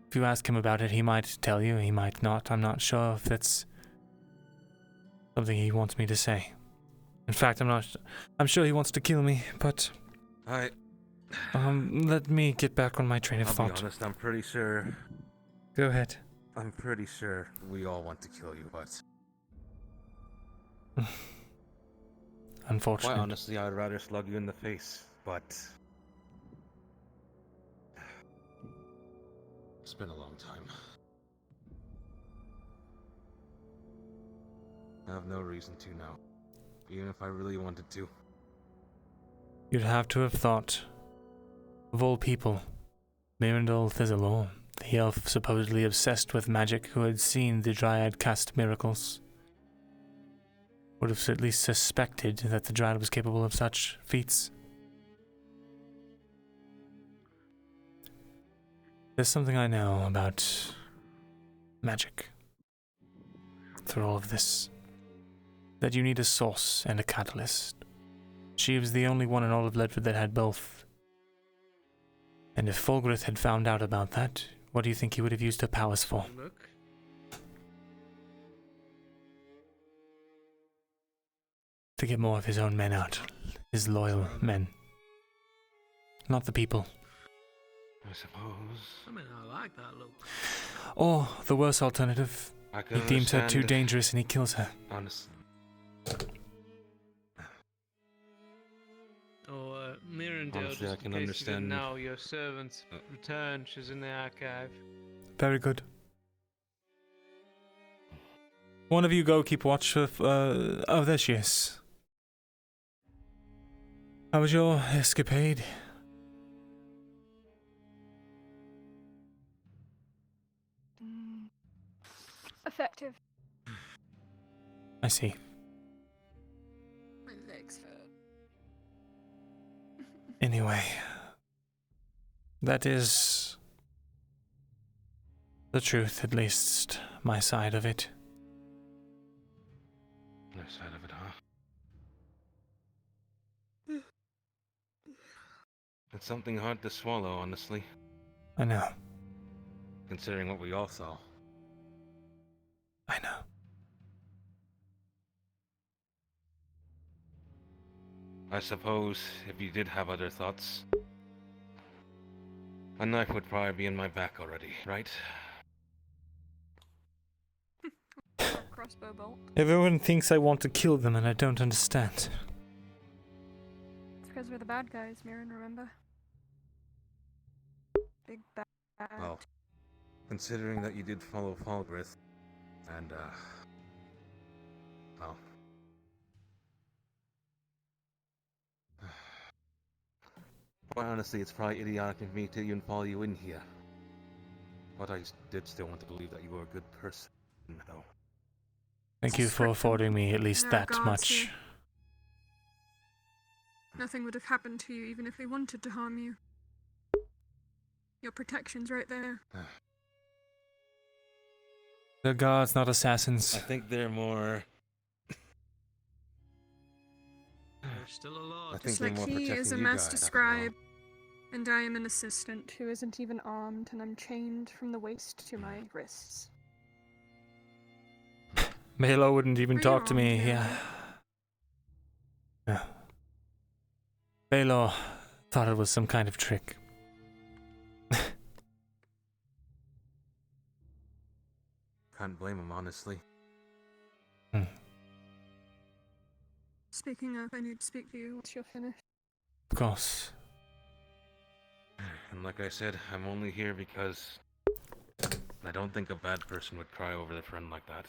If you ask him about it, he might tell you, he might not. I'm not sure if that's something he wants me to say. In fact, I'm sure he wants to kill me, but... let me get back on my train of thought. I'll be honest, I'm pretty sure... Go ahead. I'm pretty sure we all want to kill you, but... Unfortunately. Quite honestly, I'd rather slug you in the face, but... It's been a long time. I have no reason to now, even if I really wanted to. You'd have to have thought, of all people, Myrindal Thesalor, the elf supposedly obsessed with magic who had seen the Dryad cast miracles, would have at least suspected that the Dryad was capable of such feats. There's something I know about magic through all of this. That you need a source and a catalyst. She was the only one in all of Ledford that had both. And if Folgrith had found out about that, what do you think he would have used her powers for? Look. To get more of his own men out. His loyal men. Not the people. I suppose. I mean, I like that look. Or the worse alternative. He deems her too dangerous and he kills her. Honestly. Myrindal, Honestly, just I can in case understand. you didn't know, your servant's returned. She's in the archive. Very good. One of you go keep watch of, oh, there she is. How was your escapade? Effective. I see. My legs hurt. Anyway, That is the truth, at least my side of it. No side of it, huh? It's something hard to swallow, honestly. I know. Considering what we all saw. I know. I suppose, if you did have other thoughts, a knife would probably be in my back already, right? Crossbow bolt. Everyone thinks I want to kill them, and I don't understand. It's because we're the bad guys, Mirren, remember? Big bad. Well, considering that you did follow Falgrith, and, well... Quite honestly, it's probably idiotic of me to even follow you in here. But I did still want to believe that you were a good person, though. Thank you for affording me at least There are that guards much. here. Nothing would have happened to you even if they wanted to harm you. Your protection's right there. They're guards, not assassins. I think they're more... There's still a lot. I think Just they're like more he protecting is a you master guys, scribe, and I am an assistant who isn't even armed, and I'm chained from the waist to my wrists. Melo wouldn't even Are you talk to wrong, me. Melo? Yeah. No. Baylor thought it was some kind of trick. Can't blame him, honestly. Speaking of, I need to speak to you once you're finished. Of course. And like I said, I'm only here because... I don't think a bad person would cry over their friend like that.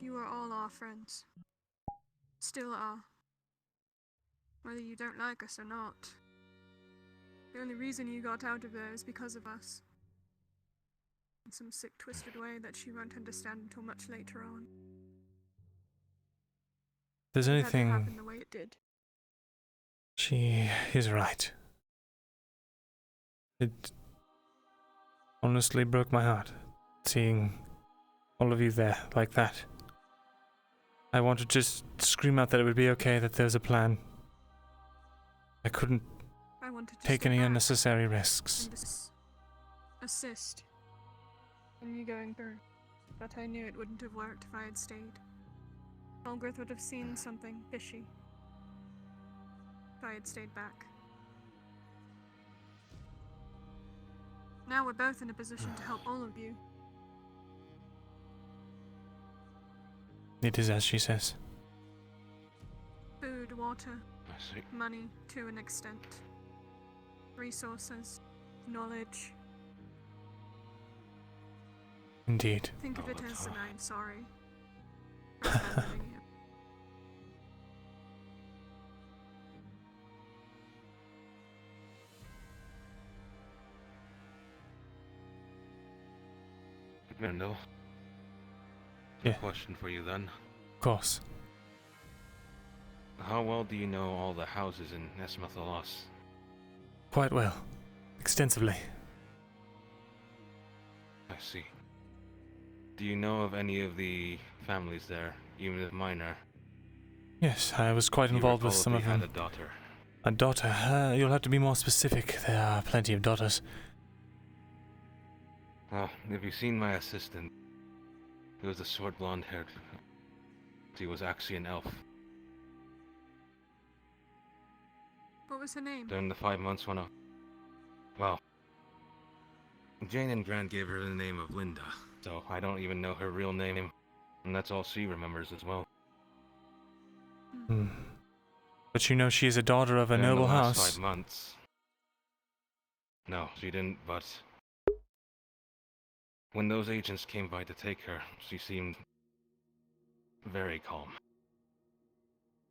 You are all our friends. Still are. Whether you don't like us or not. The only reason you got out of there is because of us. In some sick, twisted way that she won't understand until much later on. If there's It had to anything... happen the way it did. She is right. It honestly broke my heart, seeing all of you there like that. I wanted to just scream out that it would be okay, that there's a plan. I couldn't I wanted to take stay any back unnecessary risks. and assist in you going through, but I knew it wouldn't have worked if I had stayed. Olgrith would have seen something fishy if I had stayed back. Now we're both in a position to help all of you. It is as she says. Food, water, I see. money to an extent. Resources, knowledge. Indeed. Think of Oh, it that's as an all. I'm sorry. for abandoning you. Myrindal. Yeah. Question for you then. Of course. How well do you know all the houses in Eshma Thalas? Quite well. Extensively. I see. Do you know of any of the families there, even if minor? Yes, I was quite Do you involved with recall if some they of had them. a daughter? A daughter? You'll have to be more specific. There are plenty of daughters. Well, have you seen my assistant? He was a short blonde-haired. He was actually an elf. What was her name? During the 5 months when well, Jane and Grant gave her the name of Linda, so I don't even know her real name, and that's all she remembers as well. But you know she is a daughter of a During noble the last house. 5 months. No, she didn't, but when those agents came by to take her, she seemed very calm.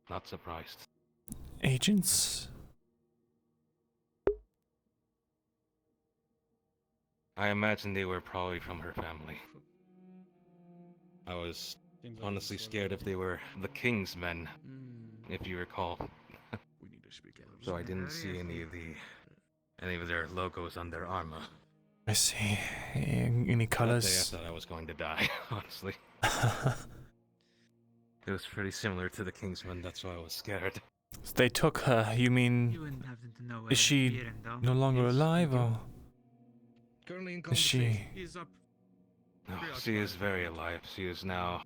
Not surprised. Agents? I imagine they were probably from her family. I was honestly scared if they were the king's men, if you recall. We need to speak a little so I didn't see any of their logos on their armor. I see. Any colors? That day I thought I was going to die, honestly. It was pretty similar to the Kingsman, that's why I was scared. So they took her, you mean... Is she no longer alive, or... Is she... No, she is very alive. She is now...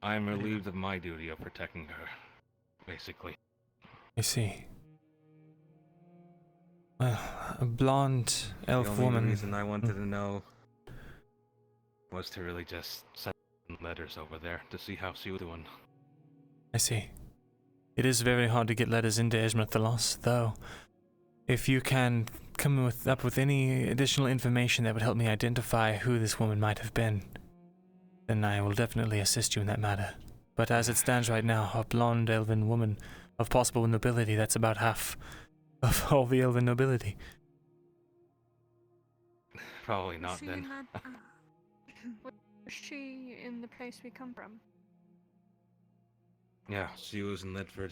I am relieved of my duty of protecting her, basically. I see. Well, a blonde elf the only woman... reason I wanted to know was to really just send letters over there to see how she was doing. I see. It is very hard to get letters into Eshma Thalas, though. If you can come up with any additional information that would help me identify who this woman might have been, then I will definitely assist you in that matter. But as it stands right now, a blonde elven woman of possible nobility, that's about half of all the elven nobility. Probably not then. Was she in the place we come from? Yeah, she was in Ledford.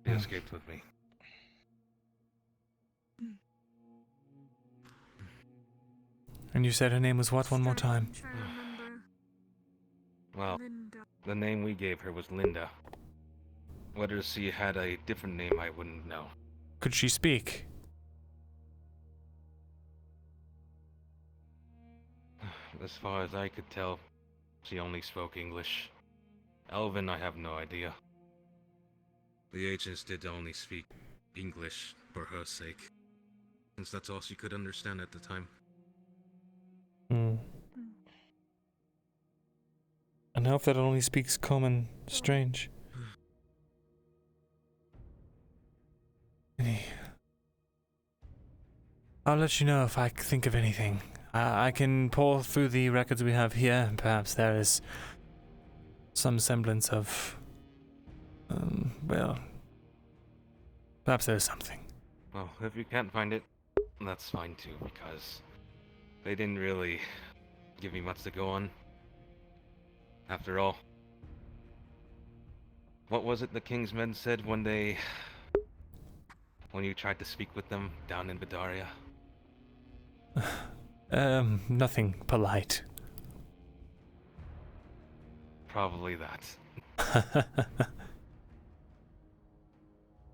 She escaped with me. And you said her name was what one more time? Well, the name we gave her was Linda. Whether she had a different name, I wouldn't know. Could she speak? As far as I could tell, she only spoke English. Elven, I have no idea. The agents did only speak English for her sake, since that's all she could understand at the time. An elf that only speaks common, strange. I'll let you know if I think of anything. I can pour through the records we have here, and perhaps there is some semblance of... well... Perhaps there's something. Well, if you can't find it, that's fine too, because they didn't really give me much to go on. After all, what was it the King's men said when you tried to speak with them down in Vidaria? Nothing polite. Probably that.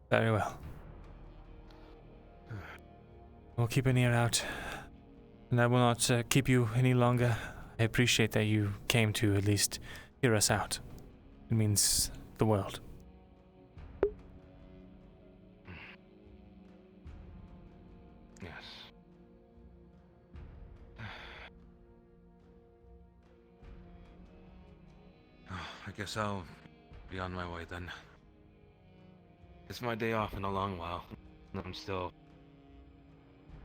Very well. We'll keep an ear out, and I will not keep you any longer. I appreciate that you came to at least hear us out. It means the world. Yes. I guess I'll be on my way then. It's my day off in a long while, and I'm still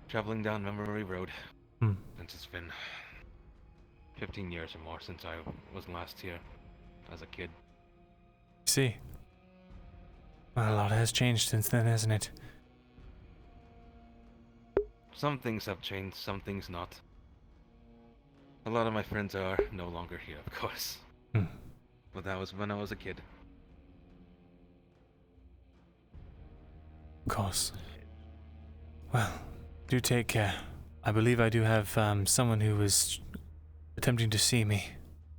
traveling down memory road. Since it's been 15 years or more since I was last here as a kid. See. Well, a lot has changed since then, hasn't it? Some things have changed, some things not. A lot of my friends are no longer here, of course. But that was when I was a kid. Of course. Well, do take care. I believe I do have someone who was attempting to see me.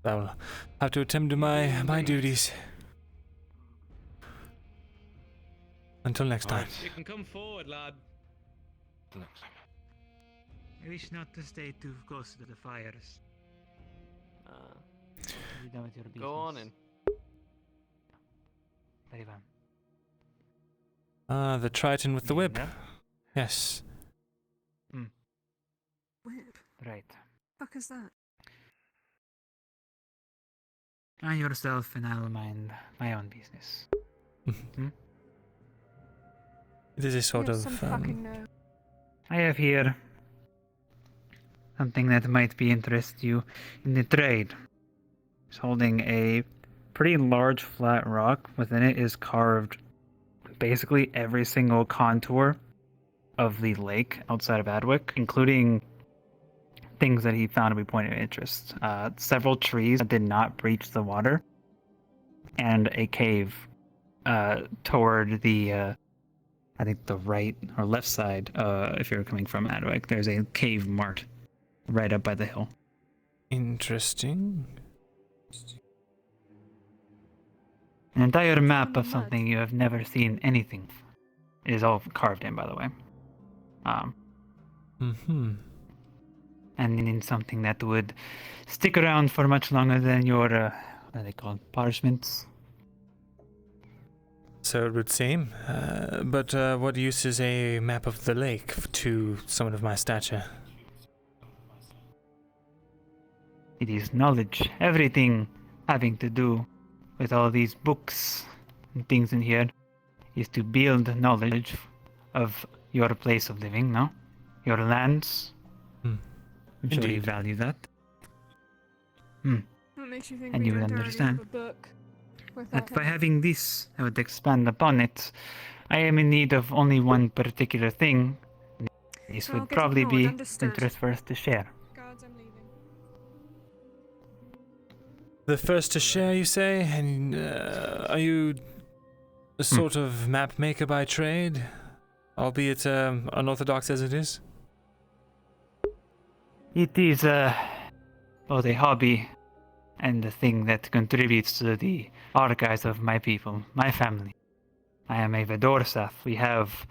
I'll have to attend to my duties. Until next time. You can come forward, lad. Until next time. I wish not to stay too close to the fires. Be done with your business. Go on in. Very well. Ah, the Triton with the whip. Yes. Whip? Right. Fuck is that? Mind yourself and I'll mind my own business. It is a sort You have of... some fucking nerve. I have here something that might be interest you in the trade. It's holding a pretty large flat rock. Within it is carved basically every single contour of the lake outside of Adwick, including things that he found to be point of interest. Several trees that did not breach the water, and a cave toward the, I think the right or left side, if you're coming from Adwick, there's a cave mart right up by the hill. Interesting. An entire map of something you have never seen anything. It is all carved in, by the way. And in something that would stick around for much longer than your, what are they called? Parchments? So it would seem. But what use is a map of the lake to someone of my stature? It is knowledge. Everything having to do with all these books and things in here is to build knowledge of your place of living, no? Your lands. I'm sure you value that. What makes you think And we you would don't already understand have a book with that that by in it? having this, I would expand upon it. I am in need of only one particular thing. This So I'll would get probably ignored, be understood. interest for us to share. Guards, I'm leaving. The first to share, you say? And are you a sort of map maker by trade? Albeit unorthodox as it is? It is both a hobby and a thing that contributes to the archives of my people, my family. I am a Vedorsath. We have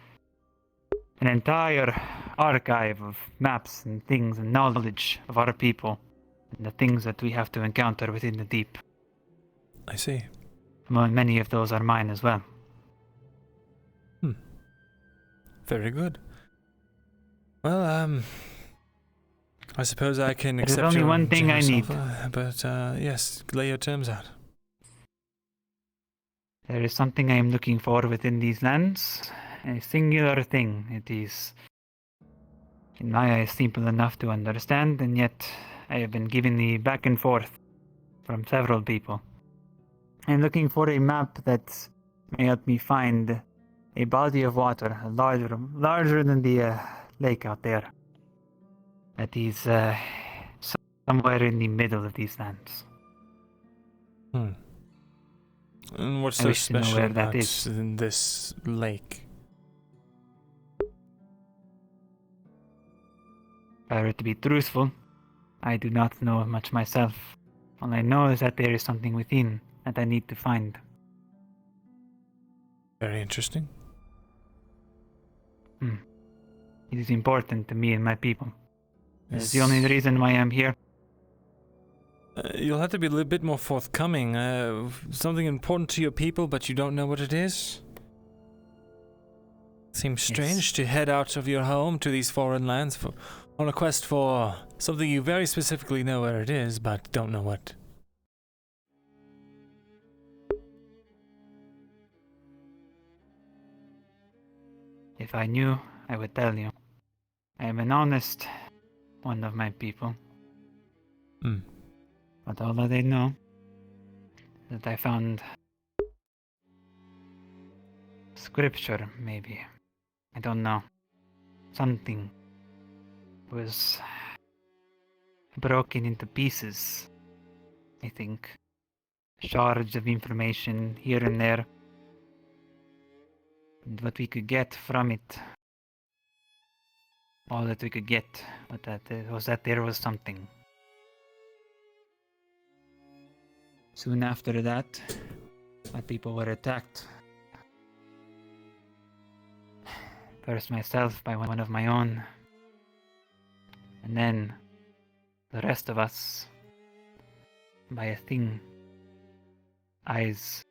an entire archive of maps and things and knowledge of our people and the things that we have to encounter within the deep. I see. Many of those are mine as well. Very good. Well, I suppose I can There's accept only your one thing I generous need. offer, but yes, lay your terms out. There is something I am looking for within these lands. A singular thing. It is, in my eyes, simple enough to understand, and yet I have been given the back and forth from several people. I am looking for a map that may help me find a body of water larger than the lake out there. That is somewhere in the middle of these lands. And what's I so wish to know special where that about is. this lake? If I were to be truthful, I do not know much myself. All I know is that there is something within that I need to find. Very interesting. It is important to me and my people. It is the Yes. only reason why I'm here. You'll have to be a little bit more forthcoming. Something important to your people, but you don't know what it is? Seems strange to head out of your home to these foreign lands on a quest for something you very specifically know where it is, but don't know what. If I knew, I would tell you. I am an honest one of my people. But all that I know is that I found scripture, maybe. I don't know. Something was broken into pieces, I think. Shards of information here and there. And what we could get from it, all that we could get, but that there was something. Soon after that, my people were attacked. First myself by one of my own, and then the rest of us by a thing. Eyes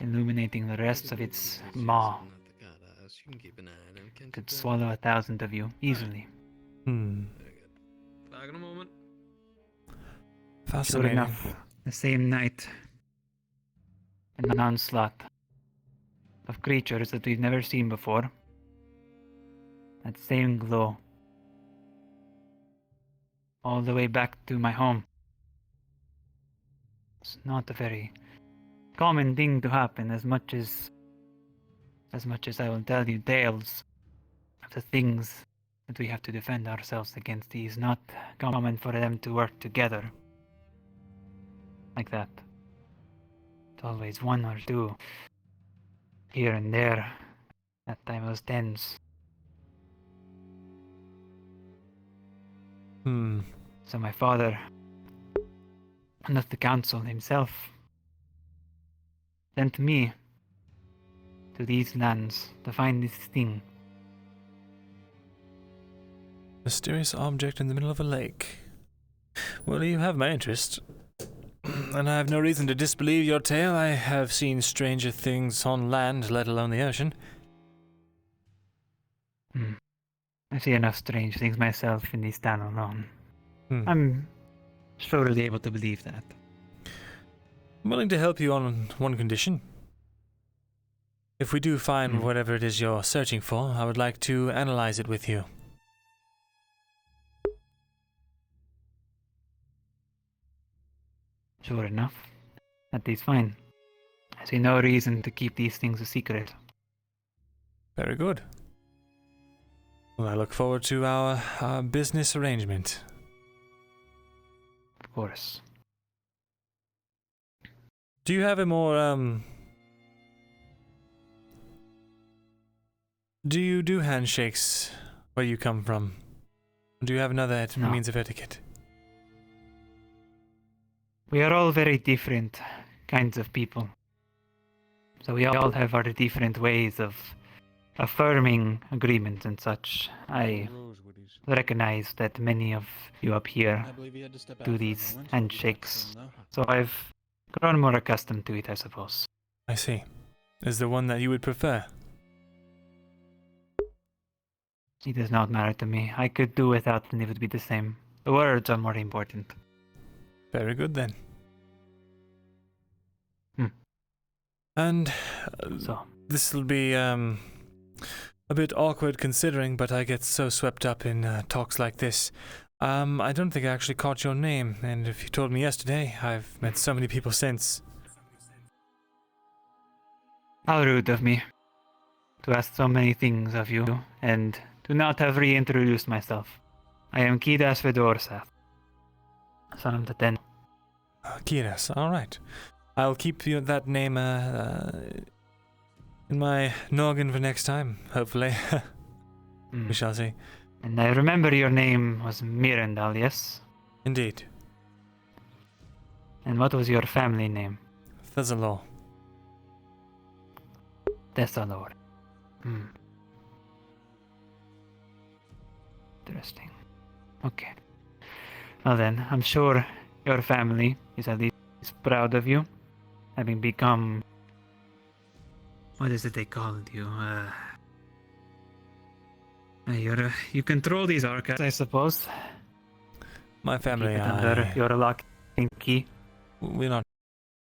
illuminating the rest of its maw. Could swallow 1,000 of you easily. Back in a moment. Sure Fascinating. enough, the same night, an onslaught of creatures that we've never seen before. That same glow. All the way back to my home. It's not a very common thing to happen, as much as I will tell you tales of the things that we have to defend ourselves against. It is not common for them to work together like that. It's always one or two here and there. That time was tense. So my father, not the council himself, sent me to these lands to find this thing. Mysterious object in the middle of a lake. Well, you have my interest. And I have no reason to disbelieve your tale. I have seen stranger things on land, let alone the ocean. I see enough strange things myself in this town alone. I'm surely able to believe that. I'm willing to help you on one condition. If we do find whatever it is you're searching for, I would like to analyze it with you. Sure enough. That is fine. I see no reason to keep these things a secret. Very good. Well, I look forward to our business arrangement. Of course. Do you have a more, do you do handshakes where you come from? Do you have another means of etiquette? We are all very different kinds of people. So we all have our different ways of affirming agreements and such. I recognize that many of you up here do these handshakes, so I've grown more accustomed to it, I suppose. I see. Is there one that you would prefer? It does not matter to me. I could do without and it would be the same. The words are more important. Very good then. And this will be a bit awkward considering, but I get so swept up in talks like this. I don't think I actually caught your name, and if you told me yesterday, I've met so many people since. How rude of me to ask so many things of you, and to not have reintroduced myself. I am Kidas Vedorsath, son of the Ten. Kidas, alright. I'll keep that name in my noggin for next time, hopefully. We shall see. And I remember your name was Myrindal, yes? Indeed. And what was your family name? Thesalor. Thesalor. Interesting. Okay. Well then, I'm sure your family is at least proud of you, having become... What is it they called you? You control these archives, I suppose. My family, under your lock and key. We're not